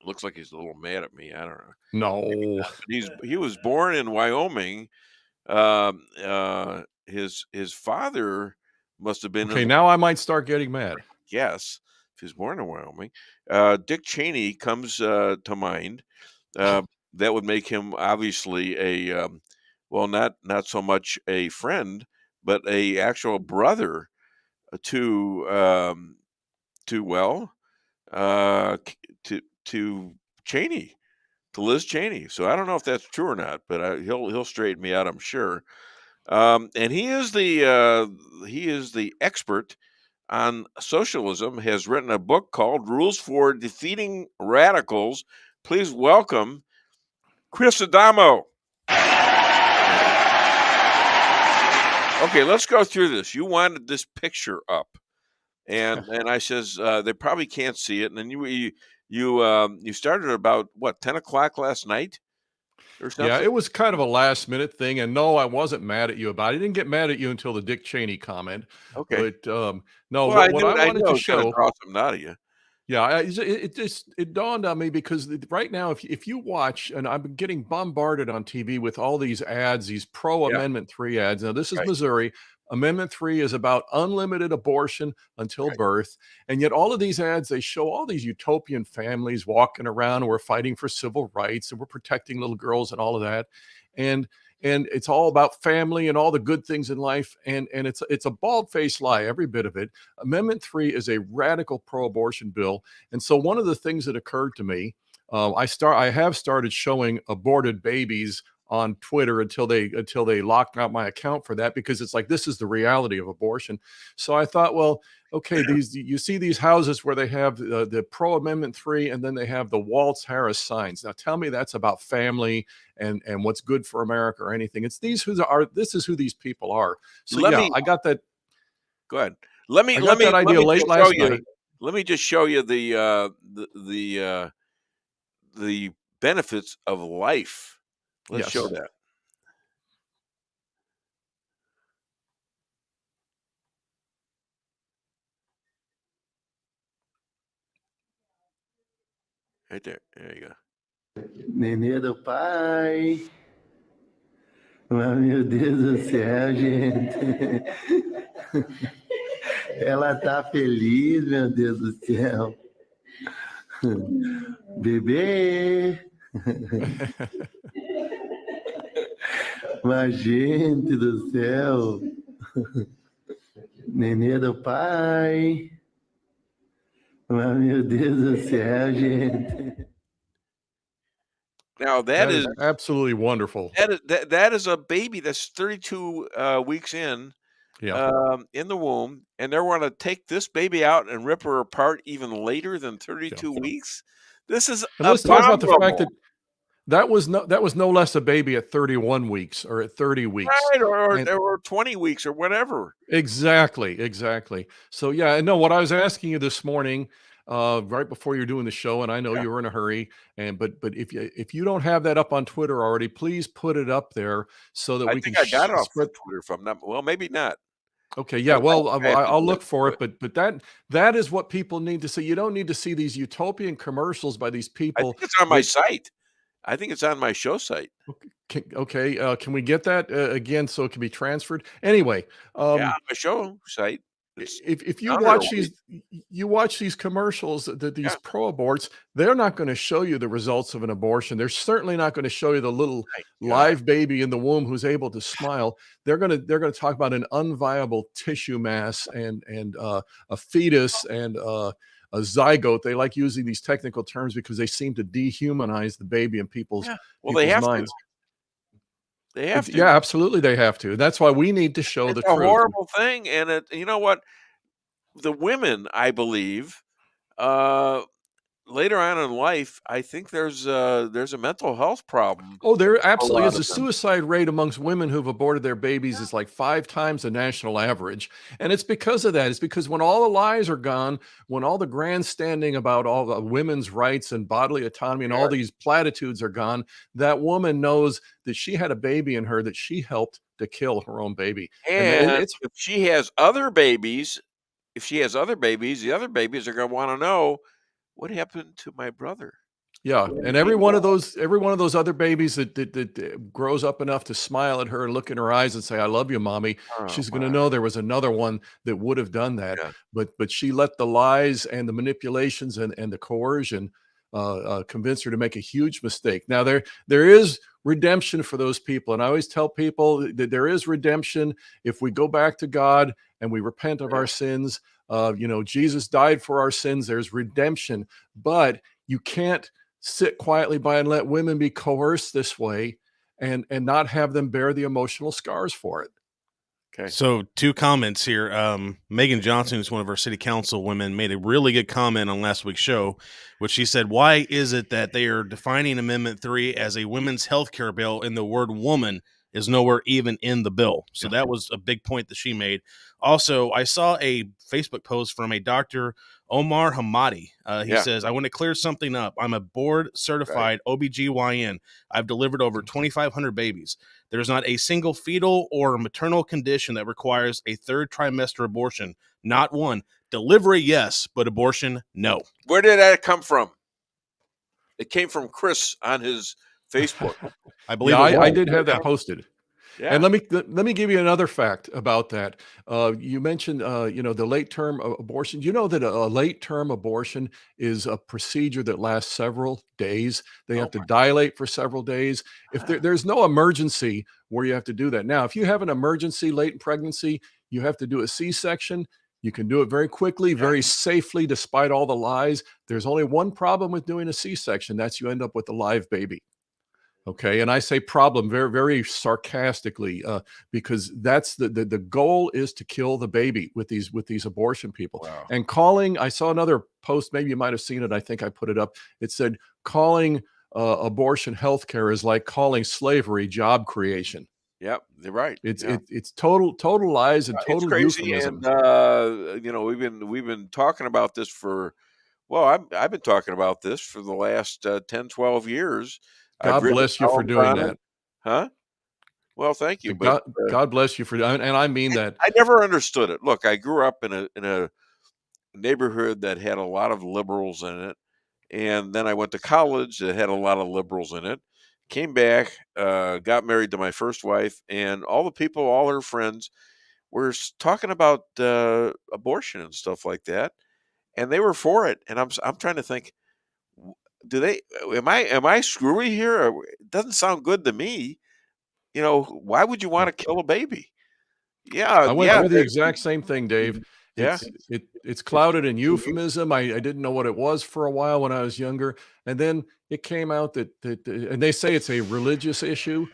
Looks like he's a little mad at me. I don't know. No, he was born in Wyoming. His father must have been okay. Now I might start getting mad. Yes, if he was born in Wyoming. Dick Cheney comes to mind. That would make him obviously a not so much a friend, but a actual brother to Cheney, to Liz Cheney. So I don't know if that's true or not, but he'll straighten me out, I'm sure. And he is the expert on socialism. Has written a book called Rules for Defeating Radicals. Please welcome Chris Adamo. Okay, let's go through this. You wanted this picture up, and I says they probably can't see it. And then you started about 10 o'clock last night or something? Yeah, it was kind of a last minute thing, and no, I wasn't mad at you about it. I didn't get mad at you until the Dick Cheney comment. Okay, but no, well, what I wanted to show. Draw something out of you. Yeah, it dawned on me because right now, if you watch, and I'm getting bombarded on TV with all these ads, these pro-Amendment 3 ads. Now, this is Missouri. Amendment 3 is about unlimited abortion until birth. And yet all of these ads, they show all these utopian families walking around, and we're fighting for civil rights, and we're protecting little girls and all of that. And it's all about family and all the good things in life. And it's a bald-faced lie, every bit of it. Amendment 3 is a radical pro-abortion bill. And so one of the things that occurred to me, I have started showing aborted babies on Twitter until they locked out my account for that, because it's like, this is the reality of abortion. So I thought, well, okay, you see these houses where they have the pro Amendment 3, and then they have the Waltz Harris signs. Now tell me that's about family and what's good for America or anything. It's this is who these people are. So I got that. Go ahead. Let me just show you the benefits of life. Let's show that. Right there. There you go. Nenê do pai. Mas, meu Deus do céu, gente. Ela tá feliz, meu Deus do céu. Bebê. Mas, gente do céu. Nenê do pai. Mas, meu Deus do céu, gente. Now that is absolutely wonderful. That is a baby that's 32 weeks in the womb, and they want to take this baby out and rip her apart even later than 32 weeks. This is let's talk about the fact that was no less a baby at 31 weeks or at 30 weeks. Right, or 20 weeks or whatever. Exactly. So no, what I was asking you this morning, right before you're doing the show, and I know you were in a hurry, but if you don't have that up on Twitter already, please put it up there so that we can. I got it off Twitter from them. Well, maybe not. Okay, yeah. Well, I'll look for it, but that is what people need to see. You don't need to see these utopian commercials by these people. I think it's on my site. I think it's on my show site. Okay. Can we get that again so it can be transferred? Anyway, Yeah, on my show site. If you watch these commercials, these pro-aborts, they're not going to show you the results of an abortion. They're certainly not going to show you the little live baby in the womb who's able to smile. They're going to talk about an unviable tissue mass and a fetus and a zygote. They like using these technical terms because they seem to dehumanize the baby in people's minds. They have to. Yeah, absolutely, they have to. That's why we need to show the truth. It's a horrible thing, and you know what? The women, I believe, later on in life, I think there's a mental health problem. Oh, there absolutely is. The suicide rate amongst women who've aborted their babies is like 5 times the national average. And it's because of that. It's because when all the lies are gone, when all the grandstanding about all the women's rights and bodily autonomy and all these platitudes are gone, that woman knows that she had a baby in her that she helped to kill her own baby. And if she has other babies, the other babies are going to want to know what happened to my brother. Yeah, and every one of those other babies that grows up enough to smile at her and look in her eyes and say, "I love you, mommy," she's going to know there was another one that would have done that. Yeah. But she let the lies and the manipulations and the coercion convince her to make a huge mistake. Now there is redemption for those people, and I always tell people that there is redemption if we go back to God and we repent of our sins. Jesus died for our sins. There's redemption, but you can't sit quietly by and let women be coerced this way and not have them bear the emotional scars for it. Okay. So 2 comments here. Megyn Johnson, who's one of our city council women, made a really good comment on last week's show, which she said, why is it that they are defining Amendment 3 as a women's health care bill and the word woman is nowhere even in the bill? So that was a big point that she made. Also, I saw a Facebook post from a Dr. Omar Hamadi. He says, I want to clear something up. I'm a board certified OBGYN. I've delivered over 2,500 babies. There's not a single fetal or maternal condition that requires a 3rd trimester abortion. Not one. Delivery, yes, but abortion, no. Where did that come from? It came from Chris on his Facebook. I believe I did have that posted. Yeah. And let me give you another fact about that. You mentioned the late term abortion. You know that a late term abortion is a procedure that lasts several days. They have to dilate for several days. If there's no emergency where you have to do that. Now, if you have an emergency late in pregnancy, you have to do a C-section. You can do it very quickly, very safely, despite all the lies. There's only one problem with doing a C-section. That's you end up with a live baby. Okay, and I say problem very, very sarcastically because that's the goal is to kill the baby with these abortion people. Wow. And calling, I saw another post, maybe you might have seen it. I think I put it up. It said calling abortion healthcare is like calling slavery job creation. Yep, you're right. It's total lies and total euphemism. And we've been talking about this for I've been talking about this for the last 10, 12 years. God bless you for doing that. Huh? Well, thank you. God bless you for that. And I mean that. I never understood it. Look, I grew up in a neighborhood that had a lot of liberals in it. And then I went to college that had a lot of liberals in it. Came back, got married to my first wife, and all the people, all her friends were talking about abortion and stuff like that. And they were for it. And I'm trying to think, am I screwy here? It doesn't sound good to me. Why would you want to kill a baby? Yeah, I went through the exact same thing, Dave. Yeah, it's clouded in euphemism. I didn't know what it was for a while when I was younger, and then it came out that and they say it's a religious issue.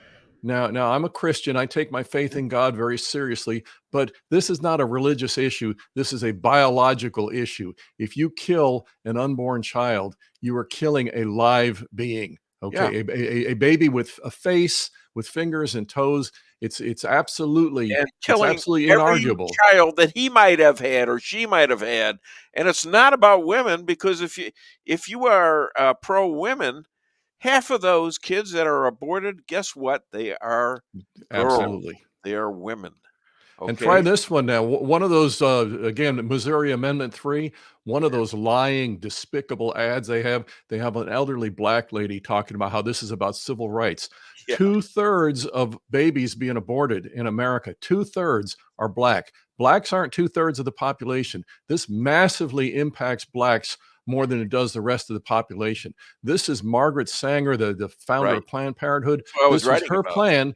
Now I'm a Christian. I take my faith in God very seriously, but this is not a religious issue. This is a biological issue. If you kill an unborn child, you are killing a live being. Okay, a baby with a face, with fingers and toes. It's absolutely inarguable. Every child that he might have had or she might have had, and it's not about women because if you are pro women, half of those kids that are aborted, guess what? They are girls. Absolutely. They are women. And try this one now. One of those, again, Missouri Amendment 3, one of those lying, despicable ads they have an elderly black lady talking about how this is about civil rights. Yeah. 2/3 of babies being aborted in America, 2/3 are black. Blacks aren't 2/3 of the population. This massively impacts blacks more than it does the rest of the population. This is Margaret Sanger, the founder of Planned Parenthood. This was her plan.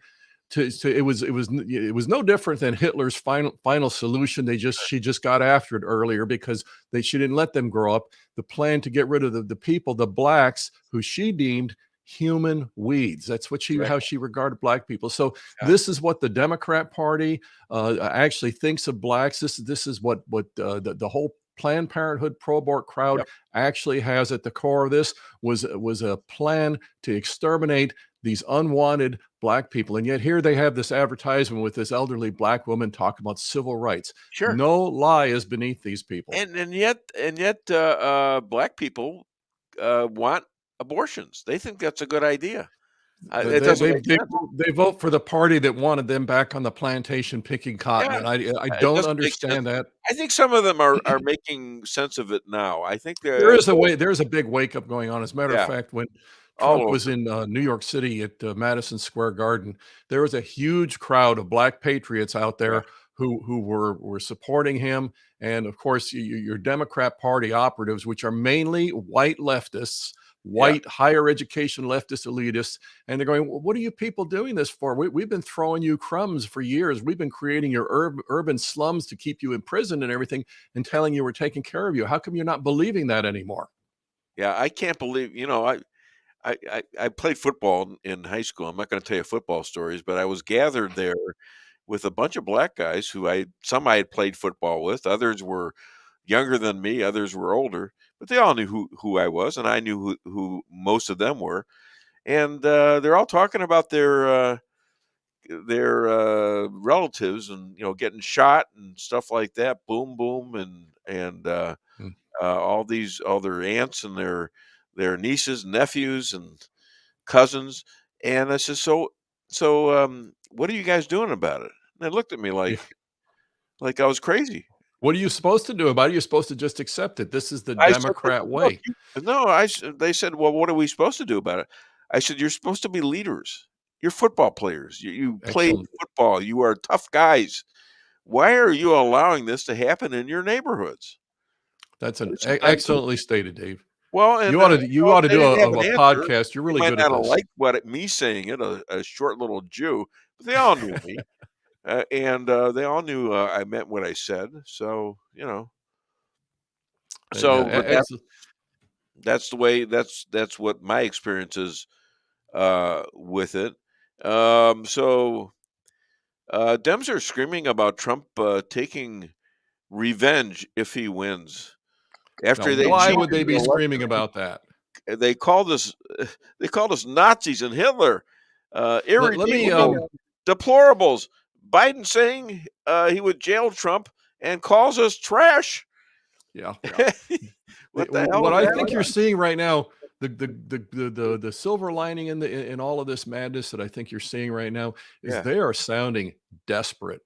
It was no different than Hitler's final solution. She just got after it earlier because she didn't let them grow up. The plan to get rid of the people, the blacks, who she deemed human weeds. That's what how she regarded black people. So this is what the Democrat Party actually thinks of blacks. This is what the whole Planned Parenthood pro-abort crowd actually has at the core of this was a plan to exterminate these unwanted black people. And yet here they have this advertisement with this elderly black woman talking about civil rights. Sure. No lie is beneath these people. And yet black people want abortions. They think that's a good idea. They vote for the party that wanted them back on the plantation picking cotton. And I don't understand that. I think some of them are making sense of it now. I think there's a big wake up going on. As a matter of fact, when Trump was in New York City at Madison Square Garden, there was a huge crowd of black patriots out there who were supporting him. And of course, your Democrat Party operatives, which are mainly white leftists, higher education leftist elitists, and they're going, well, what are you people doing this for? We've been throwing you crumbs for years. We've been creating your urban slums to keep you imprisoned and everything, and telling you we're taking care of you. How come you're not believing that anymore? Yeah, I can't believe, I played football in high school. I'm not going to tell you football stories, but I was gathered there with a bunch of black guys who some I had played football with. Others were younger than me. Others were older, but they all knew who I was, and I knew who most of them were. And they're all talking about their relatives and, getting shot and stuff like that. Boom, boom. And all their aunts and their nieces, nephews, and cousins. And I said, so what are you guys doing about it? And they looked at me like I was crazy. What are you supposed to do about it? You're supposed to just accept it. This is the Democrat way. They said, well, what are we supposed to do about it? I said, you're supposed to be leaders. You're football players. You play football. You are tough guys. Why are you allowing this to happen in your neighborhoods? That's excellently stated, Dave. Well, and you ought to do a podcast. You're really good at this. Like me saying it, a short little Jew, but they all knew me, and they all knew I meant what I said. So that's the way. That's what my experience is with it. Dems are screaming about Trump taking revenge if he wins. Why would they be screaming about that? They called us Nazis and Hitler, irredeemable, deplorables. Biden saying he would jail Trump and calls us trash. Yeah. What the hell? What I think you're seeing right now, the silver lining in all of this madness that I think you're seeing right now is they are sounding desperate.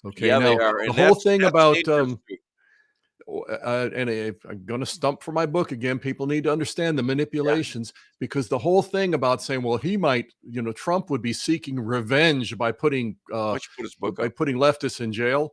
Okay. Yeah, now, they are. The whole thing about and I'm going to stump for my book again. People need to understand the manipulations, because the whole thing about saying, well, he might, Trump would be seeking revenge by putting leftists in jail.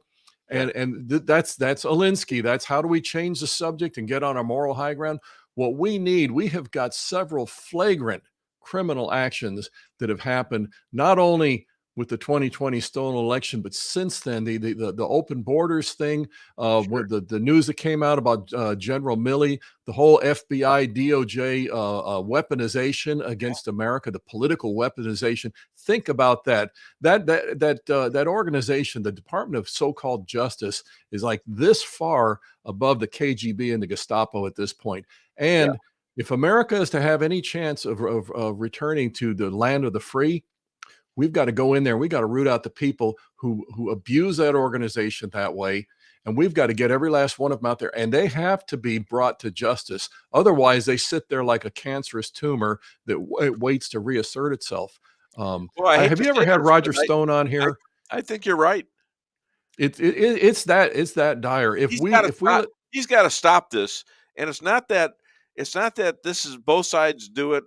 And that's Alinsky. That's how do we change the subject and get on our moral high ground? What we have got several flagrant criminal actions that have happened, not only with the 2020 stolen election, but since then, the open borders thing, where the news that came out about General Milley, the whole FBI, DOJ weaponization against America, the political weaponization. Think about that. That organization, the Department of So-Called Justice, is like this far above the KGB and the Gestapo at this point. And if America is to have any chance of returning to the land of the free, we've got to go in there. We got to root out the people who abuse that organization that way. And we've got to get every last one of them out there. And they have to be brought to justice. Otherwise, they sit there like a cancerous tumor that waits to reassert itself. Have you ever had Roger Stone on here? I think you're right. It's that dire. He's got to stop this, and it's not that this is both sides do it.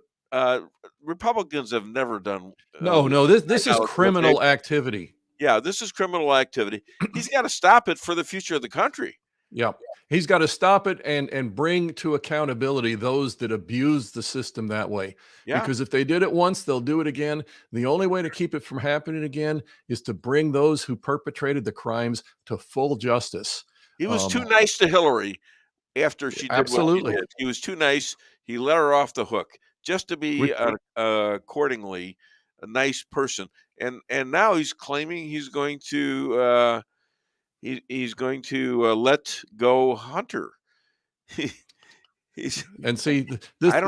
Republicans have never done. No, this is criminal activity. Yeah, this is criminal activity. He's got to stop it for the future of the country. Yeah, he's got to stop it and bring to accountability those that abuse the system that way. Yeah. Because if they did it once, they'll do it again. The only way to keep it from happening again is to bring those who perpetrated the crimes to full justice. He was too nice to Hillary after she did absolutely. what she did. He was too nice. He let her off the hook just to be accordingly a nice person. And now he's claiming he's going to he's going to let go Hunter. And see, this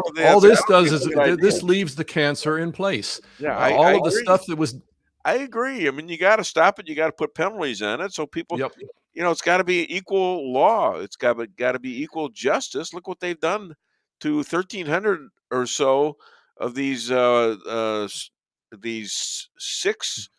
leaves the cancer in place. Yeah, all of the stuff that was. I agree. I mean, you got to stop it. You got to put penalties on it so people. Yep. It's got to be equal law. It's got to be equal justice. Look what they've done to 1,300 or so of these six.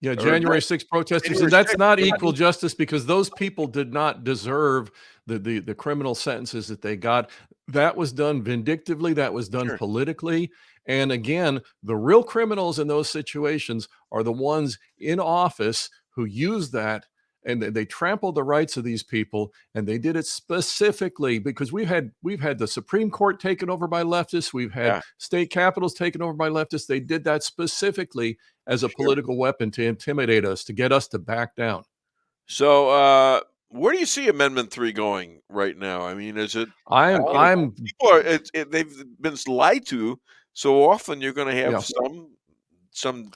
Yeah, January 6th protesters, and that's not equal justice because those people did not deserve the criminal sentences that they got. That was done vindictively. That was done politically. And again, the real criminals in those situations are the ones in office who use that, and they trampled the rights of these people, and they did it specifically because we've had the Supreme Court taken over by leftists. We've had state capitals taken over by leftists. They did that specifically as a political weapon to intimidate us, to get us to back down. So, where do you see Amendment 3 going right now? I mean, is it? People they've been lied to so often. You're going to have some.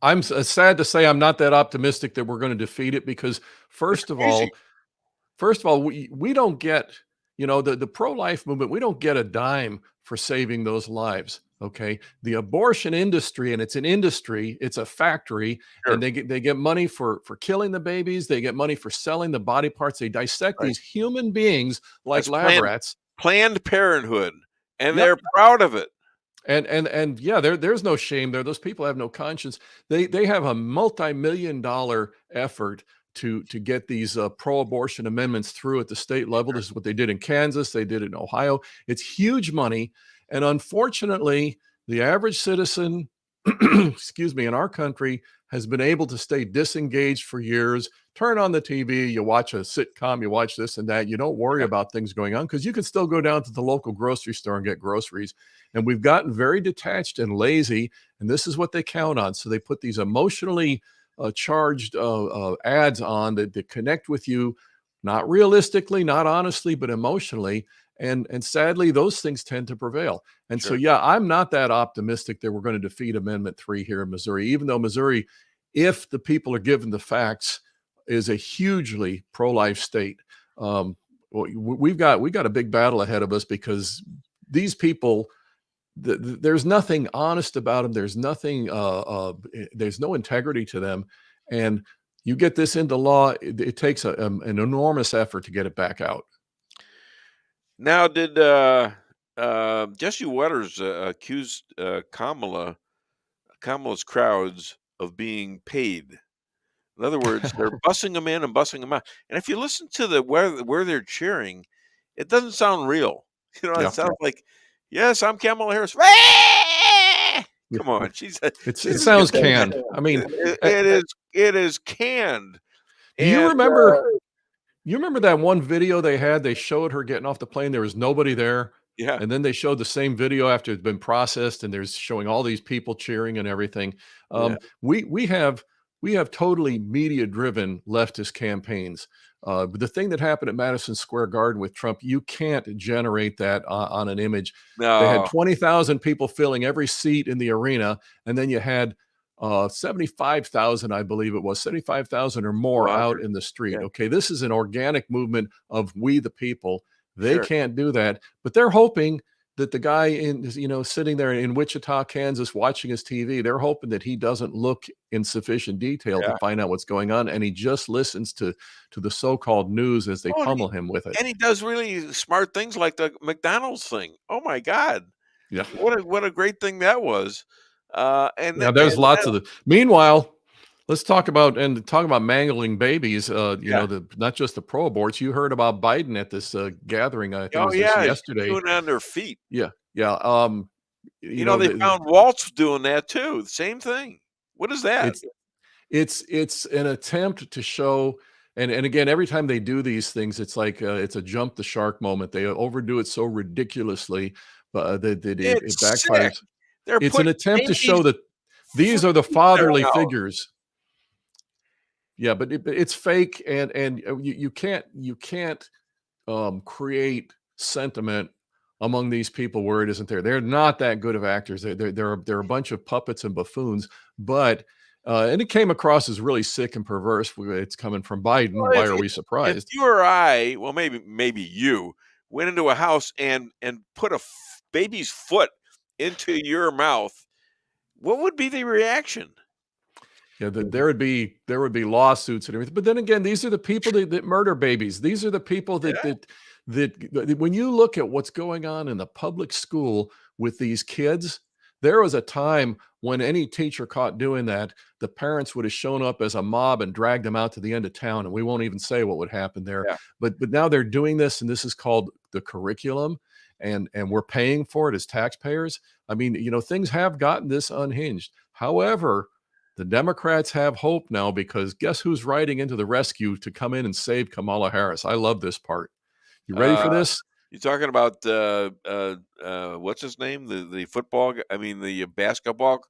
I'm sad to say I'm not that optimistic that we're going to defeat it because first of all, we don't get, the pro-life movement, we don't get a dime for saving those lives. Okay. The abortion industry, and it's an industry, it's a factory, and they get money for killing the babies. They get money for selling the body parts. They dissect these human beings like lab rats. Planned Parenthood, and they're proud of it. And yeah, there's no shame there. Those people have no conscience. They have a multi-million-dollar effort to get these pro-abortion amendments through at the state level. This is what they did in Kansas. They did it in Ohio. It's huge money. And unfortunately, the average citizen, in our country has been able to stay disengaged for years. Turn on the TV, you watch a sitcom, you watch this and that. You don't worry about things going on because you can still go down to the local grocery store and get groceries. And we've gotten very detached and lazy, and this is what they count on. So they put these emotionally charged ads on that connect with you, not realistically, not honestly, but emotionally. And sadly, those things tend to prevail. And so, yeah, I'm not that optimistic that we're going to defeat Amendment 3 here in Missouri, even though Missouri, if the people are given the facts, is a hugely pro-life state. We've got a big battle ahead of us because these people, there's nothing honest about them. There's nothing, there's no integrity to them. And you get this into law, it takes an enormous effort to get it back out. Now, did Jesse Waters accuse Kamala's crowds of being paid? In other words, they're bussing them in and bussing them out. And if you listen to where they're cheering, it doesn't sound real. It sounds like, yes, I'm Kamala Harris. Come on, it sounds canned. I mean, it is canned. You remember that one video they had? They showed her getting off the plane. There was nobody there. Yeah. And then they showed the same video after it's been processed, and there's showing all these people cheering and everything. We have totally media-driven leftist campaigns. But the thing that happened at Madison Square Garden with Trump, you can't generate that on an image. No. They had 20,000 people filling every seat in the arena, and then you had 75,000, I believe it was, 75,000 or more out in the street. Yeah. Okay, this is an organic movement of we the people. They can't do that, but they're hoping that the guy sitting there in Wichita, Kansas, watching his TV, they're hoping that he doesn't look in sufficient detail to find out what's going on, and he just listens to the so-called news as they pummel him with it. And he does really smart things like the McDonald's thing. Oh my God! Yeah, what a great thing that was. And there's lots of the. Meanwhile, Let's talk about mangling babies. Not just the pro-aborts. You heard about Biden at this gathering. I think it was just yesterday. Doing it on their feet. Yeah. They found Waltz doing that too. Same thing. What is that? It's an attempt to show, and again, every time they do these things, it's like it's a jump the shark moment. They overdo it so ridiculously, but that it backfires. It's an attempt to show that these are the fatherly figures. Yeah, but it's fake, and you can't create sentiment among these people where it isn't there. They're not that good of actors. They're a bunch of puppets and buffoons. But and it came across as really sick and perverse. It's coming from Biden. Well, why are we surprised? If you or I, well, maybe you went into a house and put a baby's foot into your mouth, what would be the reaction? Yeah, there would be lawsuits and everything. But then again, these are the people that murder babies. These are the people that when you look at what's going on in the public school with these kids, there was a time when any teacher caught doing that, the parents would have shown up as a mob and dragged them out to the end of town, and we won't even say what would happen there. Yeah. But now they're doing this, and this is called the curriculum, and we're paying for it as taxpayers. I mean, things have gotten this unhinged. However, the Democrats have hope now, because guess who's riding into the rescue to come in and save Kamala Harris? I love this part. You ready for this? You're talking about what's his name? The football? The basketball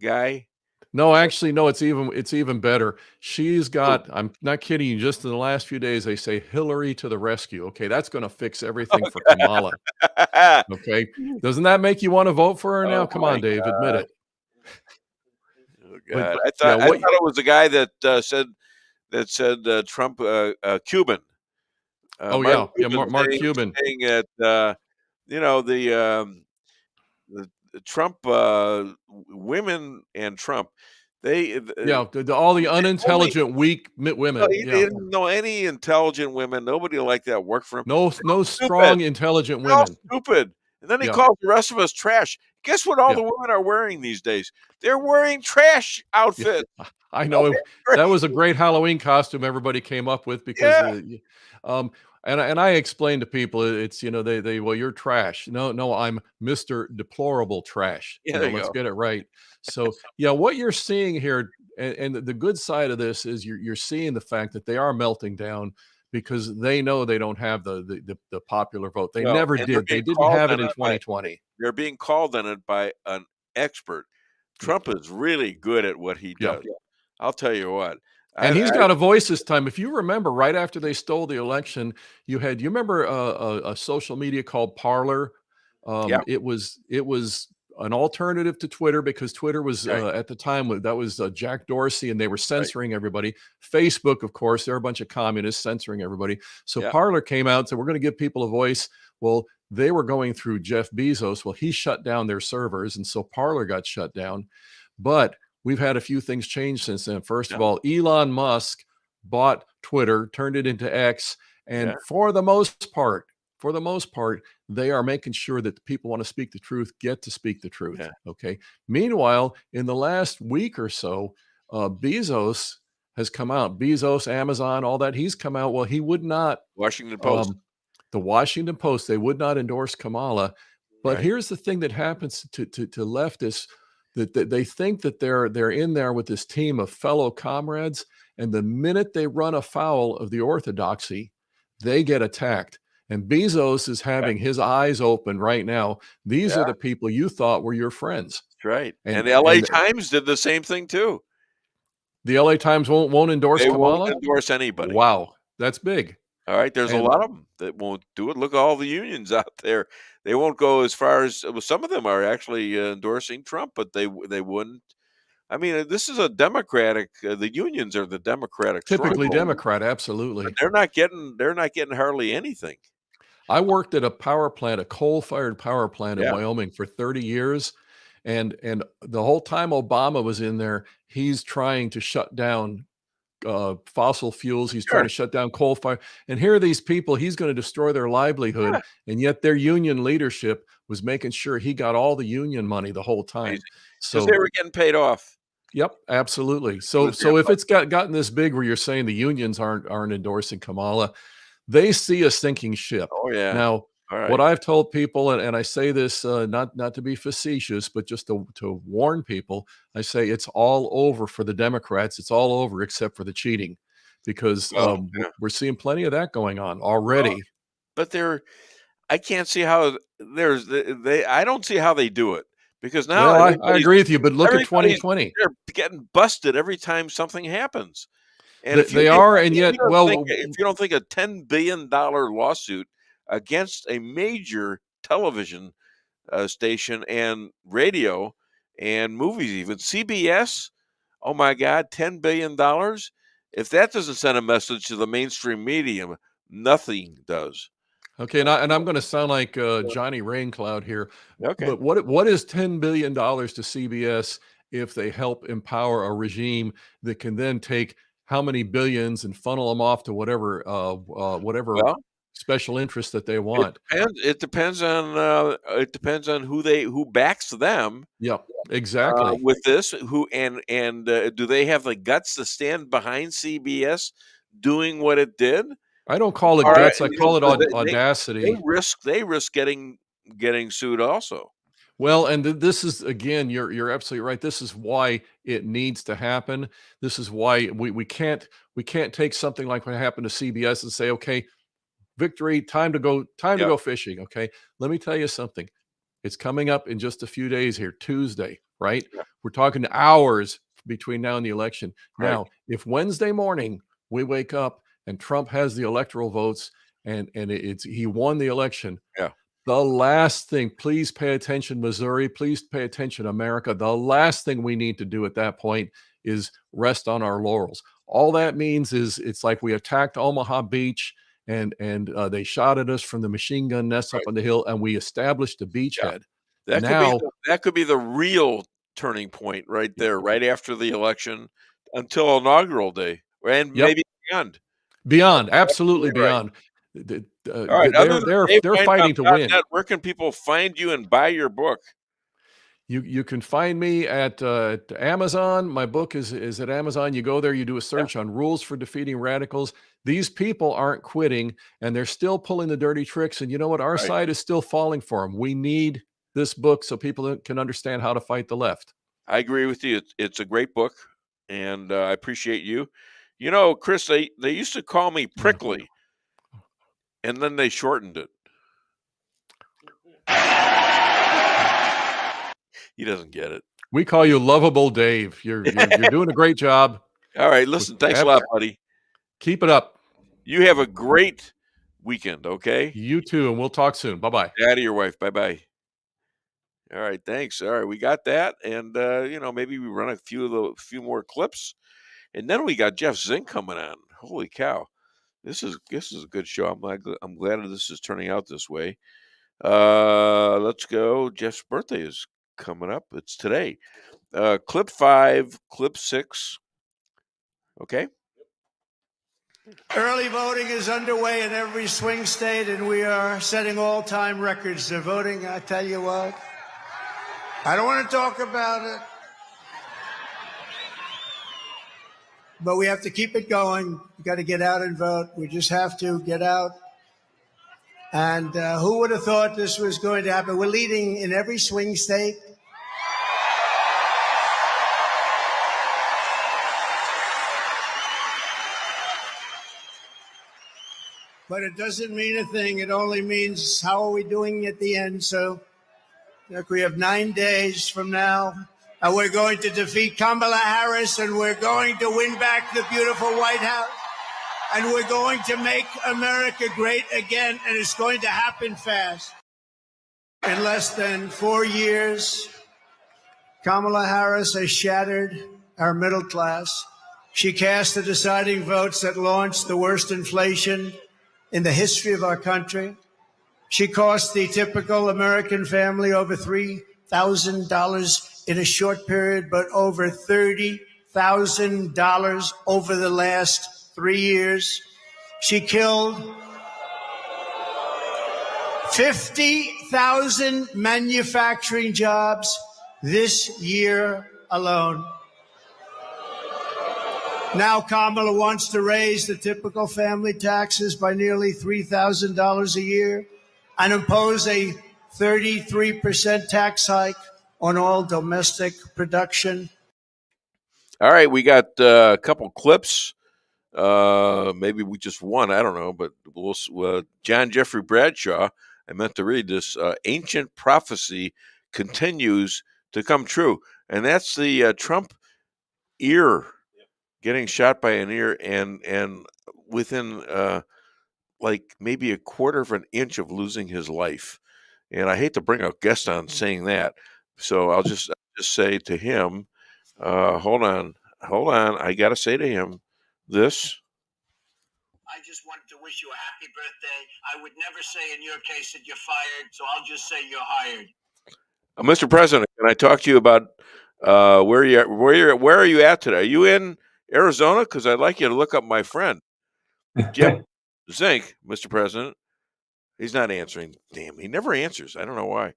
guy? No, actually, no. It's even better. She's got. I'm not kidding you. Just in the last few days, they say Hillary to the rescue. Okay, that's going to fix everything for Kamala. Okay, doesn't that make you want to vote for her now? Come on, Dave, admit it. God. I thought it was the guy that said Trump Cuban. Mark Cuban saying that the Trump women and Trump, all the unintelligent, weak women. He didn't know any intelligent women. Nobody like that worked for him. No strong, intelligent women. All stupid. And then he calls the rest of us trash. Guess what all the women are wearing these days? They're wearing trash outfits. Yeah. I know. That was a great Halloween costume everybody came up with, because and I explained to people, it's you're trash. No, I'm Mr. Deplorable Trash. Let's get it right. So what you're seeing here, and the good side of this is you're seeing the fact that they are melting down, because they know they don't have the popular vote. They never did. They didn't have it in 2020. They're being called on it by an expert. Trump is really good at what he does. Yeah. I'll tell you what. And he's got a voice this time. If you remember, right after they stole the election, you remember a social media called Parler? It was an alternative to Twitter, because Twitter was at the time, that was Jack Dorsey, and they were censoring everybody. Facebook, of course, they're a bunch of communists censoring everybody. So Parler came out and said, we're going to give people a voice. Well, they were going through Jeff Bezos. Well, he shut down their servers, and so Parler got shut down. But we've had a few things change since then. First of all, Elon Musk bought Twitter, turned it into X, and for the most part, they are making sure that the people want to speak the truth get to speak the truth. Okay. Meanwhile, in the last week or so, Bezos has come out. Bezos, Amazon, all that. He's come out. Well, he would not. Washington Post. The Washington Post. They would not endorse Kamala. But here's the thing that happens to leftists. That they think that they're in there with this team of fellow comrades, and the minute they run afoul of the orthodoxy, they get attacked. And Bezos is having his eyes open right now. These are the people you thought were your friends. That's right. And the LA Times did the same thing too. The LA Times won't endorse Kamala? Won't endorse anybody. Wow, that's big. All right, there's a lot of them that won't do it. Look at all the unions out there. They won't go as far as some of them are actually endorsing Trump, but they wouldn't. I mean, this is a Democratic. The unions are the Democratic. Typically stronghold. Democrat, absolutely. But they're not getting hardly anything. I worked at a power plant, a coal-fired power plant in Wyoming for 30 years, and the whole time Obama was in there, he's trying to shut down fossil fuels. He's trying to shut down coal fire. And here are these people, he's going to destroy their livelihood. And yet their union leadership was making sure he got all the union money the whole time. So they were getting paid off. Yep, absolutely. So if it's gotten this big where you're saying the unions aren't endorsing Kamala, they see a sinking ship. Oh yeah. Now, all right. what I've told people, and I say this not to be facetious, but just to warn people, I say it's all over for the Democrats. It's all over except for the cheating, because we're seeing plenty of that going on already. But I can't see how I don't see how they do it, because now I agree with you, but look at 2020. They're getting busted every time something happens. And If you don't think a $10 billion lawsuit against a major television station and radio and movies, even CBS, oh my God, $10 billion. If that doesn't send a message to the mainstream media, nothing does. Okay, and I'm going to sound like Johnny Raincloud here. Okay. But what is $10 billion to CBS if they help empower a regime that can then take how many billions and funnel them off to whatever special interest that they want? It depends on who backs them. Yep, exactly. With this, do they have the guts to stand behind CBS doing what it did? I don't call it guts. I call it audacity. They risk getting sued also. Well, and this is, again, you're absolutely right. This is why it needs to happen. This is why we can't take something like what happened to CBS and say, okay, victory, time to go fishing. Okay, let me tell you something. It's coming up in just a few days here, Tuesday, right? Yeah. We're talking hours between now and the election. Right. Now, if Wednesday morning we wake up and Trump has the electoral votes and he won the election. Yeah. The last thing, please pay attention, Missouri, please pay attention, America. The last thing we need to do at that point is rest on our laurels. All that means is it's like we attacked Omaha Beach and they shot at us from the machine gun nests up on the hill, and we established a beachhead. Yeah. That could be the real turning point right there, right after the election until inaugural day, and maybe beyond. Beyond, absolutely beyond. All right, they're fighting to win. Where can people find you and buy your book? You can find me at Amazon. My book is at Amazon. You go there, you do a search on Rules for Defeating Radicals. These people aren't quitting, and they're still pulling the dirty tricks. And you know what? Our side is still falling for them. We need this book so people can understand how to fight the left. I agree with you. It's a great book, and I appreciate you. You know, Chris, they used to call me Prickly, and then they shortened it. He doesn't get it. We call you Lovable Dave. You're doing a great job. All right, listen, thanks a lot, buddy. Keep it up. You have a great weekend, okay? You too, and we'll talk soon. Bye-bye. Dad to your wife. Bye-bye. All right, thanks. All right, we got that, and maybe we run a few more clips, and then we got Jeff Zink coming on. Holy cow, this is a good show. I'm glad this is turning out this way. Let's go. Jeff's birthday is coming up. It's today. Clip 5, clip 6. Okay. Early voting is underway in every swing state, and we are setting all-time records. They're voting. I tell you what, I don't want to talk about it, but we have to keep it going. We got to get out and vote. We just have to get out. And who would have thought this was going to happen? We're leading in every swing state. But it doesn't mean a thing. It only means how are we doing at the end. So look, we have 9 days from now, and we're going to defeat Kamala Harris, and we're going to win back the beautiful White House, and we're going to make America great again, and it's going to happen fast. In less than 4 years, Kamala Harris has shattered our middle class. She cast the deciding votes that launched the worst inflation in the history of our country. She cost the typical American family over $3,000 in a short period, but over $30,000 over the last 3 years. She killed 50,000 manufacturing jobs this year alone. Now Kamala wants to raise the typical family taxes by nearly $3,000 a year and impose a 33% tax hike on all domestic production. All right, we got a couple clips. Maybe we just one, I don't know, but John Jeffrey Bradshaw, I meant to read this, ancient prophecy continues to come true. And that's the Trump ear getting shot by an ear and within like maybe a quarter of an inch of losing his life. And I hate to bring a guest on saying that. So I'll just say to him, hold on. I got to say to him this. I just wanted to wish you a happy birthday. I would never say in your case that you're fired, so I'll just say you're hired. Mr. President, can I talk to you about where are you at today? Are you in Arizona? Because I'd like you to look up my friend, Jeff Zink, Mr. President. He's not answering. Damn, he never answers. I don't know why.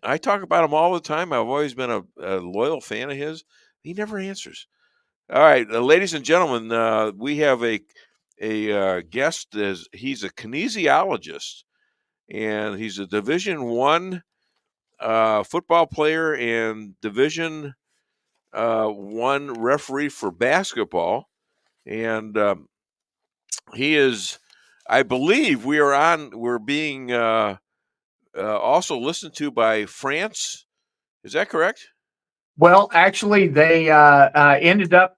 I talk about him all the time. I've always been a loyal fan of his. He never answers. All right, ladies and gentlemen, we have a guest. He's a kinesiologist, and he's a Division I football player and Division I referee for basketball, and he is. I believe we're being also listened to by France. Is that correct? Well, actually, they ended up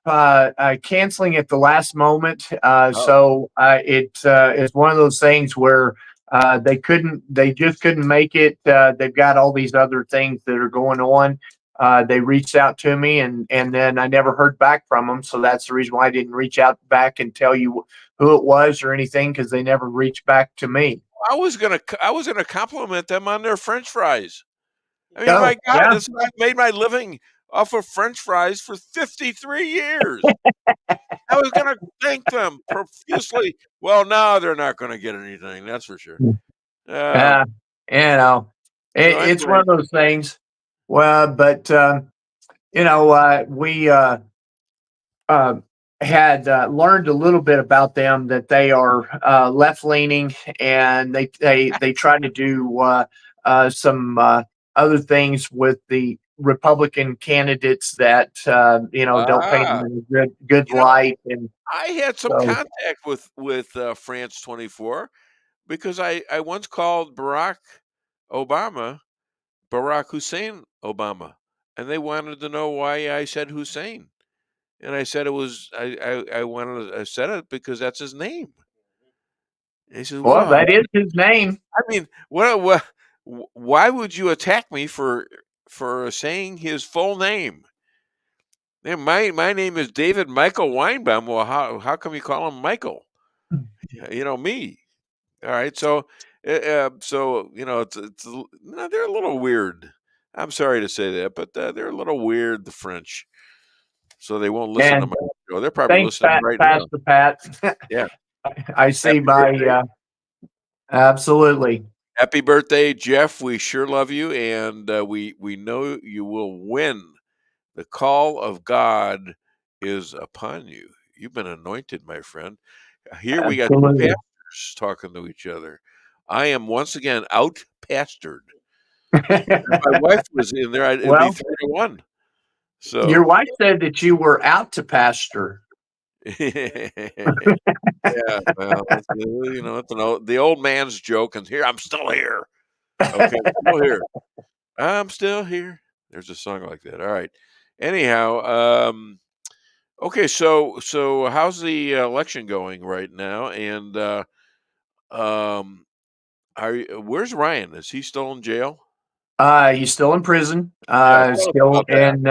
canceling at the last moment. So it's one of those things where they just couldn't make it. They've got all these other things that are going on. They reached out to me and then I never heard back from them. So that's the reason why I didn't reach out back and tell you who it was or anything, because they never reached back to me. I was gonna compliment them on their French fries. I mean, my God, I've made my living off of French fries for 53 years. I was going to thank them profusely. Well, now they're not going to get anything. That's for sure. It's one of those things. Well, but we had learned a little bit about them, that they are left leaning, and they try to do some other things with the Republican candidates that don't paint them in a good light. And I had some contact with France 24 because I once called Barack Hussein Obama, and they wanted to know why I said Hussein, and I said it was I said it because that's his name. And he says, "Well, that is his name." I mean, what? Why would you attack me for saying his full name? Man, my name is David Michael Weinbaum. Well, how come you call him Michael? Me. All right, so it's they're a little weird. I'm sorry to say that, but they're a little weird, the French. So they won't listen to my show. They're probably listening right now. Pat. Yeah, I see absolutely. Happy birthday, Jeff. We sure love you, and we know you will win. The call of God is upon you. You've been anointed, my friend. Here we got two pastors talking to each other. I am once again out pastored. If my wife was in there, it'd be 3-1. So your wife said that you were out to pasture. Yeah, well, it's the old man's joke, and here I'm still here. Okay, I'm still here. I'm still here. There's a song like that. All right. Anyhow, okay. So how's the election going right now? And where's Ryan? Is he still in jail? He's still in prison. Still in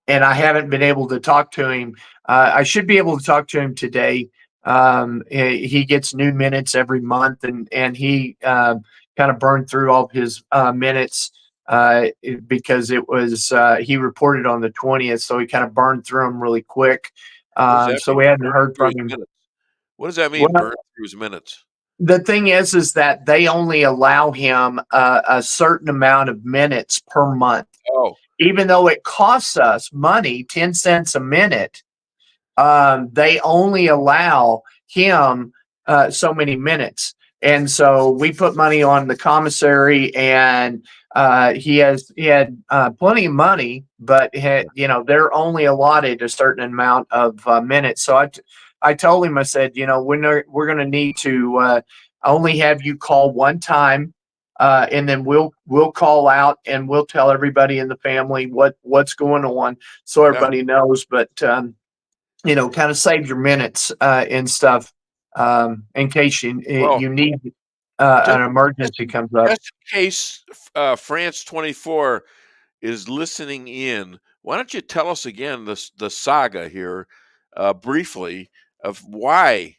and I haven't been able to talk to him. I should be able to talk to him today. He gets new minutes every month, and he kind of burned through all of his minutes because it was he reported on the 20th, so he kind of burned through them really quick. So we hadn't heard from him. What does that mean? Burn through his minutes. The thing is that they only allow him a certain amount of minutes per month. Oh. even though it costs us money, 10 cents a minute, they only allow him so many minutes. And so we put money on the commissary, and he had plenty of money, but they're only allotted a certain amount of minutes. So I told him, I said, we're going to need to only have you call one time, and then we'll call out and we'll tell everybody in the family what's going on, so everybody knows. But kind of save your minutes and stuff in case you need an emergency comes up. Just in case France 24 is listening in, why don't you tell us again the saga here briefly of why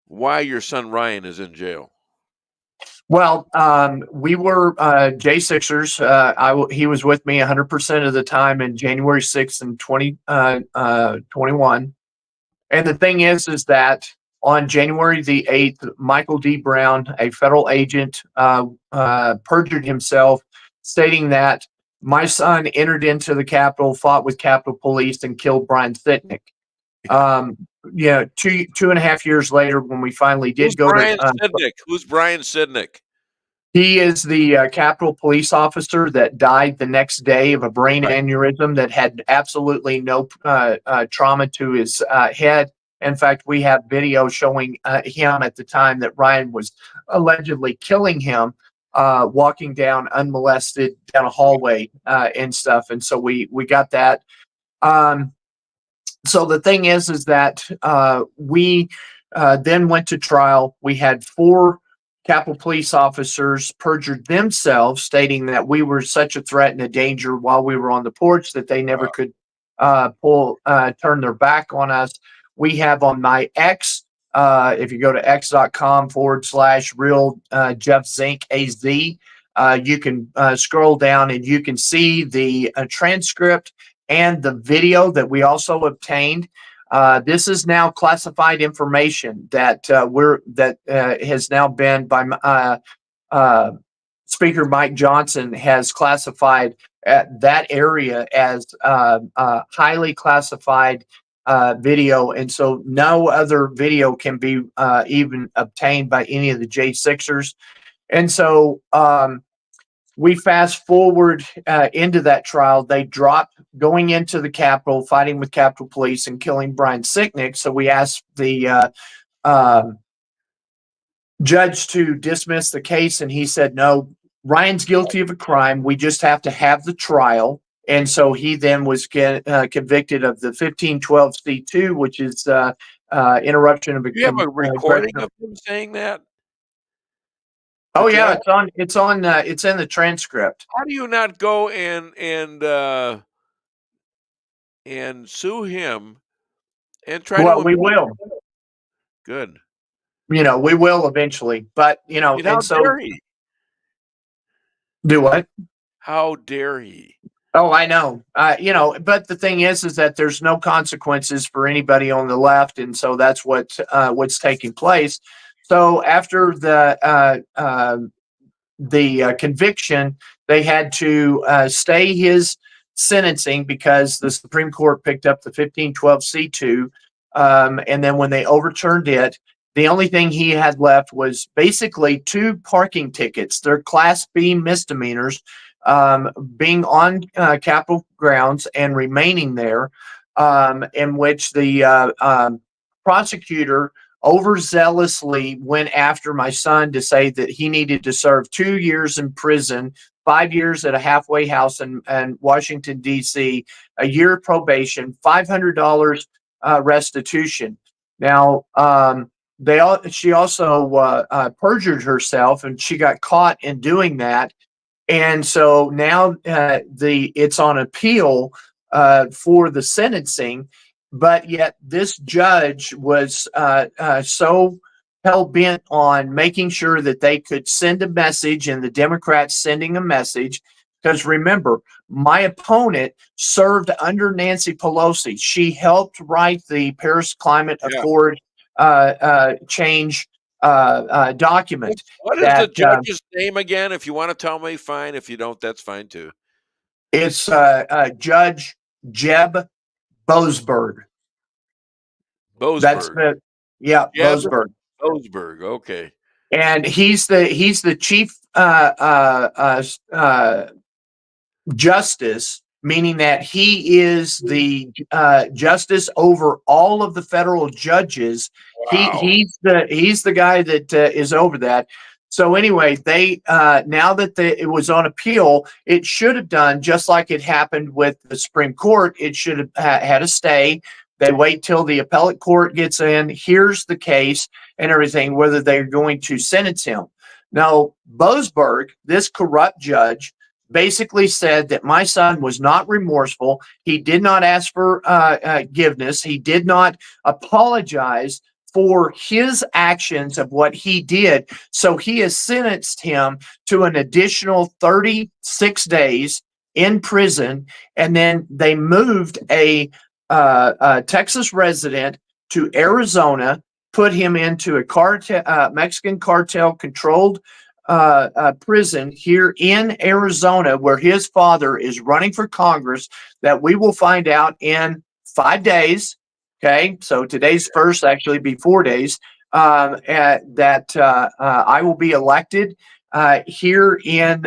your son Ryan is in jail? Well, we were J6ers. He was with me 100% of the time in January 6th and 2021. And the thing is that on January the 8th, Michael D. Brown, a federal agent, perjured himself, stating that my son entered into the Capitol, fought with Capitol Police, and killed Brian Sitnick. 2.5 years later, when we finally did Who's Brian Sitnick? He is the Capitol Police officer that died the next day of a brain aneurysm that had absolutely no trauma to his head. In fact, we have video showing him at the time that Ryan was allegedly killing him, walking down unmolested down a hallway and stuff. And so we got that. So the thing is that we then went to trial. We had 4 Capitol Police officers perjured themselves, stating that we were such a threat and a danger while we were on the porch that they never could turn their back on us. We have on my X, if you go to x.com/real Jeff Zink AZ, you can scroll down and you can see the transcript and the video that we also obtained. This is now classified information that has now been by Speaker Mike Johnson has classified that area as highly classified video, and so no other video can be even obtained by any of the J6ers. And so we fast forward into that trial. They dropped going into the Capitol, fighting with Capitol Police and killing Brian Sitnick. So we asked the judge to dismiss the case, and he said, no, Ryan's guilty of a crime. We just have to have the trial. And so he then was convicted of the 1512C2, which is interruption of a. You have a recording of him saying that? Oh yeah, it's in the transcript. How do you not go and sue him and try to? Well, we will. Good. We will eventually, but how dare he? Do what? How dare he? Oh, I know. But the thing is that there's no consequences for anybody on the left, and so that's what's taking place. So after the conviction, they had to stay his sentencing because the Supreme Court picked up the 1512C2, and then when they overturned it, the only thing he had left was basically 2 parking tickets. They're Class B misdemeanors, being on Capitol grounds and remaining there, in which the prosecutor overzealously went after my son to say that he needed to serve 2 years in prison, 5 years at a halfway house in Washington, D.C., a year probation, $500 restitution. Now, she also perjured herself, and she got caught in doing that. And so now it's on appeal for the sentencing. But yet this judge was so hell-bent on making sure that they could send a message, and the Democrats sending a message, because remember, my opponent served under Nancy Pelosi. She helped write the Paris Climate Accord change document. What is the judge's name again? If you want to tell me, fine. If you don't, that's fine too. It's Judge Jeb Boasberg. That's Boasberg. Jeb Boasberg. Boasberg. Okay. And he's the chief justice, meaning that he is the justice over all of the federal judges. Wow. He's the guy that is over that. So anyway, they now that it was on appeal, it should have done just like it happened with the Supreme Court. It should have had a stay. They wait till the appellate court gets in, hears the case and everything, whether they're going to sentence him. Now, Boasberg, this corrupt judge, basically said that my son was not remorseful. He did not ask for forgiveness. He did not apologize for his actions of what he did. So he has sentenced him to an additional 36 days in prison. And then they moved a Texas resident to Arizona, put him into a Mexican cartel controlled prison here in Arizona, where his father is running for Congress, that we will find out in 5 days. Okay, so today's first, actually be 4 days, that I will be elected here in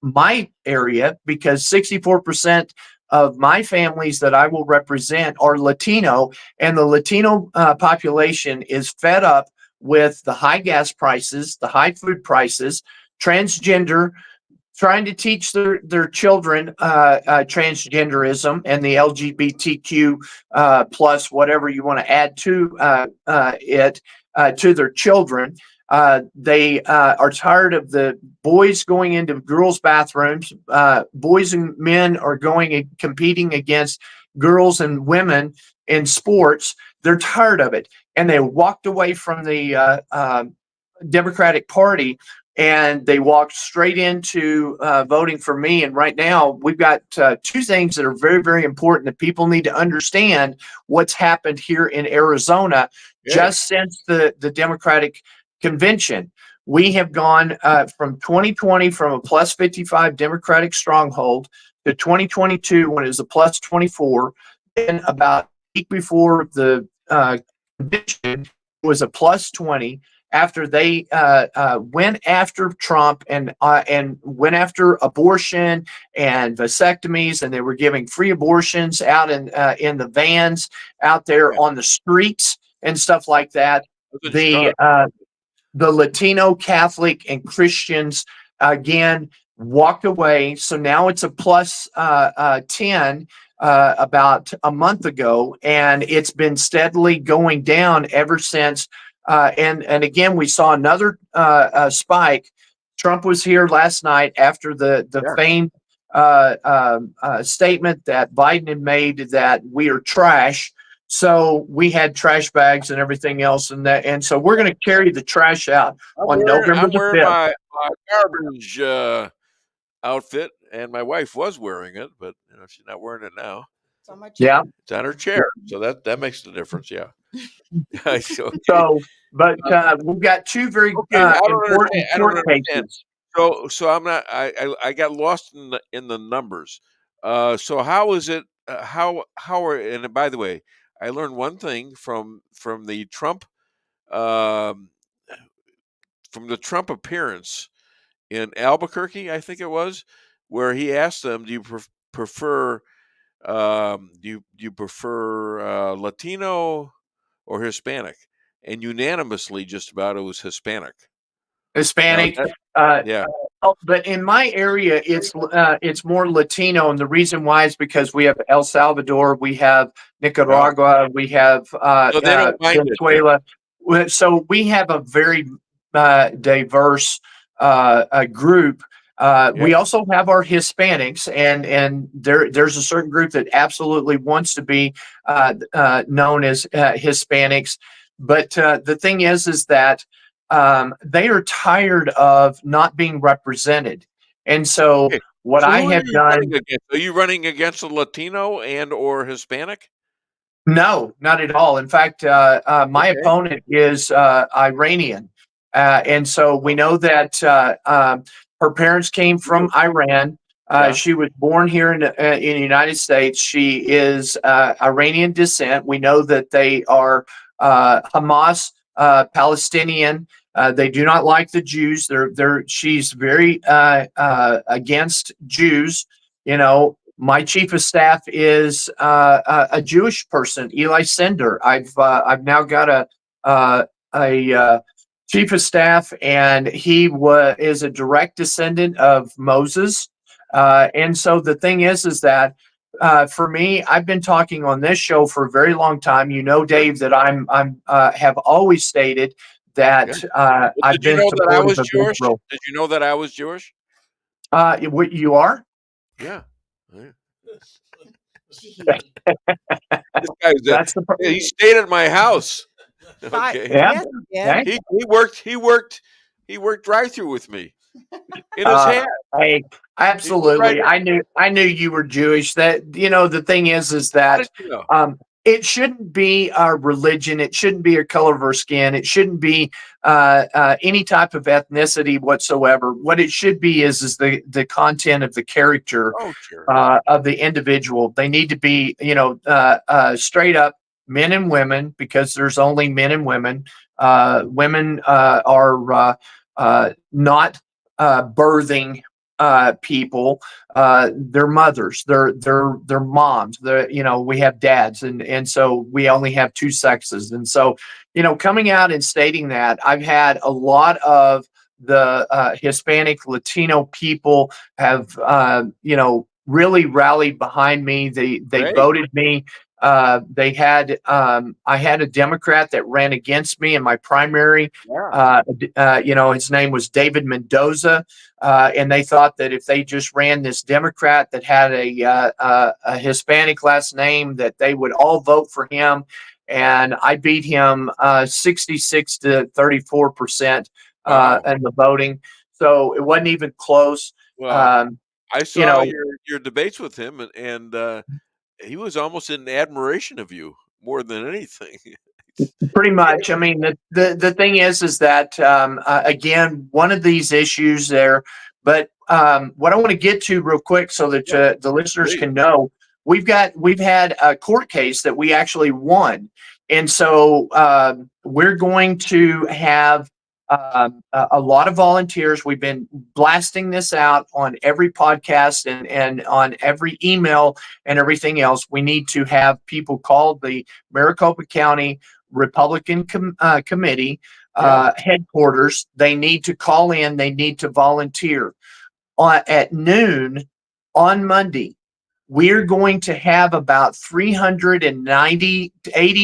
my area, because 64% of my families that I will represent are Latino, and the Latino population is fed up with the high gas prices, the high food prices, transgender, trying to teach their children transgenderism and the LGBTQ plus whatever you want to add to it to their children. They are tired of the boys going into girls' bathrooms. Boys and men are going and competing against girls and women in sports. They're tired of it. And they walked away from the Democratic Party, and they walked straight into voting for me. And right now, we've got two things that are very, very important that people need to understand what's happened here in Arizona just since the Democratic convention. We have gone from 2020 from a plus 55 Democratic stronghold to 2022 when it was a plus 24. Then about a week before the convention was a plus 20. After they went after Trump and went after abortion and vasectomies, and they were giving free abortions out in the vans out there on the streets and stuff like that. The Latino, Catholic, and Christians again walked away. So now it's a plus 10 about a month ago, and it's been steadily going down ever since. And again, we saw another spike. Trump was here last night after the famed statement that Biden had made that we are trash. So we had trash bags and everything else, and so we're going to carry the trash out on November the 5th. I'm wearing my garbage outfit, and my wife was wearing it, but she's not wearing it now. Yeah, it's on her chair, so that makes the difference. Yeah. But we've got two very important court cases. So I'm not. I got lost in the numbers. So how is it? How are? And by the way, I learned one thing from the Trump appearance in Albuquerque, I think it was, where he asked them, "Do you prefer Latino or Hispanic?" And unanimously, just about, it was Hispanic. Yeah. But in my area, it's more Latino, and the reason why is because we have El Salvador, we have Nicaragua, we have Venezuela. So we have a very diverse group. We also have our Hispanics, and there's a certain group that absolutely wants to be known as Hispanics. But the thing is that they are tired of not being represented. And so I have done. Are you running against a Latino and or Hispanic? No, not at all. In fact, my opponent is Iranian. And so we know that her parents came from Iran. She was born here in the United States. She is Iranian descent. We know that they are Hamas Palestinian. They do not like the Jews. She's very against Jews. You know, my chief of staff is a Jewish person, Eli Sender. I've now got a chief of staff, and he is a direct descendant of Moses. And so the thing is that for me, I've been talking on this show for a very long time. You know, Dave, that I'm have always stated that I've been supportive of Israel. Did you know that I was Jewish? You are? Yeah. He stayed at my house. Okay. Yeah. He worked drive-through with me in his hand. Hey, absolutely. I knew you were Jewish. That, you know, the thing is that it shouldn't be our religion. It shouldn't be a color of our skin. It shouldn't be any type of ethnicity whatsoever. What it should be is the content of the character of the individual. They need to be, you know, straight up men and women, because there's only men and women. Women are not birthing people. They're mothers, they're moms. You know, we have dads, and so we only have two sexes. And so, you know, coming out and stating that, I've had a lot of the Hispanic, Latino people have you know, really rallied behind me. They voted me. I had a Democrat that ran against me in my primary. You know, his name was David Mendoza. And they thought that if they just ran this Democrat that had a Hispanic last name, that they would all vote for him. And I beat him 66 to 34% in the voting. So it wasn't even close. Well, I saw, you know, your debates with him, and he was almost in admiration of you more than anything. Pretty much. I mean, the thing is that again, one of these issues there. But what I want to get to real quick, so that the listeners can know, we've had a court case that we actually won, and so we're going to have a lot of volunteers. We've been blasting this out on every podcast and on every email and everything else. We need to have people call the Maricopa County Republican Committee headquarters. They need to call in. They need to volunteer. At noon on Monday, we're going to have about 80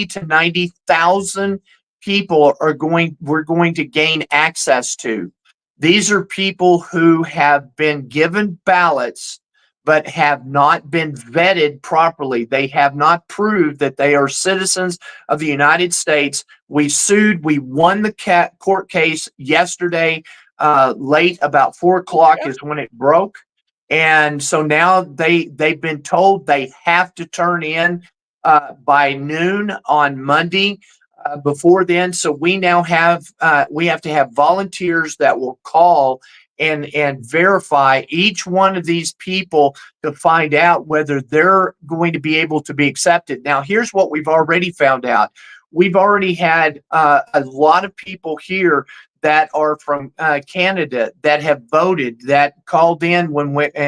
to 90,000 people we're going to gain access to. These are people who have been given ballots but have not been vetted properly. They have not proved that they are citizens of the United States. We sued. We won the court case yesterday. Late, about 4 o'clock is when it broke. And so now they've been told they have to turn in by noon on Monday. Before then, so we now have to have volunteers that will call and verify each one of these people to find out whether they're going to be able to be accepted. Now, here's what we've already found out. We've already had a lot of people here that are from Canada that have voted, that called in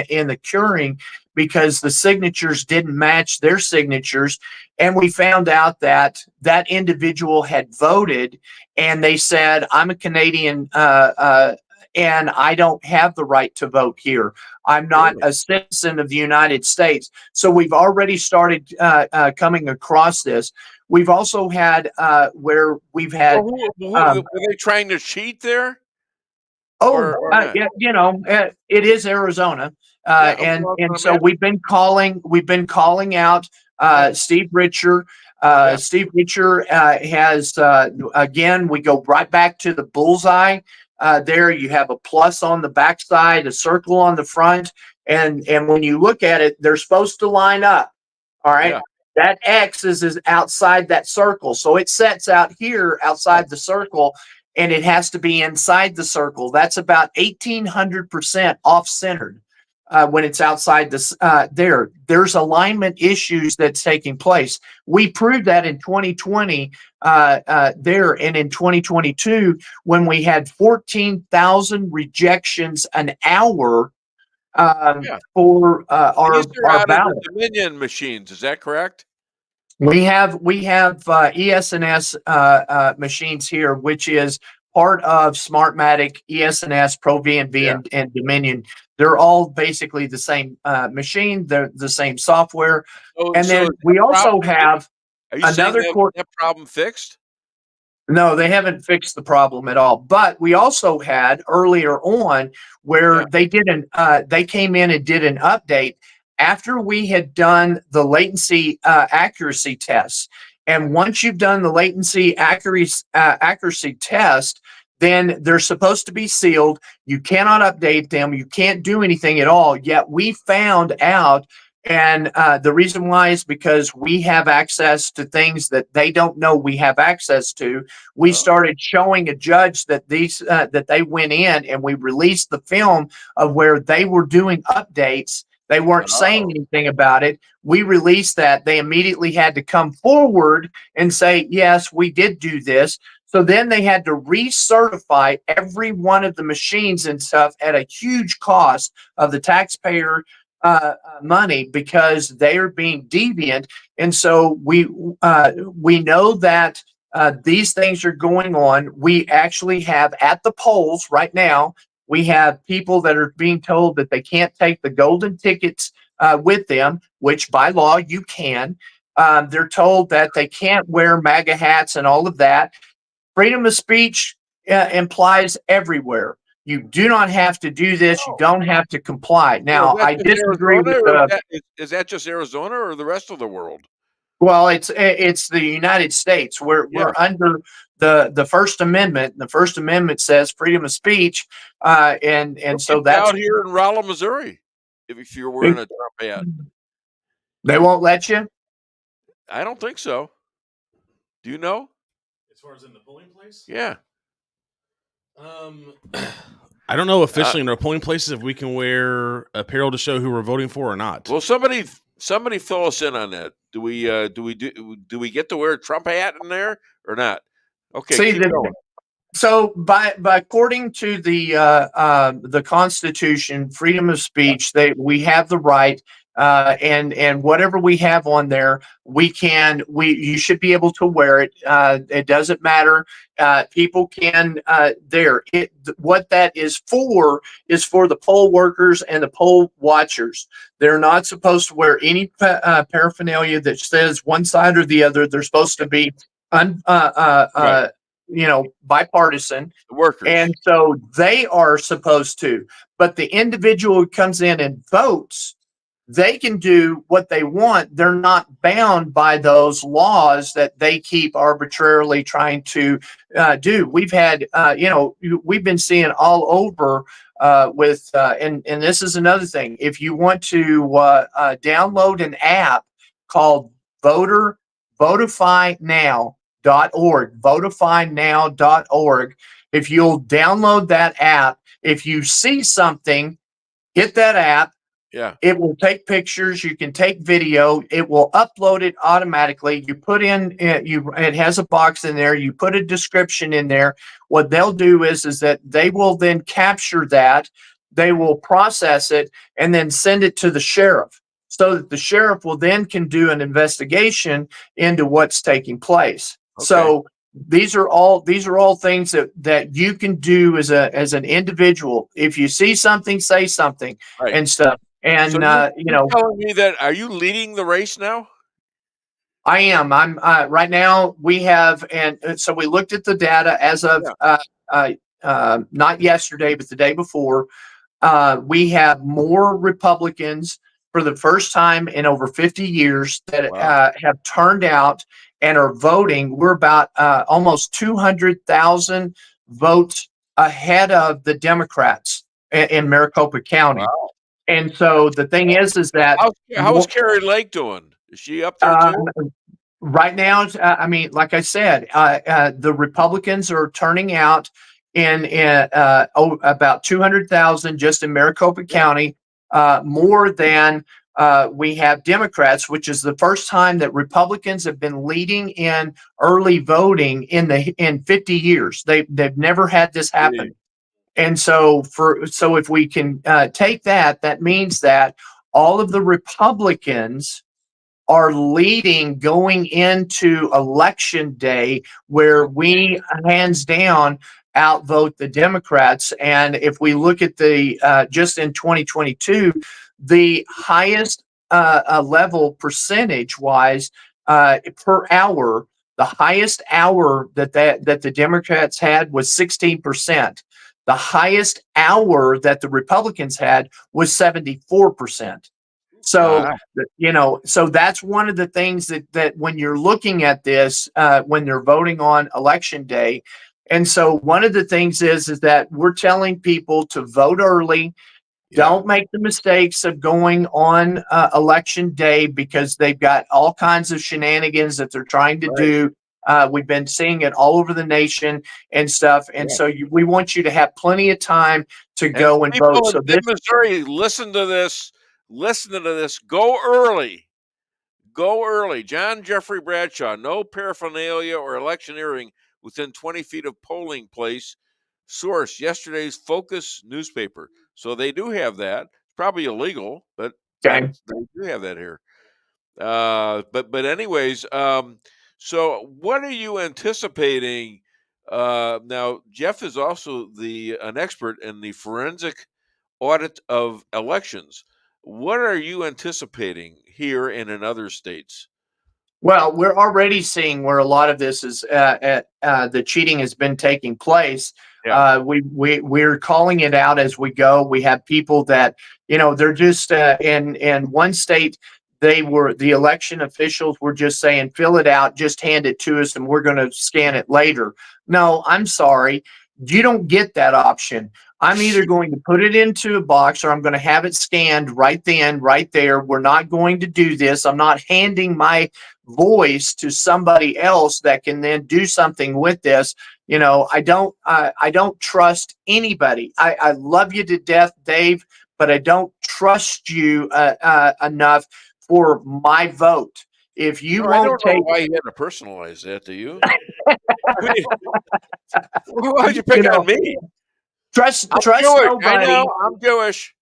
in the curing, because the signatures didn't match their signatures. And we found out that that individual had voted, and they said, I'm a Canadian and I don't have the right to vote here. I'm not a citizen of the United States. So we've already started coming across this. We've also had where we've had. Were they trying to cheat there? Yeah, you know, it is Arizona, and so we've been calling out Steve Richer. Steve Richer has again. We go right back to the bullseye. There you have a plus on the backside, a circle on the front, and when you look at it, they're supposed to line up. All right. Yeah. That X is outside that circle. So it sets out here outside the circle, and it has to be inside the circle. That's about 1,800% off-centered. when it's outside this there's alignment issues that's taking place. We proved that in 2020 there, and in 2022 when we had 14,000 rejections an hour for our ballot. Dominion machines, is that correct? We have ES&S machines here, which is part of Smartmatic, ES&S, ProVNV, and Dominion. They're all basically the same machine. They're the same software. And then we also have another that problem fixed? No, they haven't fixed the problem at all. But we also had earlier on where they came in and did an update after we had done the latency accuracy tests. And once you've done the latency accuracy test, then they're supposed to be sealed. You cannot update them. You can't do anything at all. Yet we found out, and the reason why is because we have access to things that they don't know we have access to. We started showing a judge that that they went in, and we released the film of where they were doing updates. They weren't saying anything about it. We released that. They immediately had to come forward and say, yes, we did do this. So then they had to recertify every one of the machines and stuff at a huge cost of the taxpayer money, because they are being deviant. And so we know that these things are going on. We actually have at the polls right now, we have people that are being told that they can't take the golden tickets with them, which by law you can. They're told that they can't wear MAGA hats and all of that. Freedom of speech implies everywhere. You do not have to do this. You don't have to comply. Now, I disagree with is that just Arizona or the rest of the world? Well, it's the United States. We're under the First Amendment. The First Amendment says freedom of speech, and so that's out here in Rolla, Missouri. If you're wearing a Trump hat, they won't let you. I don't think so. Do you know? As far as in the polling place? Yeah. I don't know officially in our polling places if we can wear apparel to show who we're voting for or not. Well, somebody fill us in on that. Do we get to wear a Trump hat in there or not? Okay. See, so by according to the Constitution, freedom of speech, we have the right. And whatever we have on there, you should be able to wear it. It doesn't matter. People can what that is for the poll workers and the poll watchers. They're not supposed to wear any paraphernalia that says one side or the other. They're supposed to be bipartisan. The workers. And so they are supposed to. But the individual who comes in and votes, they can do what they want. They're not bound by those laws that they keep arbitrarily trying to do. We've had, we've been seeing all over with, and this is another thing. If you want to download an app called votifynow.org, votifynow.org, if you'll download that app, if you see something, hit that app. Yeah. It will take pictures. You can take video. It will upload it automatically. You put in it has a box in there. You put a description in there. What they'll do is that they will then capture that. They will process it and then send it to the sheriff, so that the sheriff will then can do an investigation into what's taking place. Okay. So these are all things that you can do as an individual. If you see something, say something and stuff. And, so you're telling me that, are you leading the race now? I am. I'm right now we have, and so we looked at the data as of not yesterday, but the day before. We have more Republicans for the first time in over 50 years that have turned out and are voting. We're about almost 200,000 votes ahead of the Democrats in Maricopa County. Wow. And so the thing is that how's Carrie Lake doing? Is she up there too? Right now, I mean, like I said, the Republicans are turning out in about 200,000 just in Maricopa County. more than we have Democrats, which is the first time that Republicans have been leading in early voting in 50 years. They've never had this happen. And so if we can take that, that means that all of the Republicans are leading going into election day, where we hands down outvote the Democrats. And if we look at the just in 2022, the highest level percentage wise per hour, the highest hour that the Democrats had was 16%. The highest hour that the Republicans had was 74%. So, so that's one of the things that when you're looking at this, when they're voting on election day. And so one of the things is that we're telling people to vote early. Don't make the mistakes of going on election day, because they've got all kinds of shenanigans that they're trying to do. We've been seeing it all over the nation and stuff. And so we want you to have plenty of time to go and vote. So in Missouri, listen to this. Listen to this. Go early. Go early. John Jeffrey Bradshaw. No paraphernalia or electioneering within 20 feet of polling place. Source: yesterday's Focus newspaper. So they do have that. It's probably illegal, but they do have that here. But anyways, so what are you anticipating? Now, Jeff is also an expert in the forensic audit of elections. What are you anticipating here and in other states? Well, we're already seeing where a lot of this is the cheating has been taking place. We're calling it out as we go. We have people that, they're just in one state, the election officials were just saying, fill it out, just hand it to us, and we're going to scan it later. No, I'm sorry. You don't get that option. I'm either going to put it into a box, or I'm going to have it scanned right then, right there. We're not going to do this. I'm not handing my voice to somebody else that can then do something with this. I don't trust anybody. I love you to death, Dave, but I don't trust you enough for my vote. If you won't I don't take, know why you had to personalize that, do you? Why would you pick on me? Trust Jewish. nobody. I know, I'm Jewish.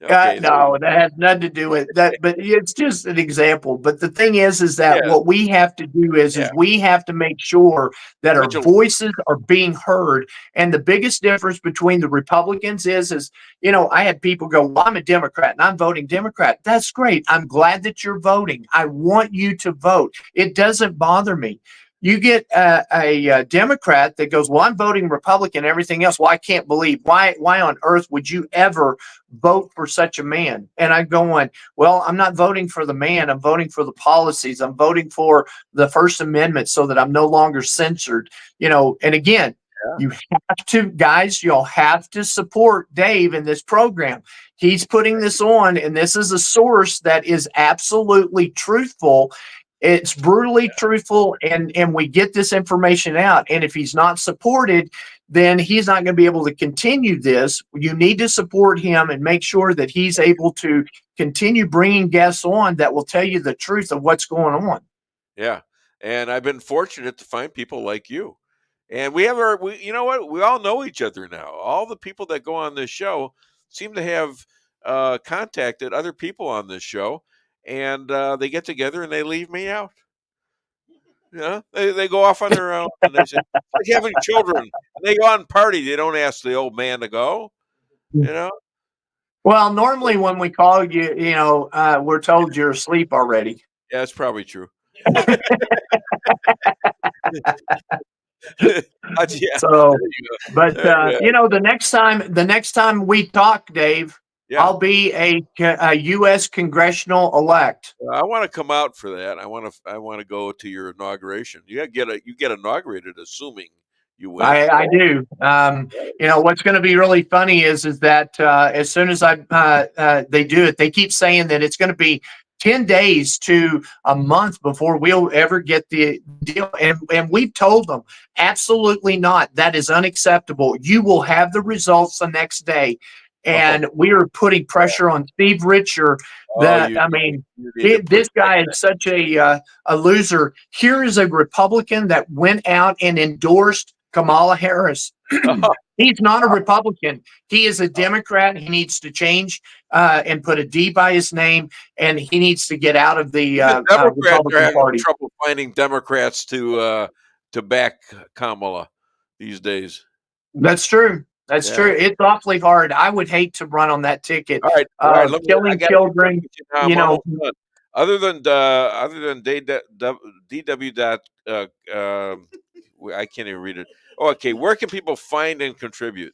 Okay, no, that has nothing to do with that, but it's just an example. But the thing is that what we have to do is we have to make sure that our voices are being heard. And the biggest difference between the Republicans is I had people go, well, I'm a Democrat and I'm voting Democrat. That's great. I'm glad that you're voting. I want you to vote. It doesn't bother me. You get a Democrat that goes, well, I'm voting Republican, everything else. Well, I can't believe why on earth would you ever vote for such a man? And I'm going, well, I'm not voting for the man. I'm voting for the policies. I'm voting for the First Amendment so that I'm no longer censored. And again, you have to, guys, you'll have to support Dave in this program. He's putting this on, and this is a source that is absolutely truthful. It's brutally truthful, and we get this information out. And if he's not supported, then he's not going to be able to continue this. You need to support him and make sure that he's able to continue bringing guests on that will tell you the truth of what's going on. Yeah, and I've been fortunate to find people like you. And we have you know what? We all know each other now. All the people that go on this show seem to have contacted other people on this show. And they get together and they leave me out. They go off on their own, and they say, it's like having children. And they go out and party. They don't ask the old man to go. Well, normally when we call you, we're told you're asleep already. Yeah, that's probably true. So, but the next time we talk, Dave, I'll be a U.S. congressional elect. I want to come out for that. I want to go to your inauguration. You get inaugurated, assuming you win. I do. What's going to be really funny is that as soon as they do it, they keep saying that it's going to be 10 days to a month before we'll ever get the deal. And we've told them, absolutely not. That is unacceptable. You will have the results the next day. and we are putting pressure on Steve Richer. That this guy is such a loser. Here is a Republican that went out and endorsed Kamala Harris. He's not a Republican. He is a Democrat. He needs to change and put a D by his name, and he needs to get out of the Republican Party. Trouble finding Democrats to back Kamala these days. That's true. That's true. It's awfully hard. I would hate to run on that ticket. All right. Killing children. Other than DW. I can't even read it. Oh, okay. Where can people find and contribute?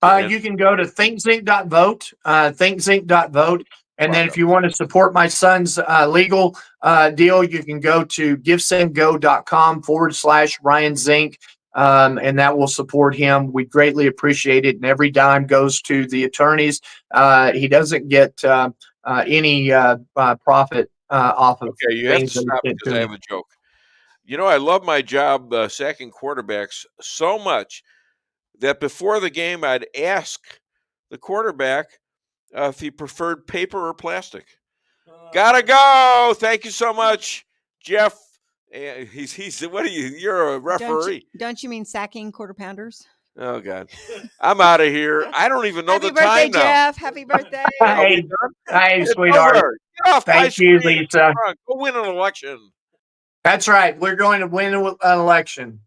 You can go to thinkzink.vote, thinkzink.vote. And then if you want to support my son's legal deal, you can go to givesendgo.com/Ryan Zink. And that will support him. We greatly appreciate it. And every dime goes to the attorneys. He doesn't get any profit off of Okay, you have to stop because I have a joke. I love my job sacking quarterbacks so much that before the game, I'd ask the quarterback if he preferred paper or plastic. Gotta go. Thank you so much, Jeff. He's what are you? You're a referee. Don't you mean sacking quarter pounders? Oh God, I'm out of here. I don't even know the time now. Jeff. Happy birthday, Hey, sweetheart. Get off Thank you, Lisa. Go win an election. That's right. We're going to win an election.